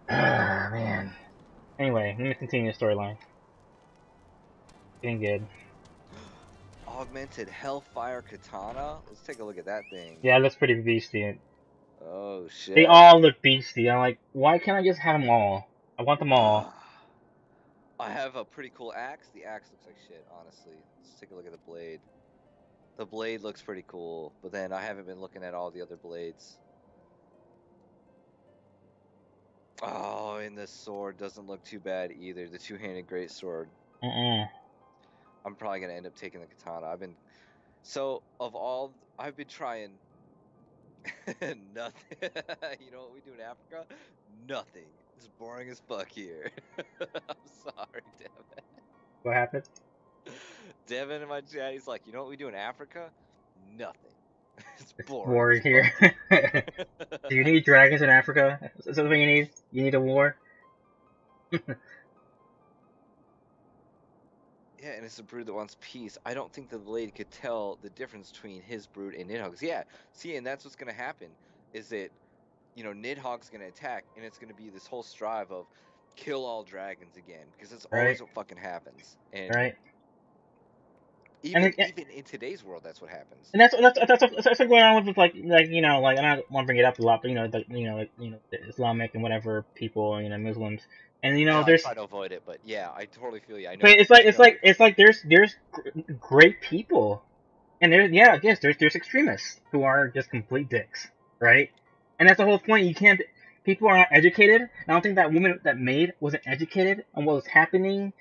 Ah, man. Anyway, let me continue the storyline. Getting good. augmented Hellfire Katana. Let's take a look at that thing. Yeah, it looks pretty beastie. Oh shit. They all look beastie. I'm like, why can't I just have them all? I want them all. I have a pretty cool axe. The axe looks like shit, honestly. Let's take a look at the blade. The blade looks pretty cool, but then I haven't been looking at all the other blades. Oh, and this sword doesn't look too bad either. The two-handed greatsword. I'm probably gonna end up taking the katana. I've been trying nothing. You know what we do in Africa? Nothing. It's boring as fuck here. I'm sorry, Devin. What happened? Devin in my chat, he's like, you know what we do in Africa? Nothing. It's boring. War here. Do you need dragons in Africa? Is that something you need? You need a war? Yeah, and it's a brood that wants peace. I don't think the blade could tell the difference between his brood and Nidhogg's. Yeah, see, and that's what's going to happen, is that, you know, Nidhogg's going to attack, and it's going to be this whole strive of kill all dragons again, because that's always what fucking happens. And even in today's world, that's what happens. And that's what's going on with like you know, like, and I don't want to bring it up a lot, but you know, the Islamic and whatever people, you know, Muslims, and you know, there's. I try to avoid it, but yeah, I totally feel you. I know. But it's like there's great people, and there's extremists who are just complete dicks, right? And that's the whole point. You can't. People are not educated. I don't think that woman that made wasn't educated on what was happening,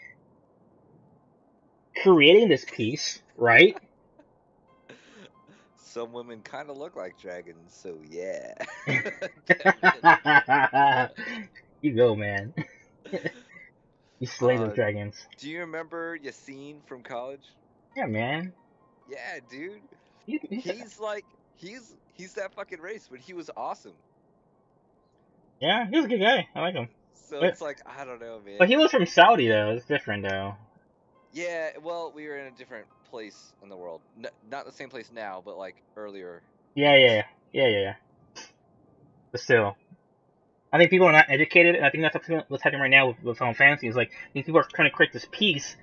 creating this piece, right? Some women kind of look like dragons, so yeah. You go, man. You slay those dragons. Do you remember Yassine from college? Yeah, man. Yeah, dude. He's that fucking race, but he was awesome. Yeah, he was a good guy. I like him. So it's like, I don't know, man. But he was from Saudi, though. It's different, though. Yeah, well, we were in a different place in the world. Not the same place now, but like earlier. Yeah. But still, I think people are not educated, and I think that's what's happening right now with Final Fantasy. Is like these people are trying to create this piece,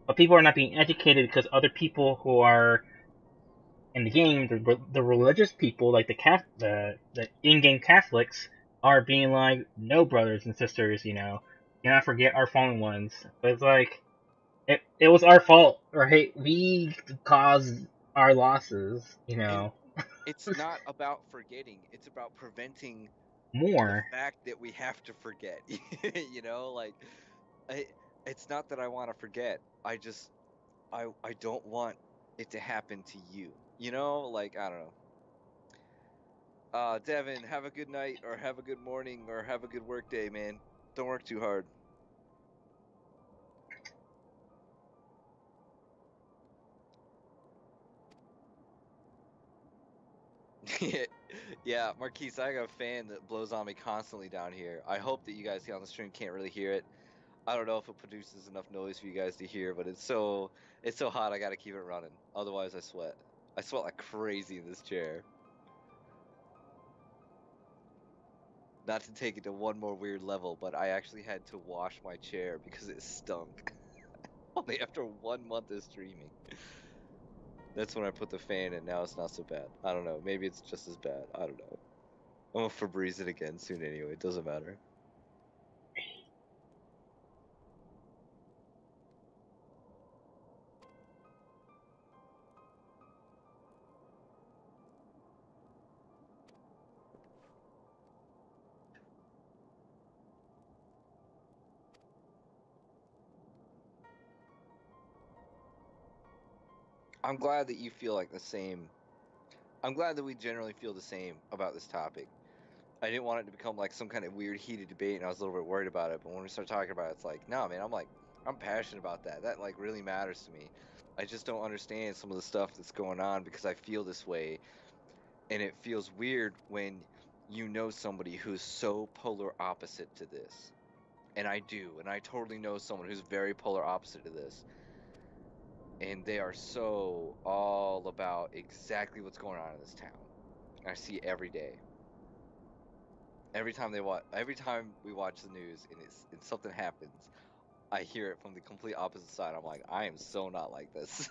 but people are not being educated because other people who are in the game, the religious people, like the in-game Catholics, are being like, no, brothers and sisters, you know, do not forget our fallen ones. But it's like, it was our fault, right? We caused our losses, you know. And it's not about forgetting; it's about preventing more. The fact that we have to forget, you know, like, it's not that I want to forget. I don't want it to happen to you, you know, like, I don't know. Devin, have a good night, or have a good morning, or have a good work day, man. Don't work too hard. Yeah, Marquise, I got a fan that blows on me constantly down here. I hope that you guys here on the stream can't really hear it. I don't know if it produces enough noise for you guys to hear, but it's so hot I gotta keep it running. Otherwise I sweat. I sweat like crazy in this chair. Not to take it to one more weird level, but I actually had to wash my chair because it stunk. Only after 1 month of streaming. That's when I put the fan in. Now it's not so bad. I don't know. Maybe it's just as bad. I don't know. I'm gonna Febreze it again soon anyway. It doesn't matter. I'm glad that you feel like the same. I'm glad that we generally feel the same about this topic. I didn't want it to become like some kind of weird heated debate, and I was a little bit worried about it. But when we start talking about it, it's like, no, man, I'm passionate about that. That like really matters to me. I just don't understand some of the stuff that's going on because I feel this way, and it feels weird when you know somebody who's so polar opposite to this. And I do, and I totally know someone who's very polar opposite to this. And they are so all about exactly what's going on in this town. I see it every day. Every time we watch the news and something happens, I hear it from the complete opposite side. I'm like, I am so not like this.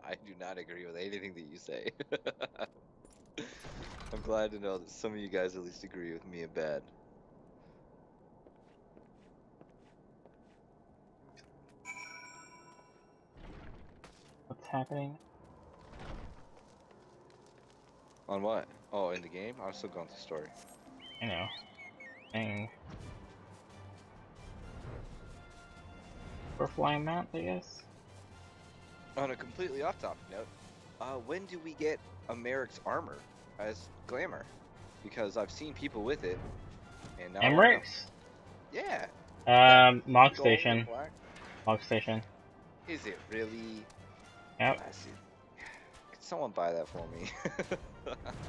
I do not agree with anything that you say. I'm glad to know that some of you guys at least agree with me in bad. What's happening? On what? Oh, in the game? I'm still going through story. I know. Dang. For flying mount, I guess? On a completely off-topic note, when do we get Americ's armor as glamour? Because I've seen people with it, and now Emmerich's? Yeah. Mog gold Station. and black. Mog Station. Is it really? Yep. I see. Could someone buy that for me?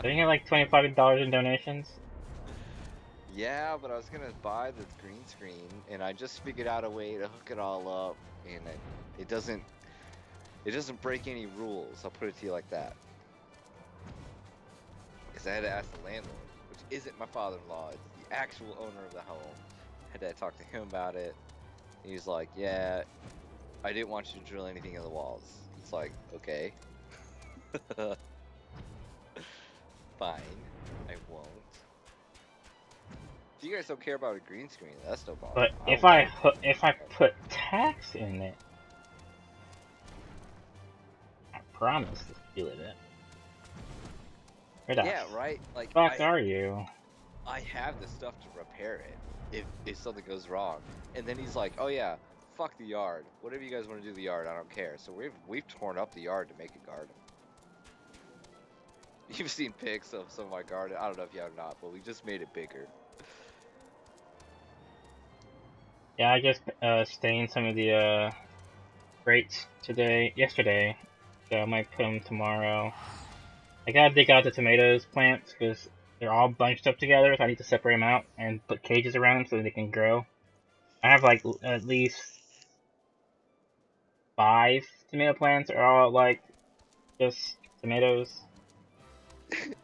Didn't you get like $25 in donations? Yeah, but I was gonna buy the green screen, and I just figured out a way to hook it all up, and it doesn't break any rules. I'll put it to you like that. Because I had to ask the landlord, which isn't my father-in-law, it's the actual owner of the home. Had to talk to him about it. He's like, yeah, I didn't want you to drill anything in the walls. It's like, okay. Fine, I won't. If you guys don't care about a green screen, that's no problem. But if I put tax in it, I promise to steal it. Where the Yeah, right. Like, fuck are you? I have the stuff to repair it if something goes wrong. And then he's like, oh yeah, fuck the yard. Whatever you guys want to do to the yard, I don't care. So we've torn up the yard to make a garden. You've seen pics of some of my garden. I don't know if you have or not, but we just made it bigger. Yeah, I just stained some of the crates yesterday, so I might put them tomorrow. I gotta dig out the tomatoes plants because they're all bunched up together, so I need to separate them out and put cages around them so they can grow. I have like at least 5 tomato plants are all like just tomatoes.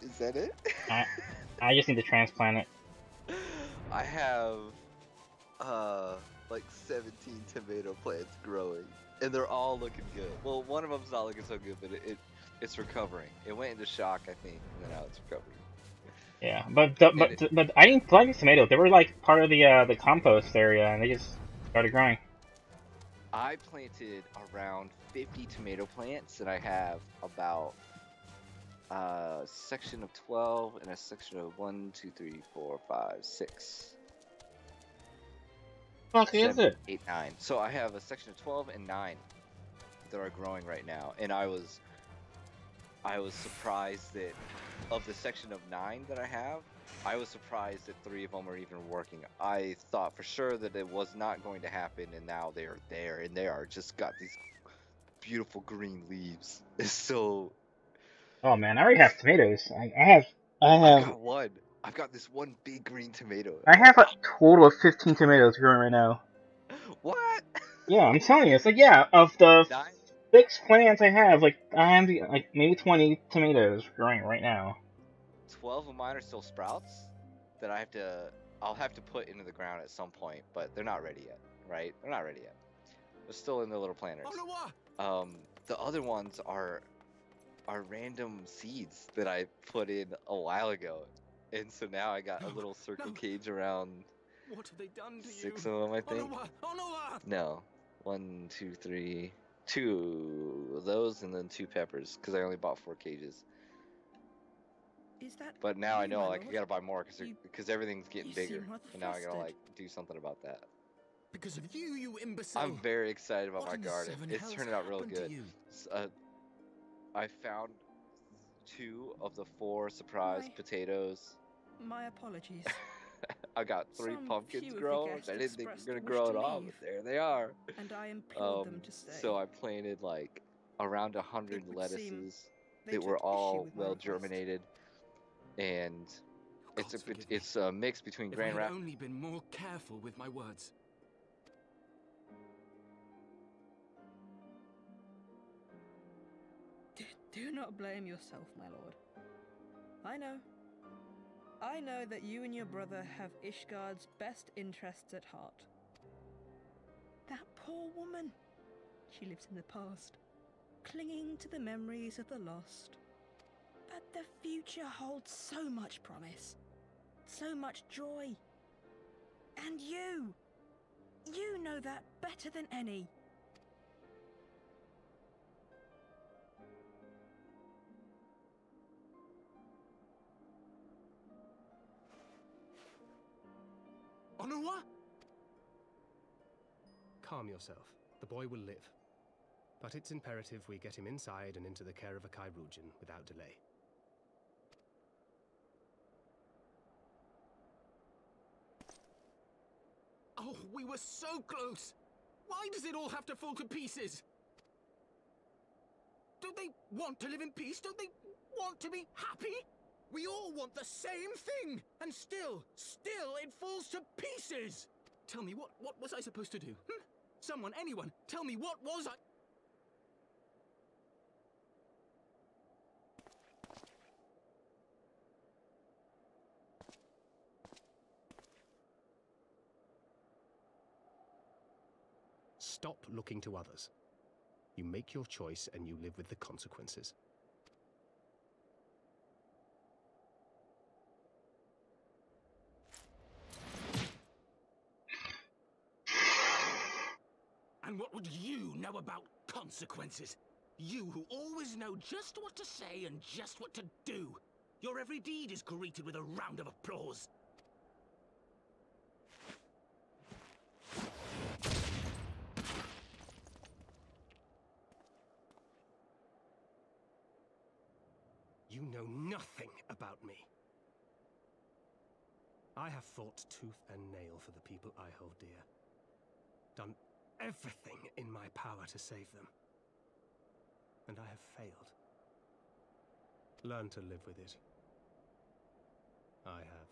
Is that it? I just need to transplant it. I have like 17 tomato plants growing, and they're all looking good. Well, one of them's not looking so good, but it's recovering. It went into shock, I think, and now it's recovering. Yeah, but I didn't plant these tomatoes. They were like part of the compost area, and they just started growing. I planted around 50 tomato plants, and I have about a section of 12 and a section of 1, 2, 3, 4, 5, 6. Fuck is 7, it? 8, 9. So I have a section of 12 and 9 that are growing right now, and I was surprised that of the section of 9 that I have, I was surprised that 3 of them are even working. I thought for sure that it was not going to happen, and now they are there, and they are just got these beautiful green leaves. It's so. Oh man, I already have tomatoes. I have. I got one. I've got this one big green tomato. I have a total of 15 tomatoes growing right now. What? Yeah, I'm telling you, it's like, yeah, of the 6 plants I have, like, I have like maybe 20 tomatoes growing right now. 12 of mine are still sprouts that I'll have to put into the ground at some point, but they're not ready yet, right? They're not ready yet. They're still in their little planters. The other ones are random seeds that I put in a while ago. And so now I got a little circle cage around What have they done to 6 you? of them, I think. Oh no! No. 1, 2, 3. 2 of those, and then 2 peppers, because I only bought 4 cages. Is that But now I you, know, my like, I lord? gotta buy more, because everything's getting you bigger. seem rather And now I gotta, flustered. like, do something about that. Because of you, you imbecile! I'm very excited about What my in the garden. seven It's hells turning out real happened to good. you? I found 2 of the 4 surprise My- potatoes. My apologies. I got 3 Some few pumpkins of the growing. guests I didn't think expressed we were a gonna grow wish at to all, leave, but there they are. and I implored them to stay. So I planted like around 100 It would seem lettuces they that were took issue all with my well request. germinated, and Gods forgive me. it's a mix between If I Grand had Rapids. only been more careful with my words. Do not blame yourself, my lord. I know that you and your brother have Ishgard's best interests at heart. That poor woman. She lives in the past, clinging to the memories of the lost. But the future holds so much promise, so much joy. And you know that better than any. Onua? Calm yourself. The boy will live. But it's imperative we get him inside and into the care of a Chirurgeon without delay. Oh, we were so close! Why does it all have to fall to pieces? Don't they want to live in peace? Don't they want to be happy? We all want the same thing! And still it falls to pieces! Tell me, what was I supposed to do? Someone, anyone, tell me, what was I... Stop looking to others. You make your choice and you live with the consequences. And what would you know about consequences? You who always know just what to say and just what to do. Your every deed is greeted with a round of applause. You know nothing about me. I have fought tooth and nail for the people I hold dear. Done everything in my power to save them. And I have failed. Learn to live with it. I have.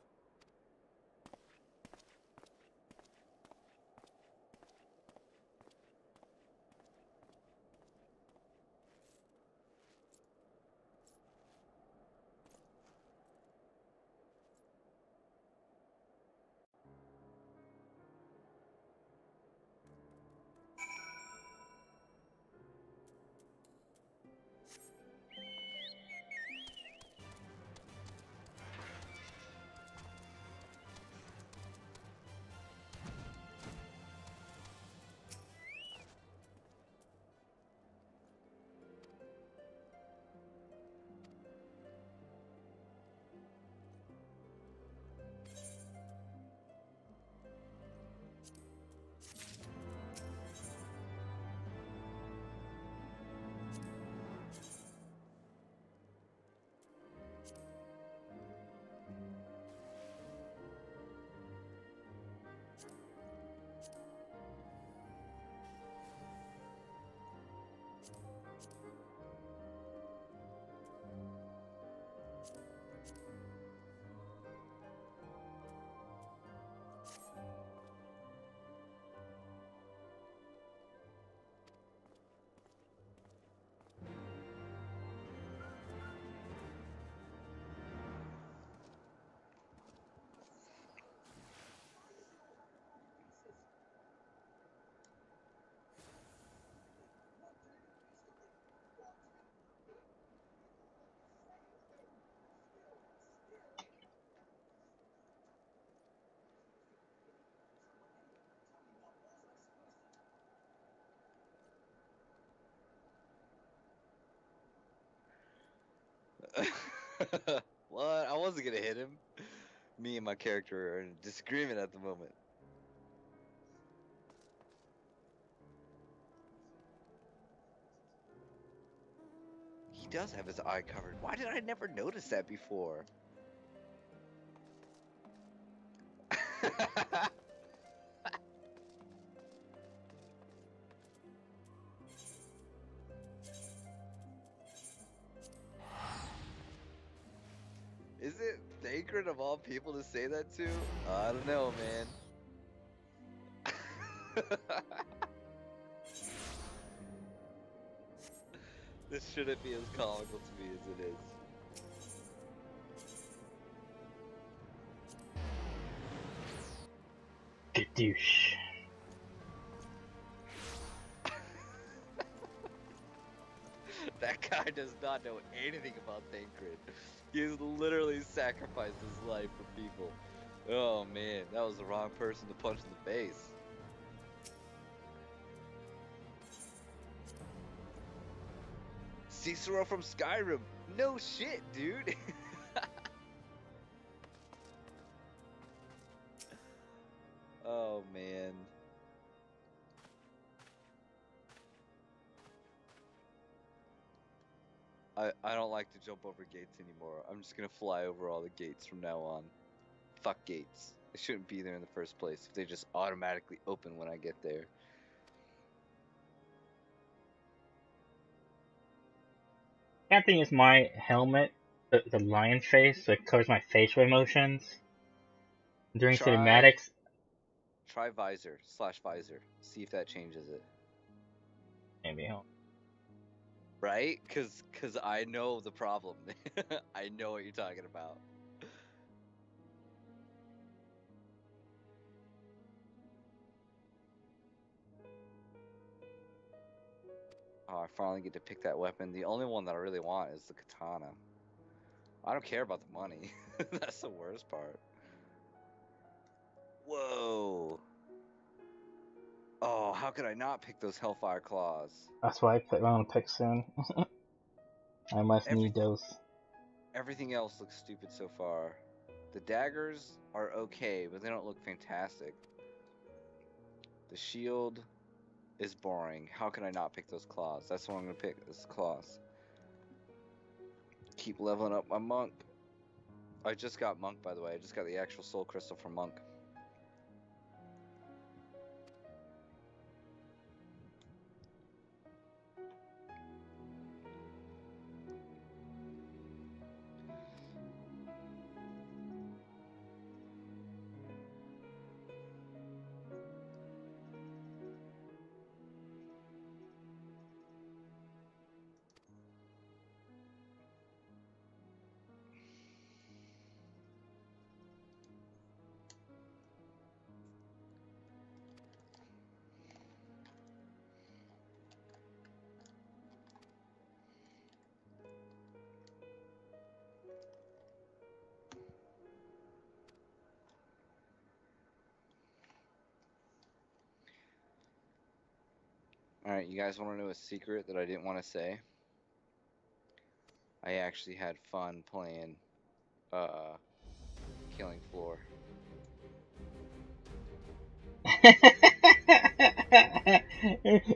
What? I wasn't gonna hit him. Me and my character are in disagreement at the moment. He does have his eye covered. Why did I never notice that before? Is it Thancred of all people to say that to? I don't know, man. This shouldn't be as comical to me as it is. Gadoosh. does not know anything about Thancred. He has literally sacrificed his life for people. Oh man, that was the wrong person to punch in the face. Cicero from Skyrim. No shit, dude. Oh man. I don't like to jump over gates anymore. I'm just gonna fly over all the gates from now on. Fuck gates. They shouldn't be there in the first place if they just automatically open when I get there. That thing is my helmet, the lion face that covers my facial emotions. During cinematics. Try visor/visor. See if that changes it. Maybe. Right? Cause I know the problem. I know what you're talking about. Oh, I finally get to pick that weapon. The only one that I really want is the katana. I don't care about the money. That's the worst part. Whoa. Oh, how could I not pick those Hellfire Claws? That's why I'm gonna pick soon. I must need those. Everything else looks stupid so far. The daggers are okay, but they don't look fantastic. The shield is boring. How can I not pick those claws? That's what I'm gonna pick, is claws. Keep leveling up my monk. I just got monk, by the way. I just got the actual soul crystal from monk. Alright, you guys want to know a secret that I didn't want to say? I actually had fun playing, Killing Floor.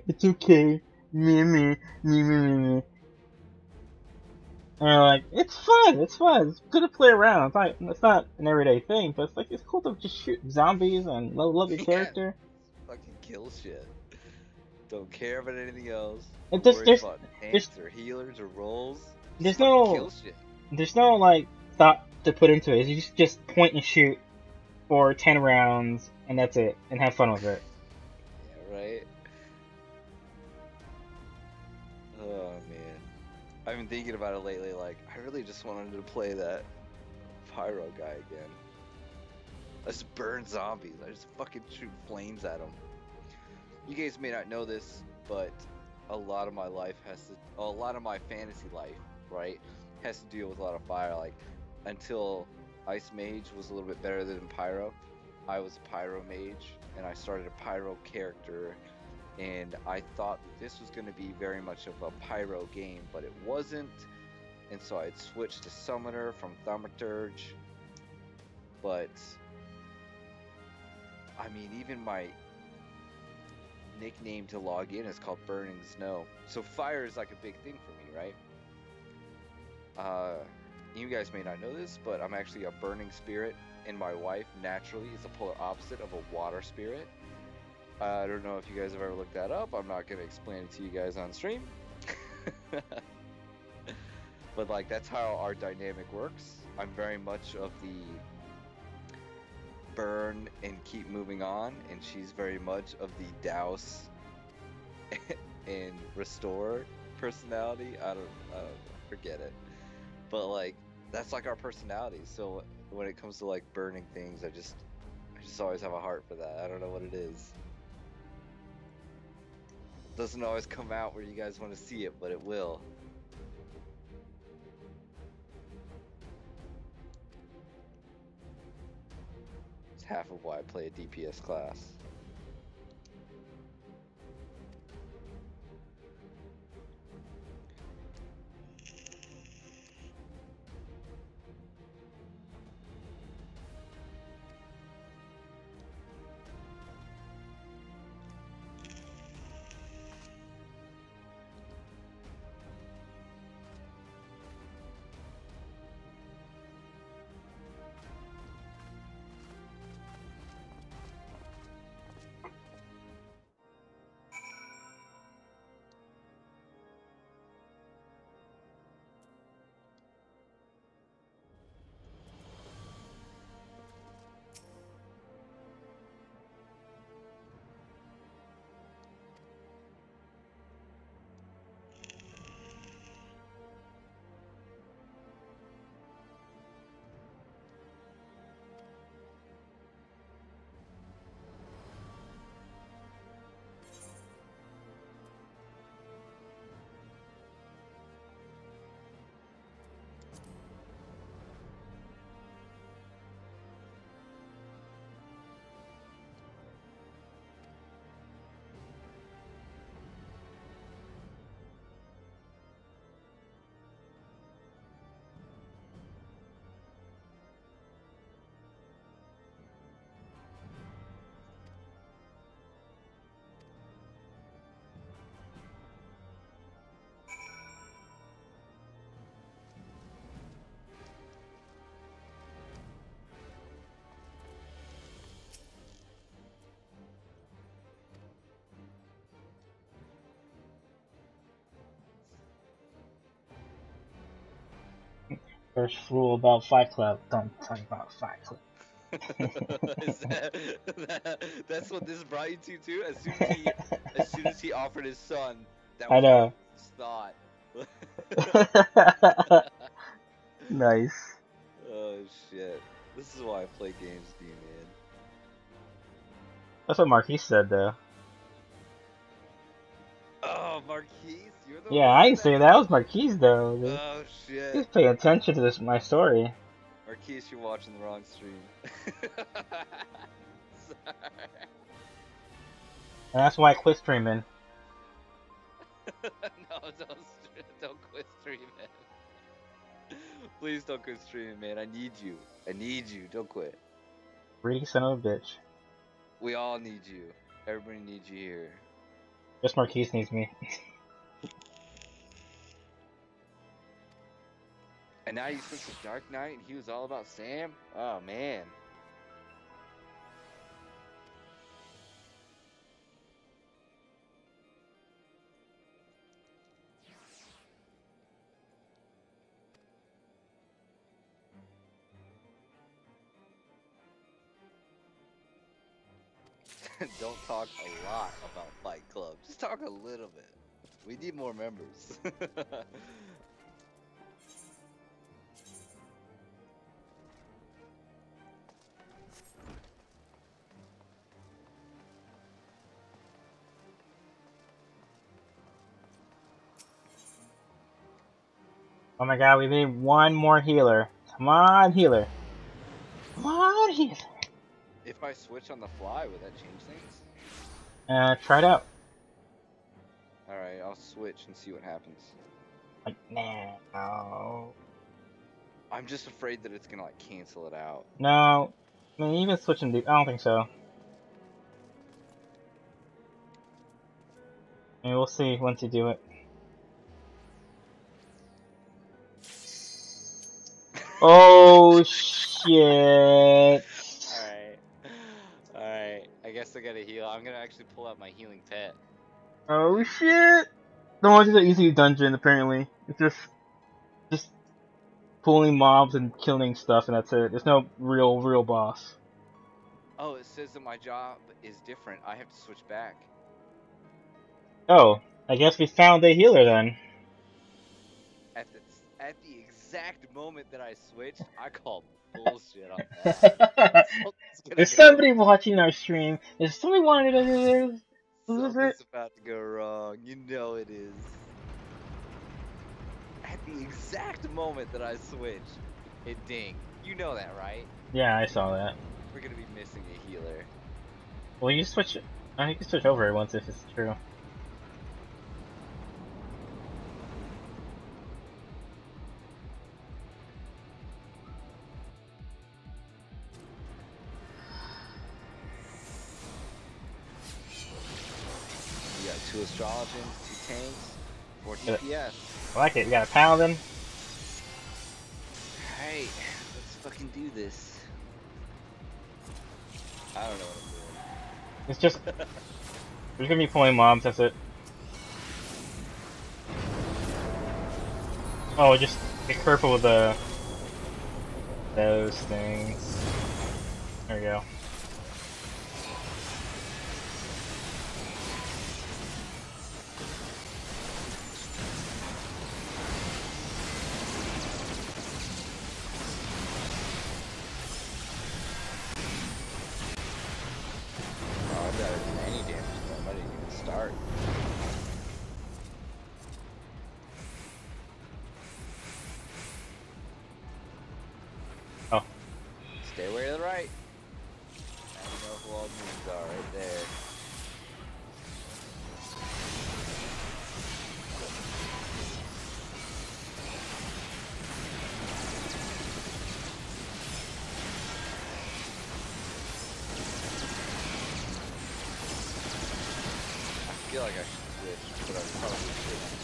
It's okay. Me. And I'm like, it's fun. It's good to play around. It's not an everyday thing, but it's cool to just shoot zombies and love your character. Fucking kill shit. Don't care about anything else. There's tanks or healers or rolls. There's kill shit. There's no like thought to put into it. You just point and shoot for 10 rounds and that's it, and have fun with it. Yeah, right. Oh man, I've been thinking about it lately. Like, I really just wanted to play that pyro guy again. I just burn zombies. I just fucking shoot flames at them. You guys may not know this, but a lot of my fantasy life, right, has to deal with a lot of fire. Like, until Ice Mage was a little bit better than Pyro, I was a Pyro Mage, and I started a Pyro character, and I thought that this was going to be very much of a Pyro game, but it wasn't, and so I'd switched to Summoner from Thaumaturge, but, I mean, even my nickname to log in is called Burning Snow. So fire is like a big thing for me, right? You guys may not know this, but I'm actually a burning spirit, and my wife naturally is the polar opposite of a water spirit. I don't know if you guys have ever looked that up. I'm not going to explain it to you guys on stream. But like, that's how our dynamic works. I'm very much of the burn and keep moving on, and she's very much of the douse and restore personality. I don't forget it, but like, that's like our personality. So when it comes to like burning things, I just always have a heart for that. I don't know what it is. Doesn't always come out where you guys want to see it, but it will. half of why I play a DPS class. First rule about Fight Club: don't talk about Fight Club. That's what this brought you to too? As soon as he offered his son, that I was know. his thought. Nice. Oh shit. This is why I play games with you, man. That's what Marquis said, though. Oh, Marquise, you're the Yeah, one I who didn't said say that. That was Marquis, though. Dude. Oh shit. Please pay attention to this, my story. Marquise, you're watching the wrong stream. Sorry. And that's why I quit streaming. No, don't quit streaming. Please don't quit streaming, man. I need you. I need you. Don't quit. Greedy son of a bitch. We all need you. Everybody needs you here. Just Marquise needs me. And now you switch to Dark Knight and he was all about Sam? Oh, man. Don't talk a lot about Fight Club. Just talk a little bit. We need more members. Oh my god, we need one more healer. Come on, healer. Come on, healer. If I switch on the fly, would that change things? Try it out. Alright, I'll switch and see what happens. Like, no. I'm just afraid that it's gonna, like, cancel it out. No. I mean, even switching I don't think so. I mean, we'll see once you do it. Oh, shit. Alright. I guess I gotta heal. I'm gonna actually pull out my healing pet. Oh, shit. The one's an easy dungeon, apparently. It's just pulling mobs and killing stuff, and that's it. There's no real boss. Oh, it says that my job is different. I have to switch back. Oh, I guess we found a healer then. At the exact moment that I switched, I call bullshit on that. There's somebody watching our stream. Is somebody wanting to do this? Something's about to go wrong. You know it is. At the exact moment that I switched, it dinged. You know that, right? Yeah, I saw that. never gonna be missing a healer. Well, you switch. You can switch over once if it's true. You got 2 Astrologians, 2 tanks, 4 DPS. I like it. You got a paladin. Hey, let's fucking do this. I don't know what I'm doing. It's just there's gonna be pulling mobs. That's it. Oh, just be careful with those things. There we go. Oh. Stay away to the right. I don't know who all the moves are right there. I feel like I should switch, but I probably shouldn't.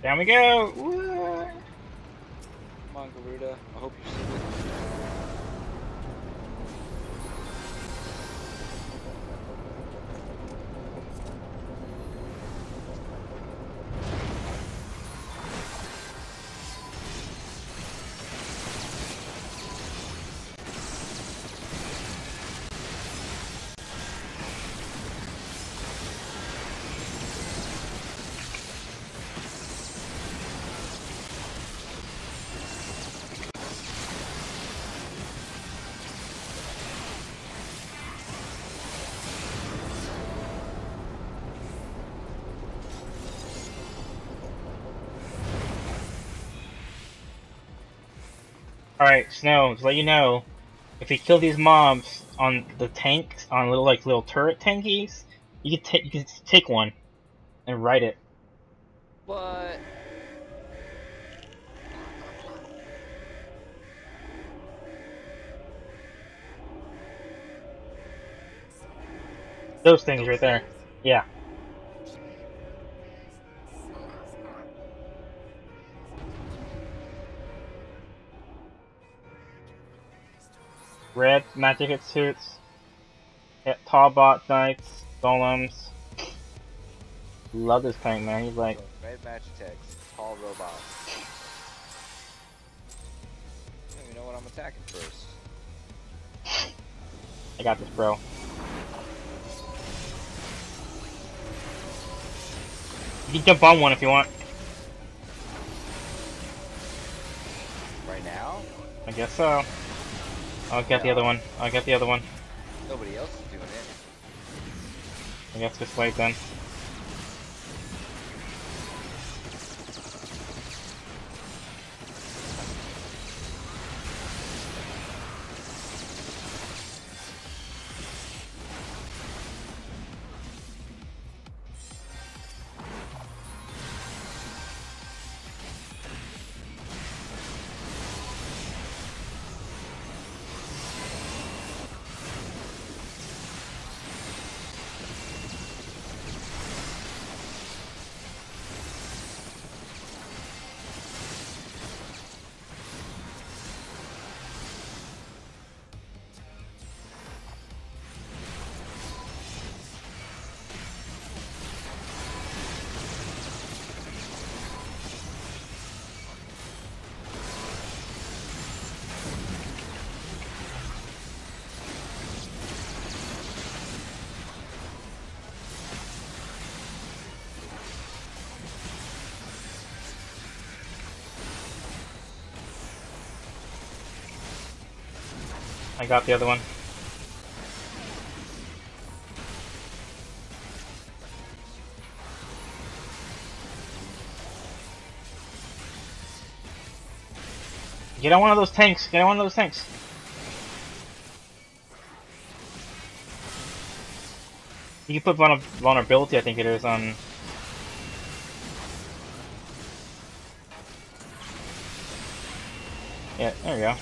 Down we go! Woo! Come on, Garuda. I hope you're still with me. Alright, Snow, to let you know, if you kill these mobs on the tanks, on little turret tankies, you can take one and ride it. What? Those things right there. Yeah. Red magic hit suits, tall bot knights, golems. Love this tank, man. He's like red magic attacks, tall robots. I don't even know what I'm attacking first. I got this, bro. You can jump on one if you want. Right now? I guess so. I'll get the other one. I'll get the other one. Nobody else is doing it. I guess just wait then. I got the other one. Get on one of those tanks. Get on one of those tanks. You can put vulnerability, I think it is, on... Yeah, there we go. It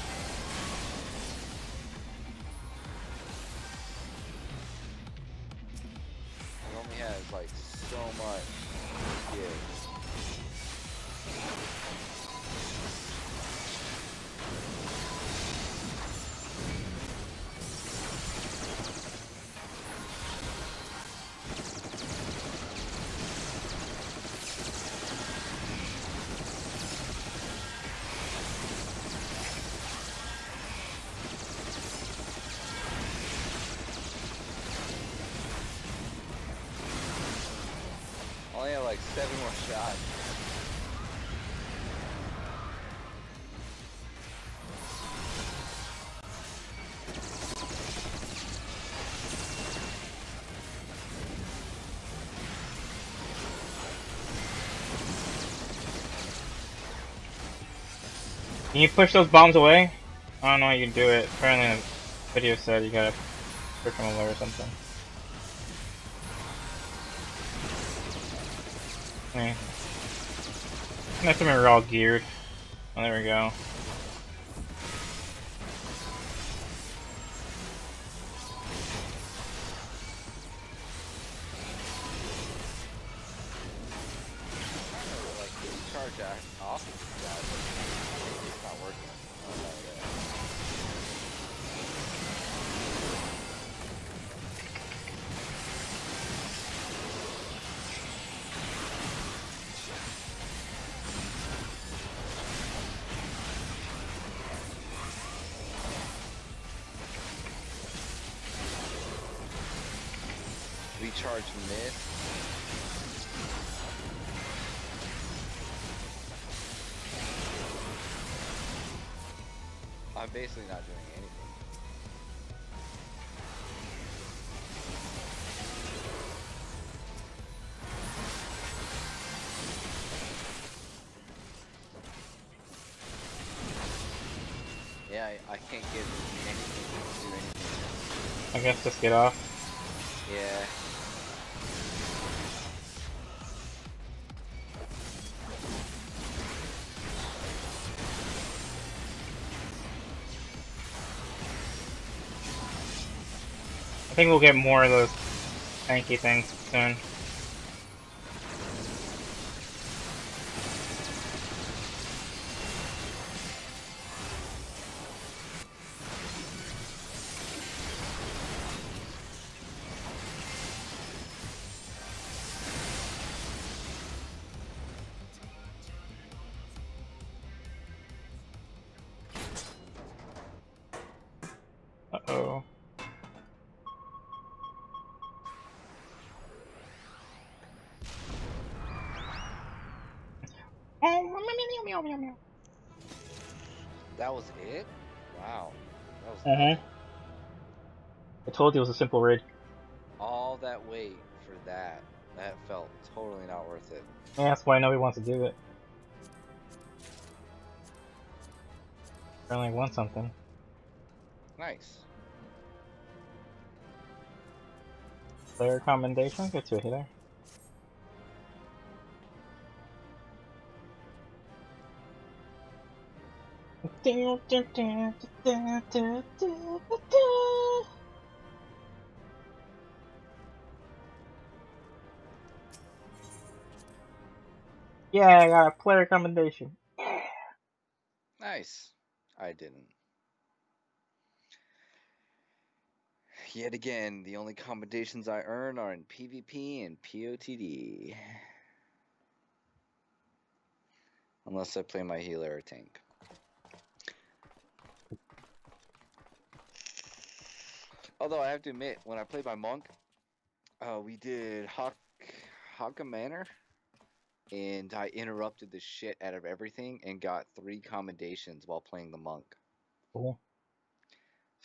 only has like so much to give. Only have like 7 more shots. Can you push those bombs away? I don't know how you can do it. Apparently the video said you gotta push them away or something. Okay. That's when we're all geared. Oh, there we go. Charge off of these guys, but it's not working. Recharge mid. I'm basically not doing anything. Yeah, I can't get anything to do anything. I guess just get off. Yeah. I think we'll get more of those tanky things soon. Uh-oh. That was it? Wow. That was I told you it was a simple raid. all that wait for that. That felt totally not worth it. Yeah, that's why nobody wants to do it. I only want something. Nice. Player commendation? Get to a hitter. Yeah, I got a player commendation. Nice. I didn't. Yet again, the only commendations I earn are in PvP and POTD. Unless I play my healer or tank. Although I have to admit, when I played my monk, we did Haka Manor, and I interrupted the shit out of everything and got 3 commendations while playing the monk. Cool.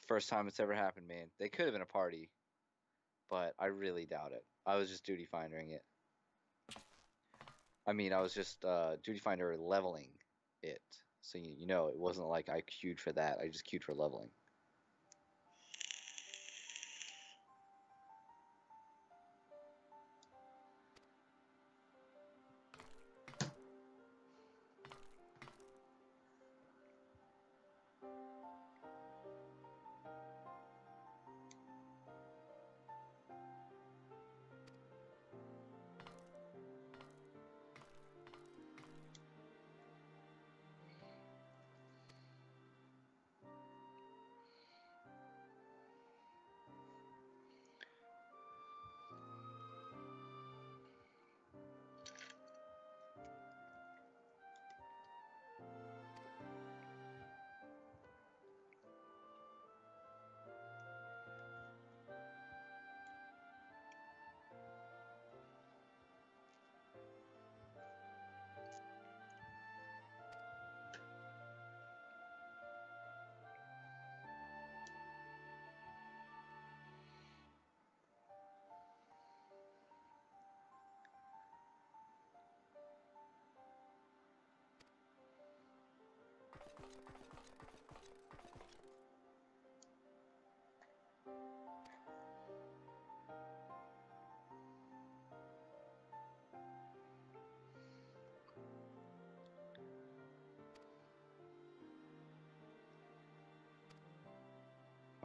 First time it's ever happened, man. They could have been a party, but I really doubt it. I was just duty findering it. I mean, I was just duty finder leveling it. So you know, it wasn't like I queued for that. I just queued for leveling.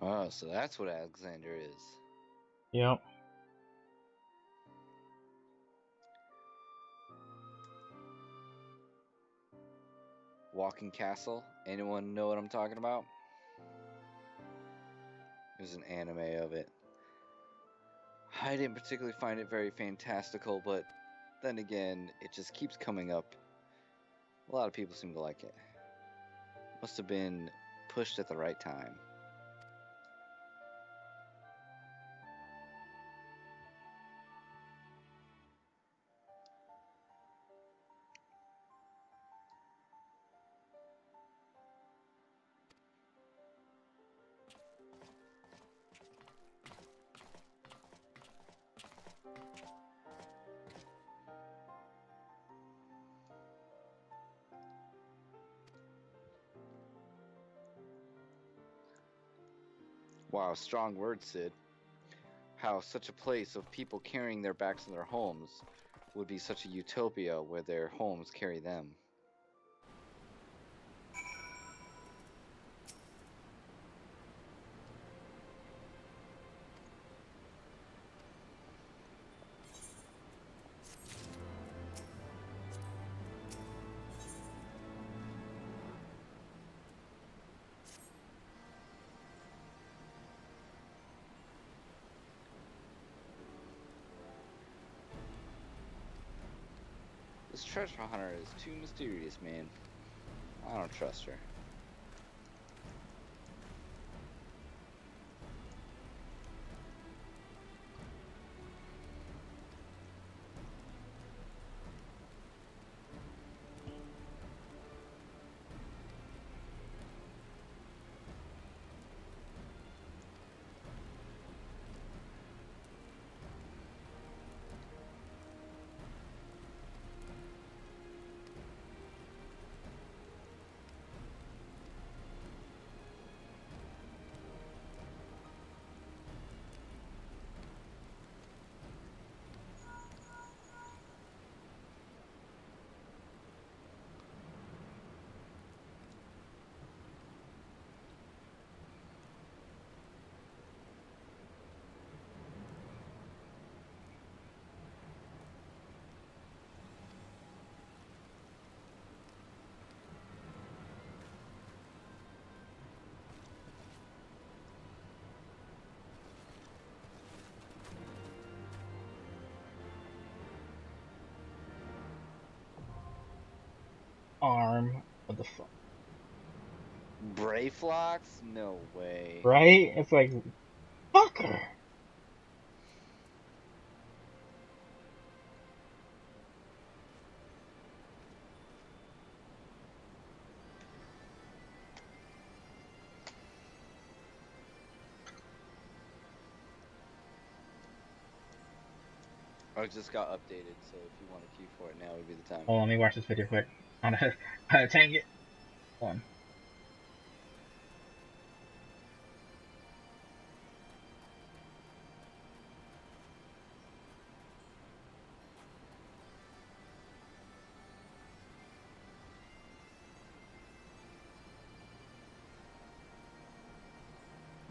Oh, so that's what Alexander is. Yep. Walking Castle. Anyone know what I'm talking about? There's an anime of it. I didn't particularly find it very fantastical, but then again, it just keeps coming up. A lot of people seem to like it. Must have been pushed at the right time. Wow, strong words, Sid. How such a place of people carrying their backs in their homes would be such a utopia where their homes carry them. This treasure hunter is too mysterious, man. I don't trust her. Arm. What the fuck? Brayflox? No way. Right? It's like, fucker. I just got updated, so if you want to queue for it, now would be the time. Oh, let me watch this video quick on how to tank it. One.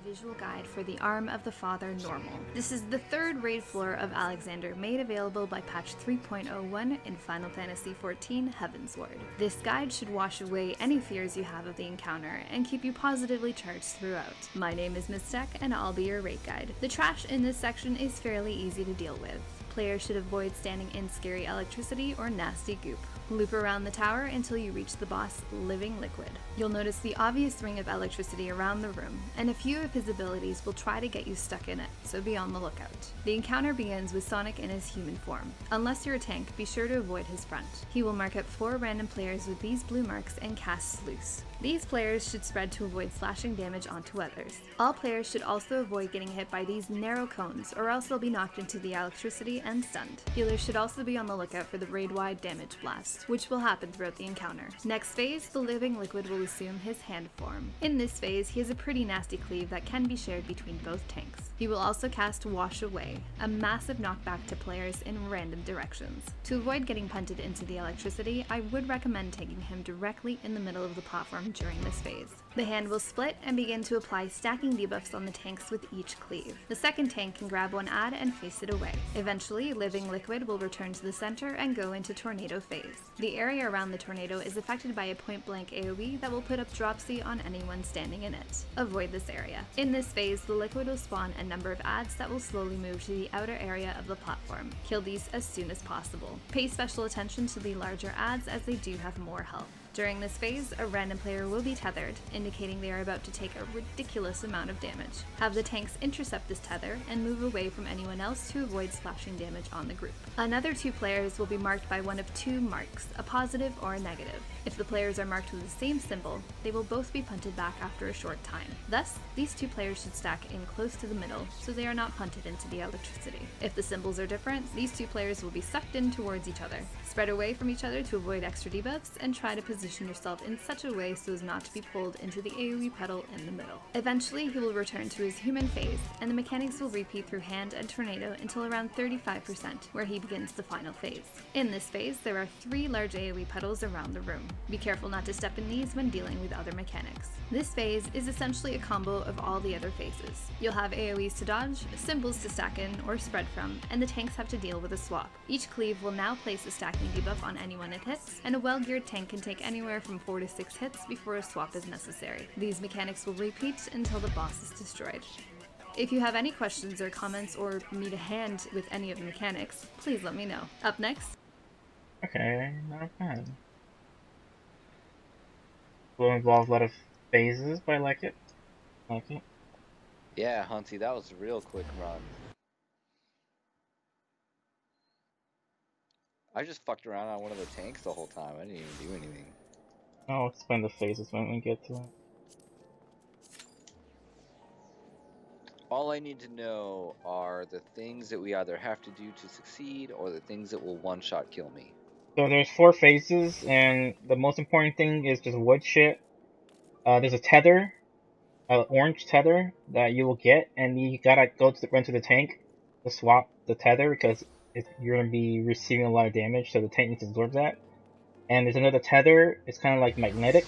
Visual guide for the Arm of the Father Normal. This is the third raid floor of Alexander, made available by patch 3.01 in Final Fantasy XIV Heavensward. This guide should wash away any fears you have of the encounter and keep you positively charged throughout. My name is Mystek and I'll be your raid guide. The trash in this section is fairly easy to deal with. Players should avoid standing in scary electricity or nasty goop. Loop around the tower until you reach the boss, Living Liquid. You'll notice the obvious ring of electricity around the room, and a few of his abilities will try to get you stuck in it, so be on the lookout. The encounter begins with Sonic in his human form. Unless you're a tank, be sure to avoid his front. He will mark up 4 random players with these blue marks and cast Sluice. These players should spread to avoid slashing damage onto others. All players should also avoid getting hit by these narrow cones, or else they'll be knocked into the electricity and stunned. Healers should also be on the lookout for the raid-wide damage blast, which will happen throughout the encounter. Next phase, the Living Liquid will assume his hand form. In this phase, he has a pretty nasty cleave that can be shared between both tanks. He will also cast Wash Away, a massive knockback to players in random directions. To avoid getting punted into the electricity, I would recommend taking him directly in the middle of the platform during this phase. The hand will split and begin to apply stacking debuffs on the tanks with each cleave. The second tank can grab one ad and face it away. Eventually, Living Liquid will return to the center and go into Tornado phase. The area around the tornado is affected by a point-blank AoE that will put up Dropsy on anyone standing in it. Avoid this area. In this phase, the Liquid will spawn a number of ads that will slowly move to the outer area of the platform. Kill these as soon as possible. Pay special attention to the larger ads as they do have more health. During this phase, a random player will be tethered, indicating they are about to take a ridiculous amount of damage. Have the tanks intercept this tether and move away from anyone else to avoid splashing damage on the group. Another 2 players will be marked by one of 2 marks, a positive or a negative. If the players are marked with the same symbol, they will both be punted back after a short time. Thus, these 2 players should stack in close to the middle, so they are not punted into the electricity. If the symbols are different, these 2 players will be sucked in towards each other. Spread away from each other to avoid extra debuffs, and try to position yourself in such a way so as not to be pulled into the AoE puddle in the middle. Eventually, he will return to his human phase, and the mechanics will repeat through Hand and Tornado until around 35%, where he begins the final phase. In this phase, there are 3 large AoE puddles around the room. Be careful not to step in these when dealing with other mechanics. This phase is essentially a combo of all the other phases. You'll have AoEs to dodge, symbols to stack in or spread from, and the tanks have to deal with a swap. Each cleave will now place a stacking debuff on anyone it hits, and a well-geared tank can take anywhere from 4 to 6 hits before a swap is necessary. These mechanics will repeat until the boss is destroyed. If you have any questions or comments or need a hand with any of the mechanics, please let me know. Up next... Okay, not bad. Will involve a lot of phases, but I like it. Yeah, Hunty, that was a real quick run. I just fucked around on one of the tanks the whole time. I didn't even do anything. I'll explain the phases when we get to it. All I need to know are the things that we either have to do to succeed or the things that will one-shot kill me. So there's 4 phases, and the most important thing is just wood shit. There's a tether, an orange tether that you will get, and you gotta run to the tank to swap the tether because you're gonna be receiving a lot of damage, so the tank needs to absorb that. And there's another tether. It's kind of like magnetic.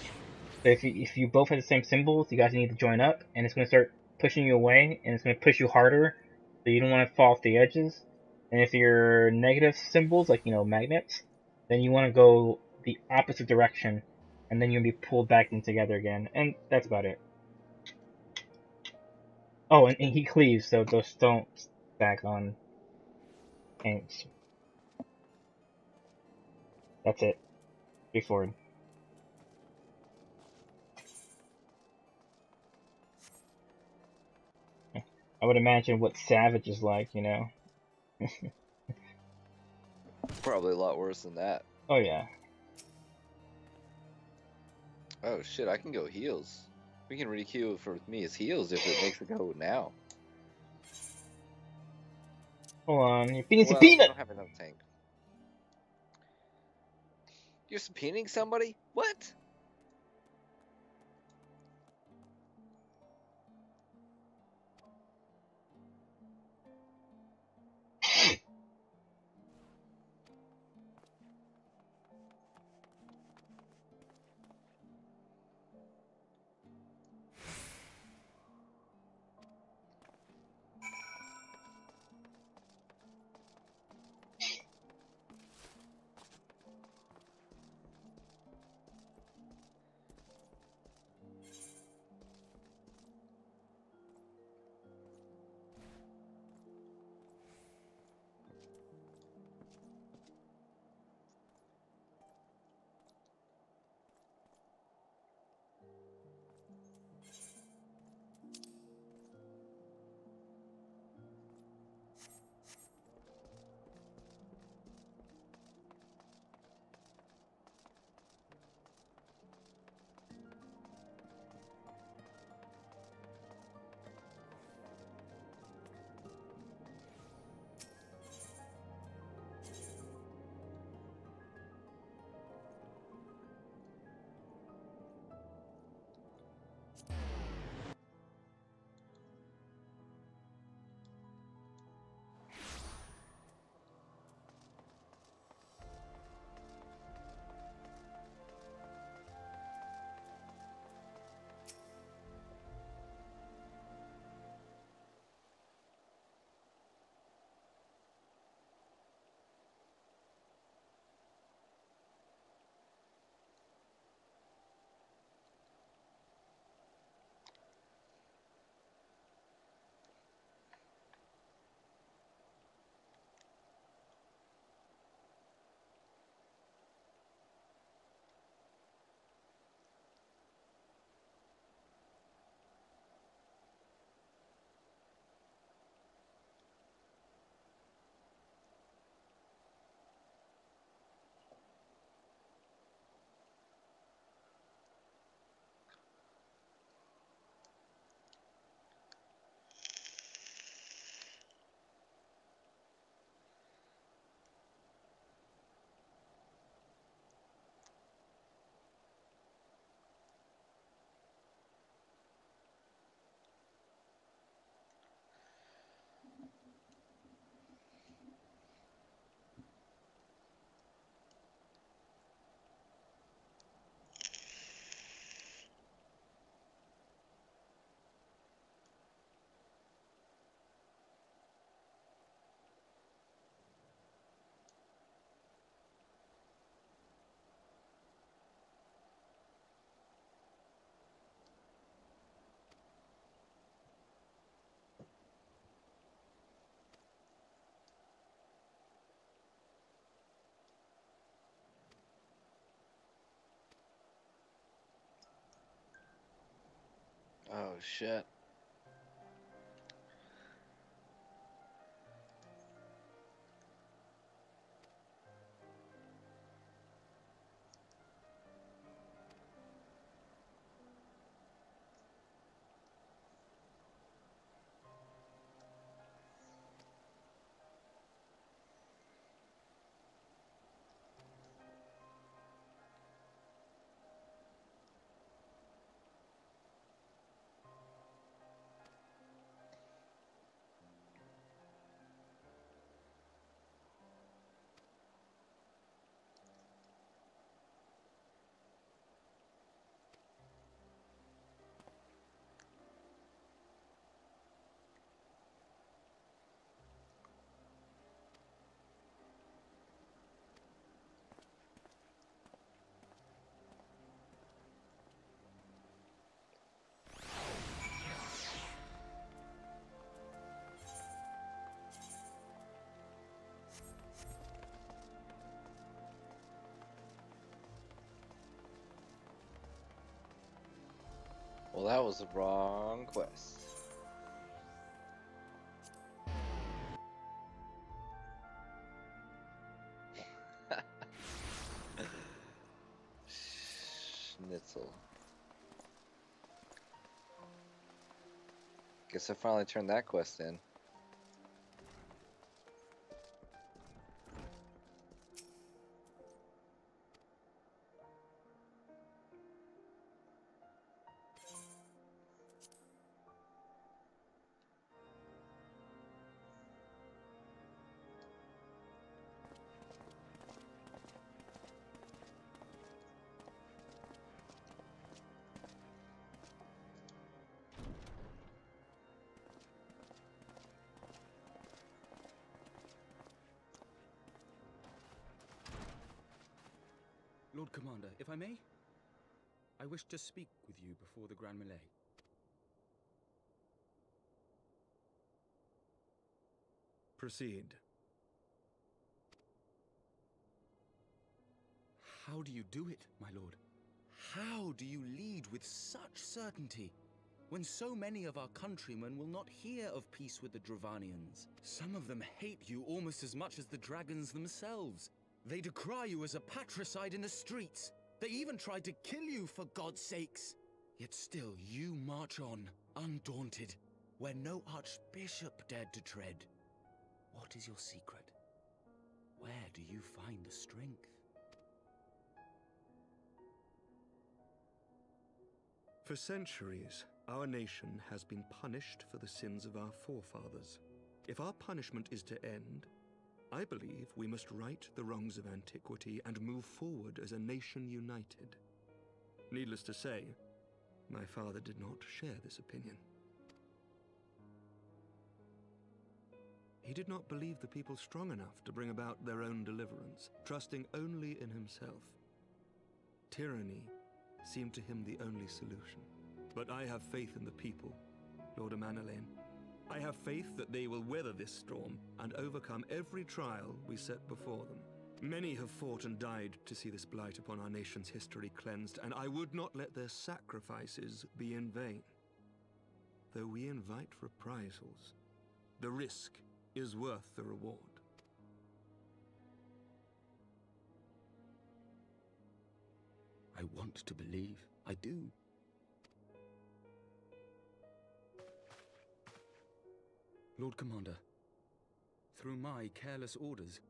So if you both have the same symbols, you guys need to join up, and it's gonna start pushing you away, and it's gonna push you harder, so you don't want to fall off the edges. And if you're negative symbols, like magnets, then you want to go the opposite direction, and then you'll be pulled back in together again. And that's about it. Oh, and he cleaves, so those don't stack on tanks. That's it. Straightforward. I would imagine what Savage is like, Probably a lot worse than that. Oh, yeah. Oh, shit, I can go heals. We can re-queue for me as heals if it makes it go now. Hold on, you're being Well, we subpoenaed! don't have another tank. You're subpoenaing somebody? What? Oh shit. Well, that was the wrong quest. Schnitzel. Guess I finally turned that quest in. Commander, if I may? I wish to speak with you before the Grand Melee. Proceed. How do you do it, my lord? How do you lead with such certainty, when so many of our countrymen will not hear of peace with the Dravanians? Some of them hate you almost as much as the dragons themselves. They decry you as a patricide in the streets. They even tried to kill you, for God's sakes. Yet still you march on, undaunted, where no archbishop dared to tread. What is your secret? Where do you find the strength? For centuries, our nation has been punished for the sins of our forefathers. If our punishment is to end, I believe we must right the wrongs of antiquity and move forward as a nation united. Needless to say, my father did not share this opinion. He did not believe the people strong enough to bring about their own deliverance, trusting only in himself. Tyranny seemed to him the only solution. But I have faith in the people, Lord Amanalain. I have faith that they will weather this storm and overcome every trial we set before them. Many have fought and died to see this blight upon our nation's history cleansed, and I would not let their sacrifices be in vain. Though we invite reprisals, the risk is worth the reward. I want to believe. I do. Lord Commander, through my careless orders,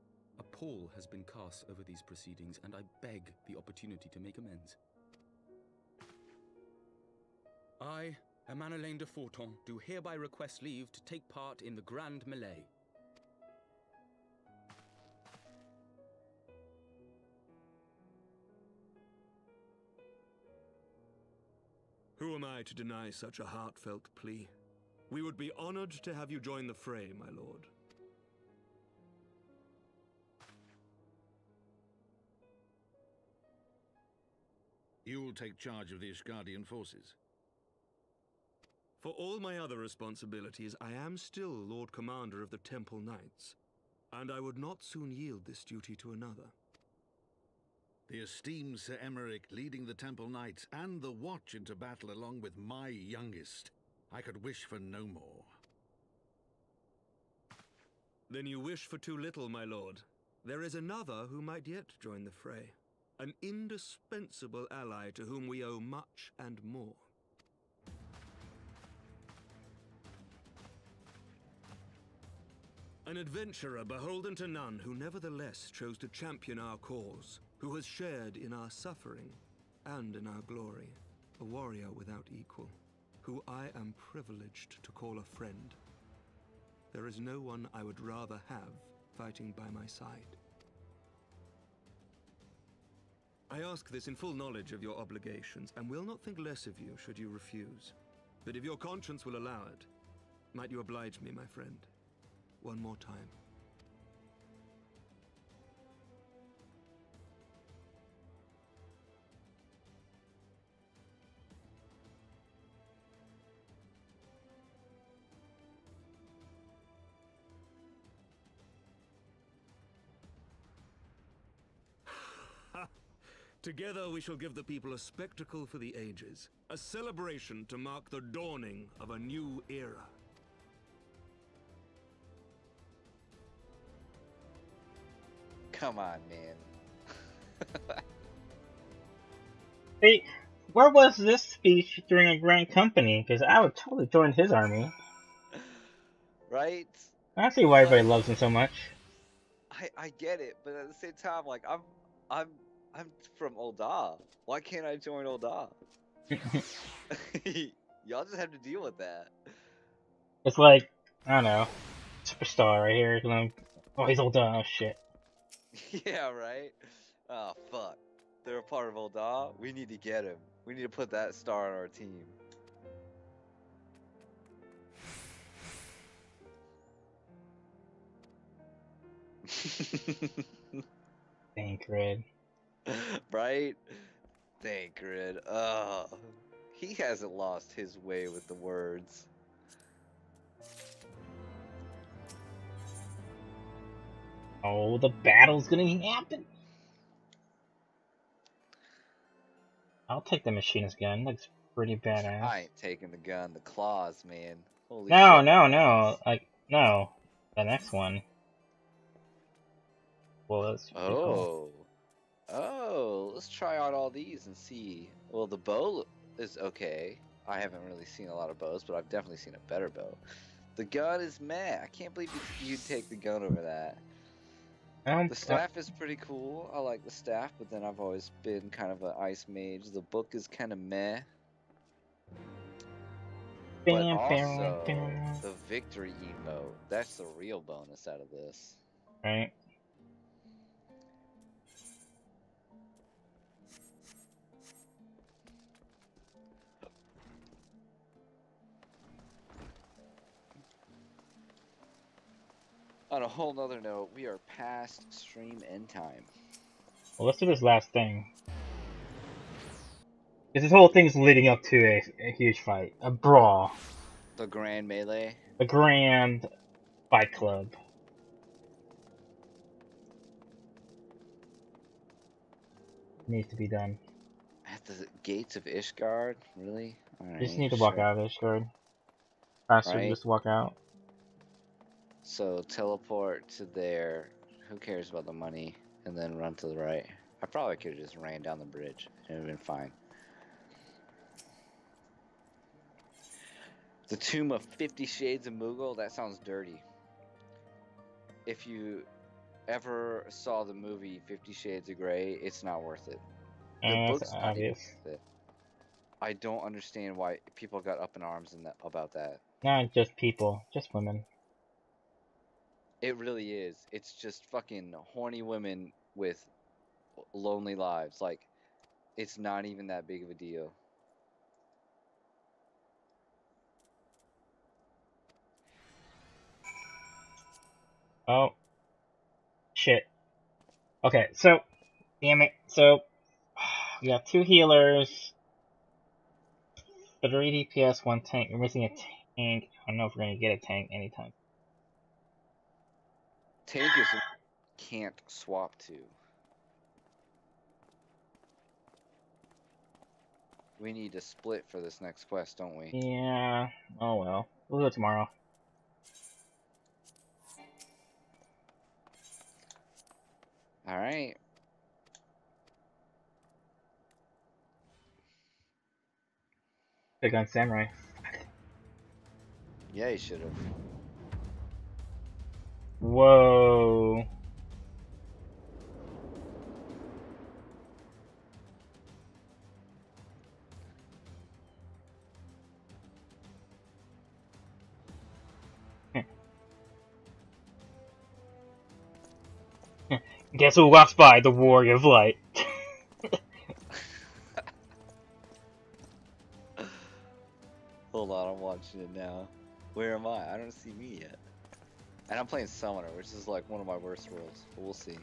a pall has been cast over these proceedings, and I beg the opportunity to make amends. I, Amanalain de Forton, do hereby request leave to take part in the Grand Melee. Who am I to deny such a heartfelt plea? We would be honored to have you join the fray, my lord. You will take charge of the Ishgardian forces. For all my other responsibilities, I am still Lord Commander of the Temple Knights, and I would not soon yield this duty to another. The esteemed Sir Emeric leading the Temple Knights and the Watch into battle along with my youngest. I could wish for no more. Then you wish for too little, my lord. There is another who might yet join the fray. An indispensable ally to whom we owe much and more. An adventurer beholden to none who nevertheless chose to champion our cause, who has shared in our suffering and in our glory, a warrior without equal, who I am privileged to call a friend. There is no one I would rather have fighting by my side. I ask this in full knowledge of your obligations, and will not think less of you should you refuse. But if your conscience will allow it, might you oblige me, my friend, one more time? Together we shall give the people a spectacle for the ages, a celebration to mark the dawning of a new era. Come on, man. Hey, where was this speech during a grand company? Because I would totally join his army. Right? I see why everybody loves him so much. I get it, but at the same time, like I'm from Ul'dah. Why can't I join Ul'dah? Y'all just have to deal with that. It's like, I don't know, Superstar right here. Oh, he's Ul'dah. Oh shit. Yeah, right? Oh, fuck. They're a part of Ul'dah. We need to get him. We need to put that star on our team. Thank Red. Right? Thancred. He hasn't lost his way with the words. Oh, the battle's gonna happen. I'll take the machinist gun. Looks pretty badass. I ain't taking the gun. The claws, man. Holy No, shit. no. Like, no. The next one. Well, that's pretty cool. Oh, let's try out all these and see. Well, the bow is okay. I haven't really seen a lot of bows, but I've definitely seen a better bow. The gun is meh. I can't believe you'd take the gun over that. The staff is pretty cool. I like the staff, but then I've always been kind of an ice mage. The book is kind of meh. But also, the victory emote. That's the real bonus out of this. Right. On a whole nother note, we are past stream end time. Well, let's do this last thing. Because this whole thing's leading up to a huge fight. A brawl. The grand melee? The grand fight club. Needs to be done. At the gates of Ishgard? Really? Alright, You just need to walk out of Ishgard. Faster, right? just walk out. So teleport to there. Who cares about the money? And then run to the right. I probably could have just ran down the bridge. It would have been fine. The Tomb of 50 Shades of Moogle? That sounds dirty. If you ever saw the movie 50 Shades of Grey, it's not worth it. The book's not even worth it. I don't understand why people got up in arms about that. Not just people, just women. It really is. It's just fucking horny women with lonely lives. Like, it's not even that big of a deal. Oh. Shit. Okay, so, damn it. So, we got 2 healers, 3 DPS, 1 tank. We're missing a tank. I don't know if we're gonna get a tank anytime. Tank is can't swap to. We need to split for this next quest, don't we? Yeah. Oh well. We'll do it tomorrow. Alright. Pick on Samurai. Yeah, you should have. Whoa. Guess who walks by? The Warrior of Light. Hold on, I'm watching it now. Where am I? I don't see me yet. And I'm playing Summoner, which is like one of my worst roles. But we'll see.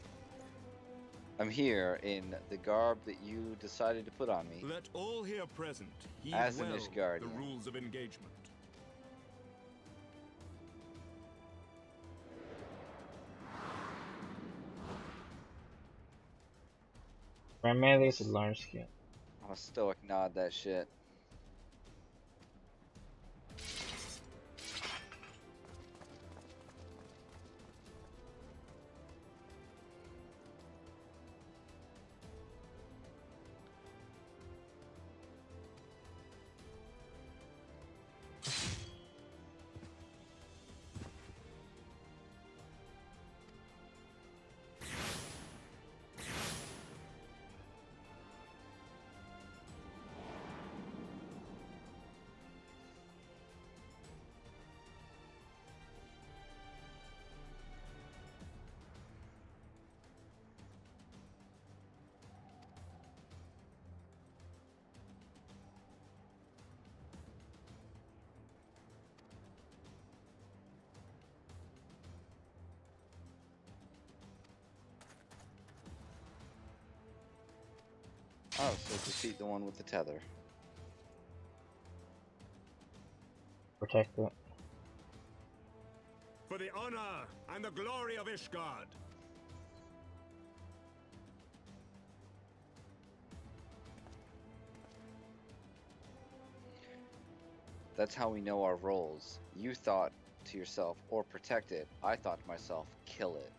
I'm here in the garb that you decided to put on me. Let all here present heed as an well Ishgardian. the rules of engagement. My melee is a large skill. I'm a stoic nod that shit. Oh, so defeat the one with the tether. Protect it. For the honor and the glory of Ishgard. That's how we know our roles. You thought to yourself, or protect it. I thought to myself, kill it.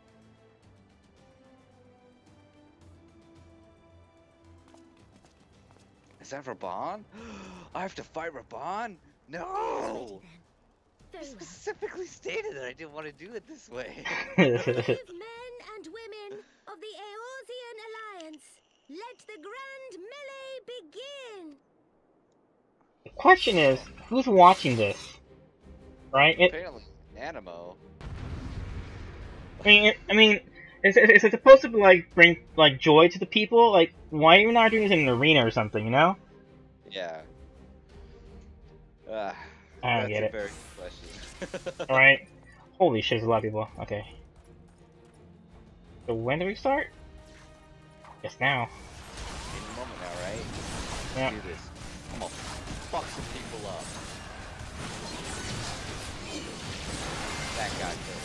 Is that Raban? I have to fight Raban? No! I specifically stated that I didn't want to do it this way. Men and women of the Eorzean Alliance, let the grand melee begin! The question is, who's watching this? Right? Apparently, Animo. I mean, is it supposed to like bring like joy to the people? Like, why are you not doing this in an arena or something? You know? Yeah. I don't get it. That's a very good question. Alright. Holy shit, there's a lot of people. Okay. So when do we start? Guess now. Any moment now, right? Yeah. Let's do this. Come on. Fuck some people up. That got good.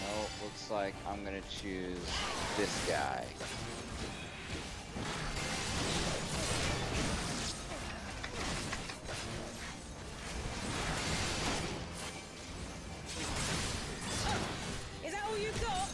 No, looks like I'm gonna choose this guy. Is that all you've got?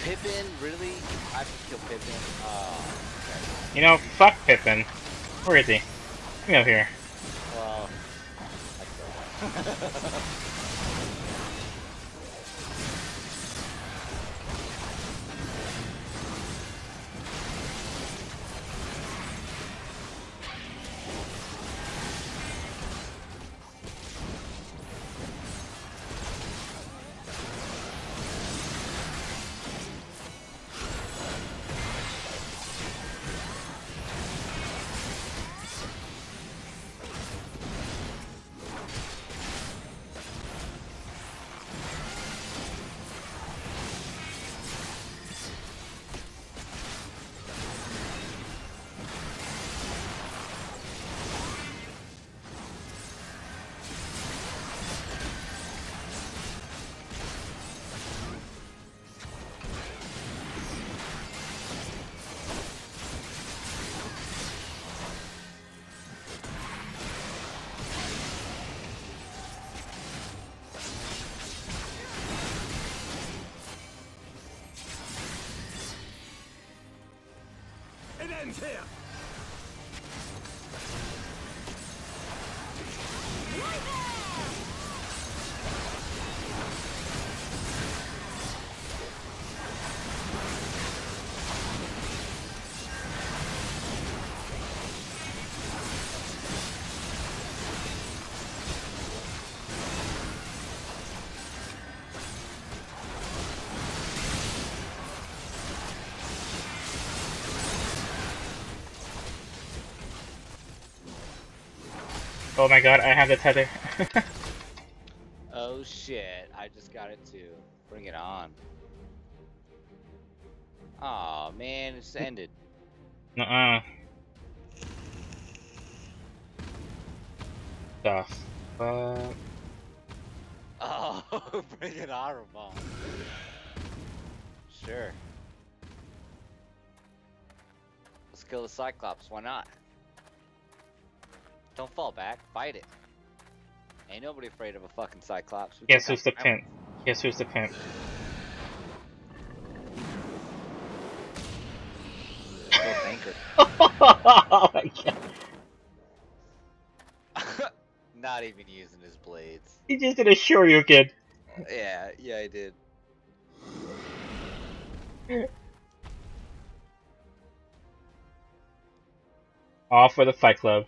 Pippin, really? I have to kill Pippin? Okay. You know, fuck Pippin. Where is he? Come over here. Well, I killed him. It ends here! Oh my god, I have the tether. Oh shit, I just got it too. Bring it on. Aw, man, it's ended. Nuh-uh. The fuck? Oh, bring it on, Ramon. Sure. Let's kill the Cyclops, why not? Don't fall back, fight it. Ain't nobody afraid of a fucking Cyclops. Guess who's the pimp? Guess who's the pimp? Oh my god. Not even using his blades. He just did a Shoryuken. Yeah, I did. All for the Fight Club.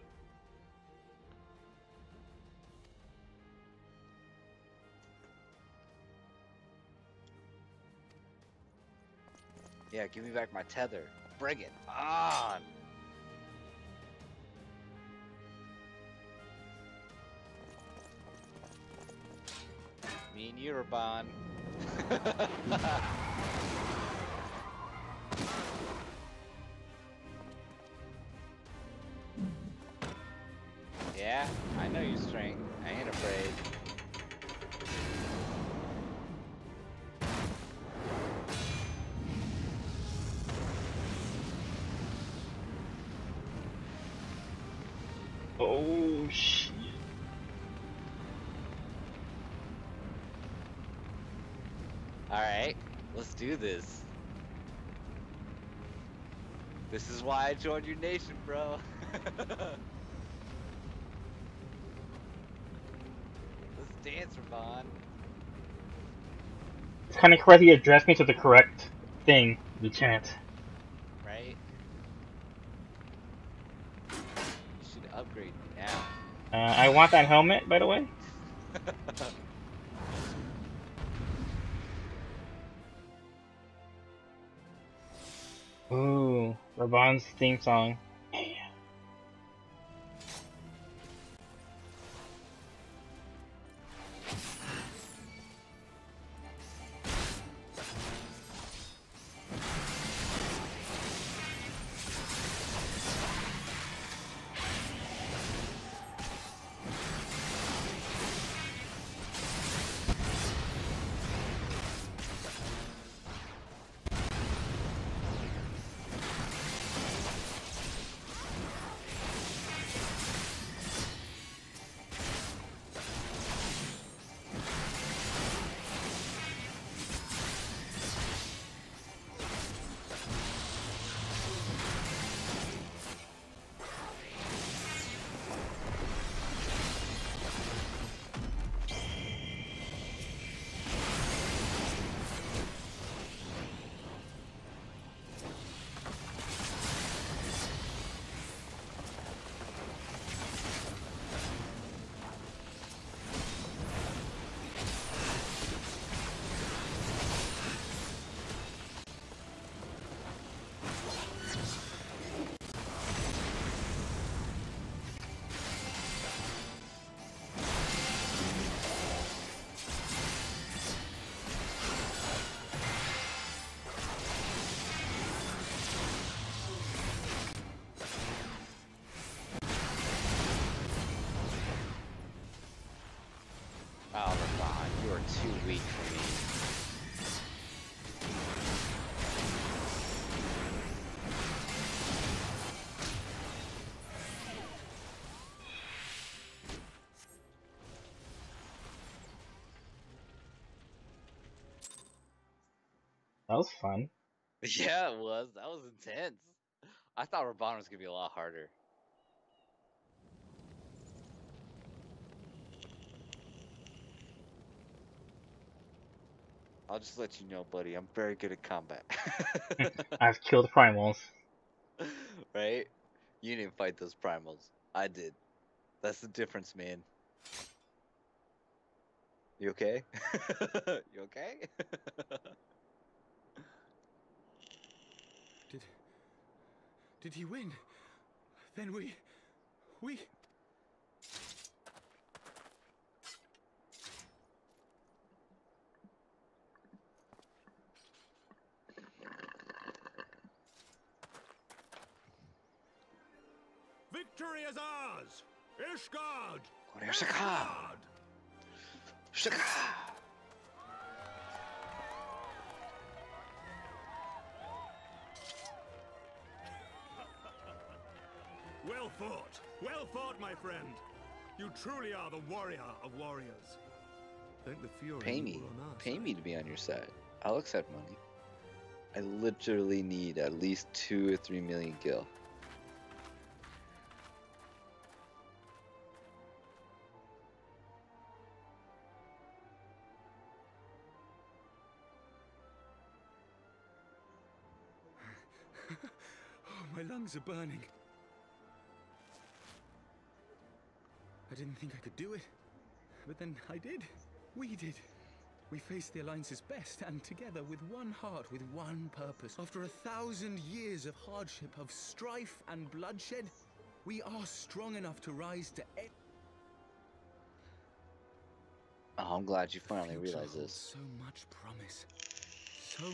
Yeah, give me back my tether. Bring it on. Me and you, Raban. Yeah, I know your strength. I ain't afraid. Oh shit. Alright, let's do this. This is why I joined your nation, bro. Let's dance, Raban. It's kind of crazy you addressed me to the correct thing, Lieutenant. Right? You should upgrade now. I want that helmet, by the way. Ooh, Raban's theme song. Oh, Raban, you are too weak for me. That was fun. Yeah, it was. That was intense. I thought Raban was gonna be a lot harder. I'll just let you know, buddy. I'm very good at combat. I've killed primals. Right? You didn't fight those primals. I did. That's the difference, man. You okay? You okay? Did he win? Then we... Victory is ours! Ishgard! Ishgard! Ishgard! Well fought! Well fought, my friend! You truly are the warrior of warriors. Thank the Fury. Pay me to be on your side. I'll accept money. I literally need at least 2 or 3 million gil. Oh, my lungs are burning. I didn't think I could do it, but then I did. We did. We faced the Alliance's best, and together, with one heart, with one purpose, after 1,000 years of hardship, of strife and bloodshed, we are strong enough to rise to it. Oh, I'm glad you finally realized this. So much promise. So...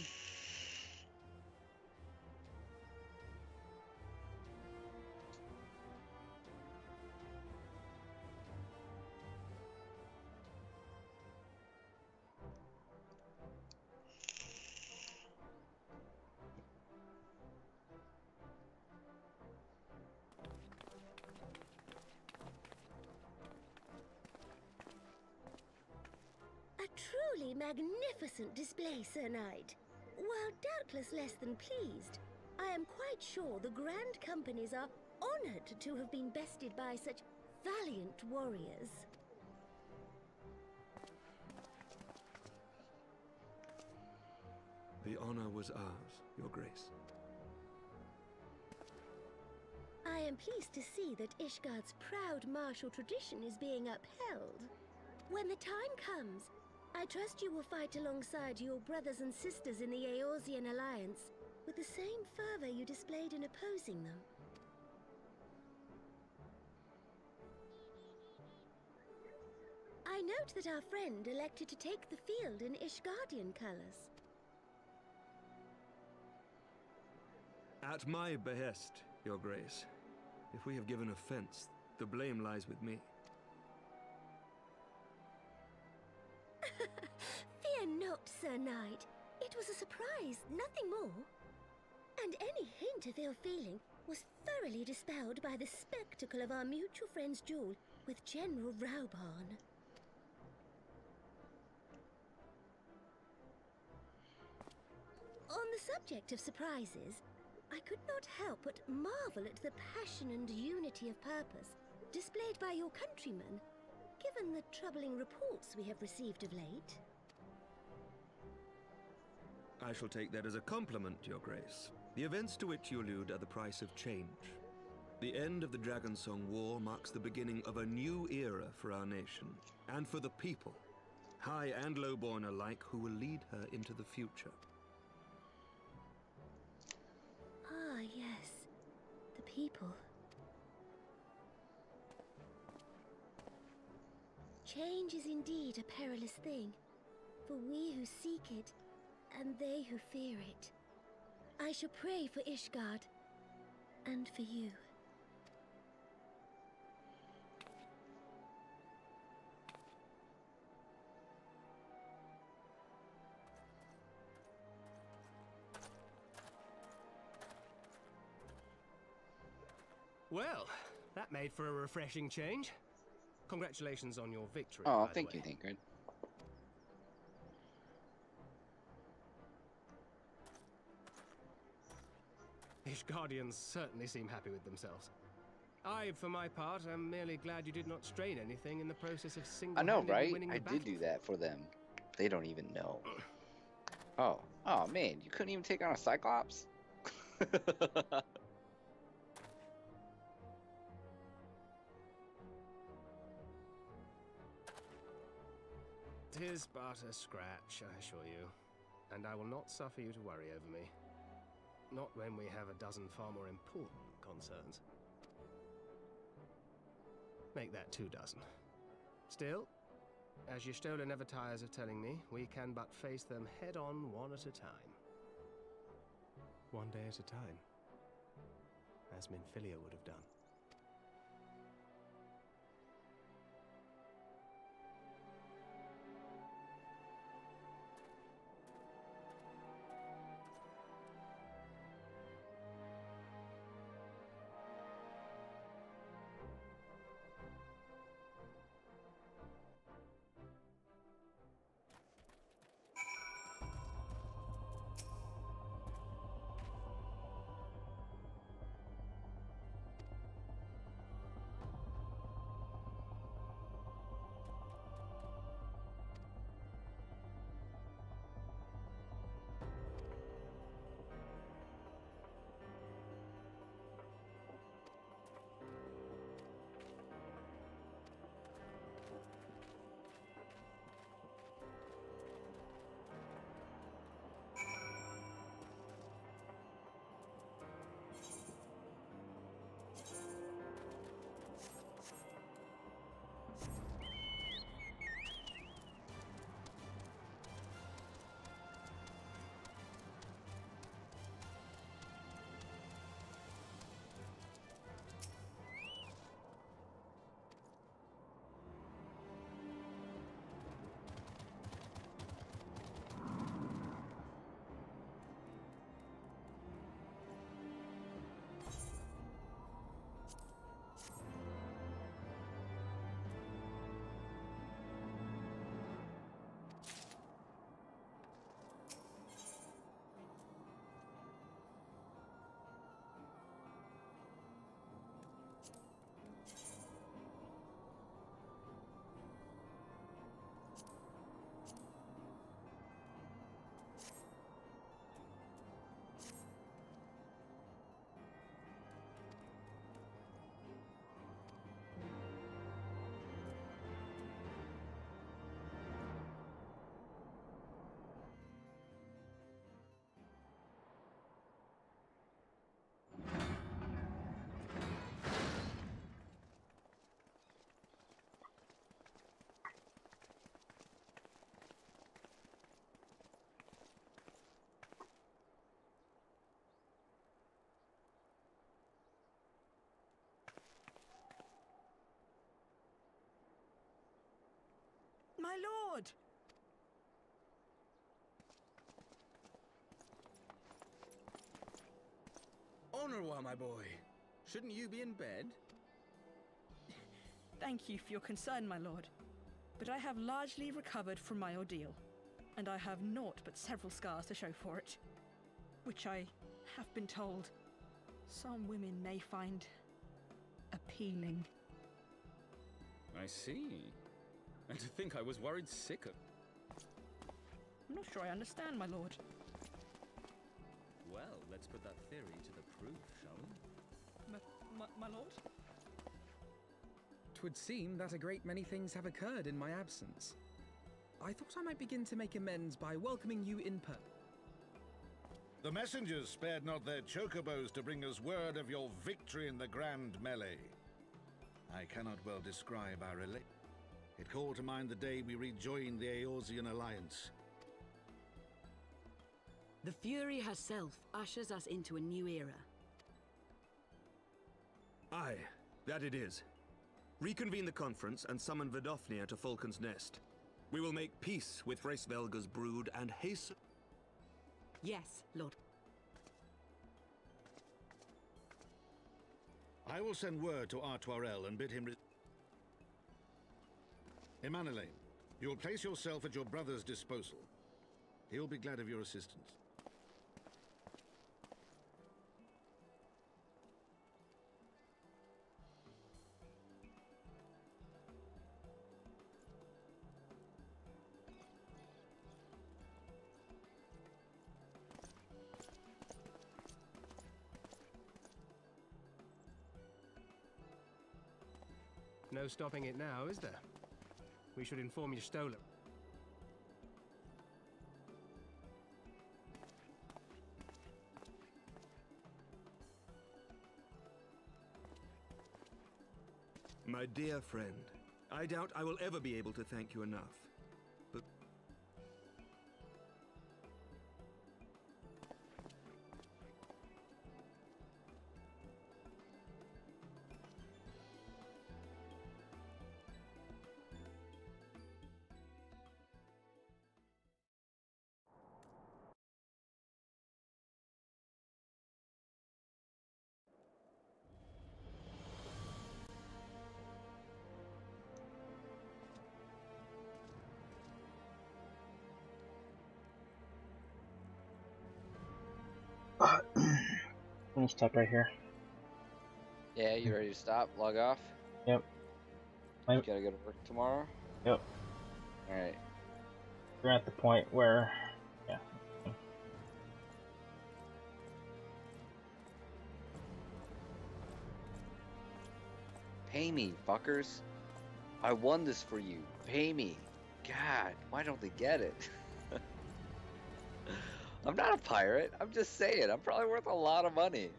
Truly magnificent display, Sir Knight. While doubtless less than pleased, I am quite sure the Grand Companies are honored to have been bested by such valiant warriors. The honor was ours, Your Grace. I am pleased to see that Ishgard's proud martial tradition is being upheld. When the time comes, I trust you will fight alongside your brothers and sisters in the Eorzean Alliance with the same fervor you displayed in opposing them. I note that our friend elected to take the field in Ishgardian colors. At my behest, Your Grace. If we have given offense, the blame lies with me. Fear not, Sir Knight. It was a surprise, nothing more. And any hint of ill feeling was thoroughly dispelled by the spectacle of our mutual friend's duel with General Raubarn. On the subject of surprises, I could not help but marvel at the passion and unity of purpose displayed by your countrymen, given the troubling reports we have received of late. I shall take that as a compliment, Your Grace. The events to which you allude are the price of change. The end of the Dragonsong War marks the beginning of a new era for our nation, and for the people, high and lowborn alike, who will lead her into the future. Ah, yes. The people. Change is indeed a perilous thing, for we who seek it, and they who fear it. I shall pray for Ishgard, and for you. Well, that made for a refreshing change. Congratulations on your victory. Oh, thank you, Tankred. Ishgardians certainly seem happy with themselves. I, for my part, am merely glad you did not strain anything in the process of single-handedly winning the battle. I did do that for them. They don't even know. Oh man, you couldn't even take on a Cyclops? 'Tis but a scratch, I assure you, and I will not suffer you to worry over me. Not when we have a dozen far more important concerns. Make that 2 dozen. Still, as Y'shtola never tires of telling me, we can but face them head-on, one at a time. One day at a time, as Minfilia would have done. lord! Honorwa, my boy. Shouldn't you be in bed? Thank you for your concern, my lord. But I have largely recovered from my ordeal, and I have naught but several scars to show for it, which I have been told some women may find appealing. I see. And to think I was worried sick of... I'm not sure I understand, my lord. Well, let's put that theory to the proof, shall we? My lord? 'Twould seem that a great many things have occurred in my absence. I thought I might begin to make amends by welcoming you in person. The messengers spared not their chocobos to bring us word of your victory in the grand melee. I cannot well describe our It called to mind the day we rejoined the Eorzean alliance. The Fury herself ushers us into a new era. Aye, that it is. Reconvene the conference and summon Vidofnir to Falcon's Nest. We will make peace with Hraesvelga's brood and hasten... Yes, Lord. I will send word to Artoirel and bid him... Emanelaine, you will place yourself at your brother's disposal. He will be glad of your assistance. No stopping it now, is there? We should inform your stolen. My dear friend, I doubt I will ever be able to thank you enough. But... I'm gonna stop right here. Yeah, you ready to stop? Log off? Yep. You gotta go to work tomorrow? Yep. Alright. We're at the point where... yeah. Pay me, fuckers. I won this for you. Pay me. God, why don't they get it? I'm not a pirate. I'm just saying. I'm probably worth a lot of money.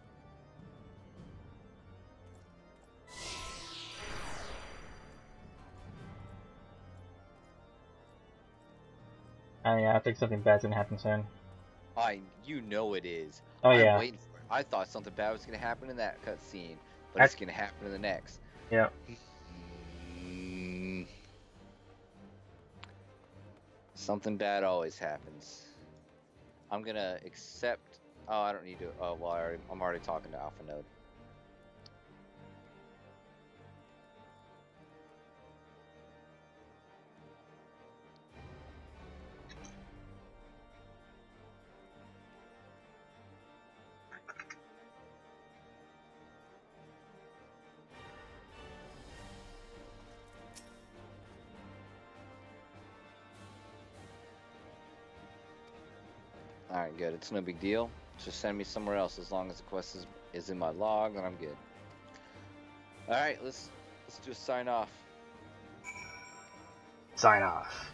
Yeah, I think something bad's gonna happen soon. You know it is. Oh, I'm yeah. waiting for it. I thought something bad was gonna happen in that cutscene, but it's gonna happen in the next. Yep. Something bad always happens. I'm gonna accept. Oh, I don't need to. Oh, well, I'm already talking to Alpha Node. Alright, good. It's no big deal. Just send me somewhere else as long as the quest is in my log, then I'm good. Alright, let's just sign off. Sign off.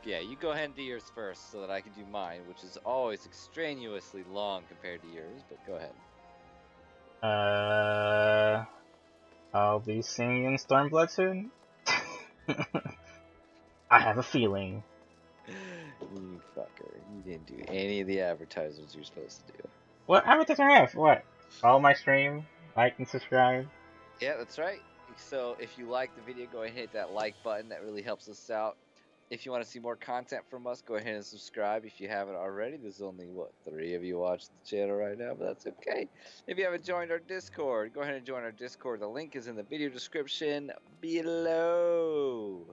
Yeah, you go ahead and do yours first so that I can do mine, which is always extraneously long compared to yours, but go ahead. I'll be seeing you in Stormblood soon. I have a feeling. You fucker. You didn't do any of the advertisements you're supposed to do. What advertisement I have? What? Follow my stream, like and subscribe. Yeah, that's right. So if you like the video, go ahead and hit that like button. That really helps us out. If you want to see more content from us, go ahead and subscribe if you haven't already. There's only, what, 3 of you watching the channel right now, but that's okay. If you haven't joined our Discord, go ahead and join our Discord. The link is in the video description below.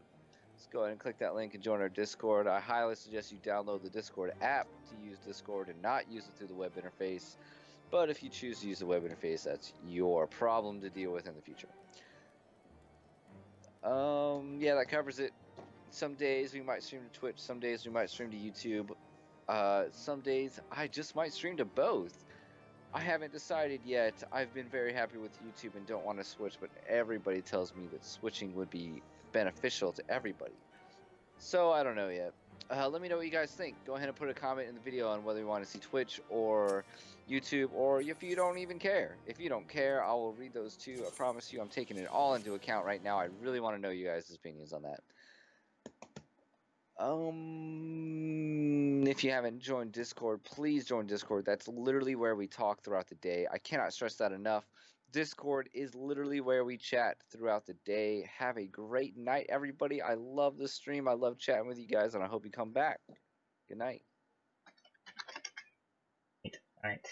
Just go ahead and click that link and join our Discord. I highly suggest you download the Discord app to use Discord and not use it through the web interface. But if you choose to use the web interface, that's your problem to deal with in the future. Yeah, that covers it. Some days we might stream to Twitch, some days we might stream to YouTube, some days I just might stream to both. I haven't decided yet. I've been very happy with YouTube and don't want to switch, but everybody tells me that switching would be beneficial to everybody. So I don't know yet. Let me know what you guys think. Go ahead and put a comment in the video on whether you want to see Twitch or YouTube, or if you don't even care. If you don't care, I will read those too. I promise you, I'm taking it all into account right now. I really want to know you guys' opinions on that. If you haven't joined Discord, please join Discord. That's literally where we talk throughout the day. I cannot stress that enough. Discord is literally where we chat throughout the day. Have a great night, everybody. I love the stream. I love chatting with you guys, and I hope you come back. Good night. Good night.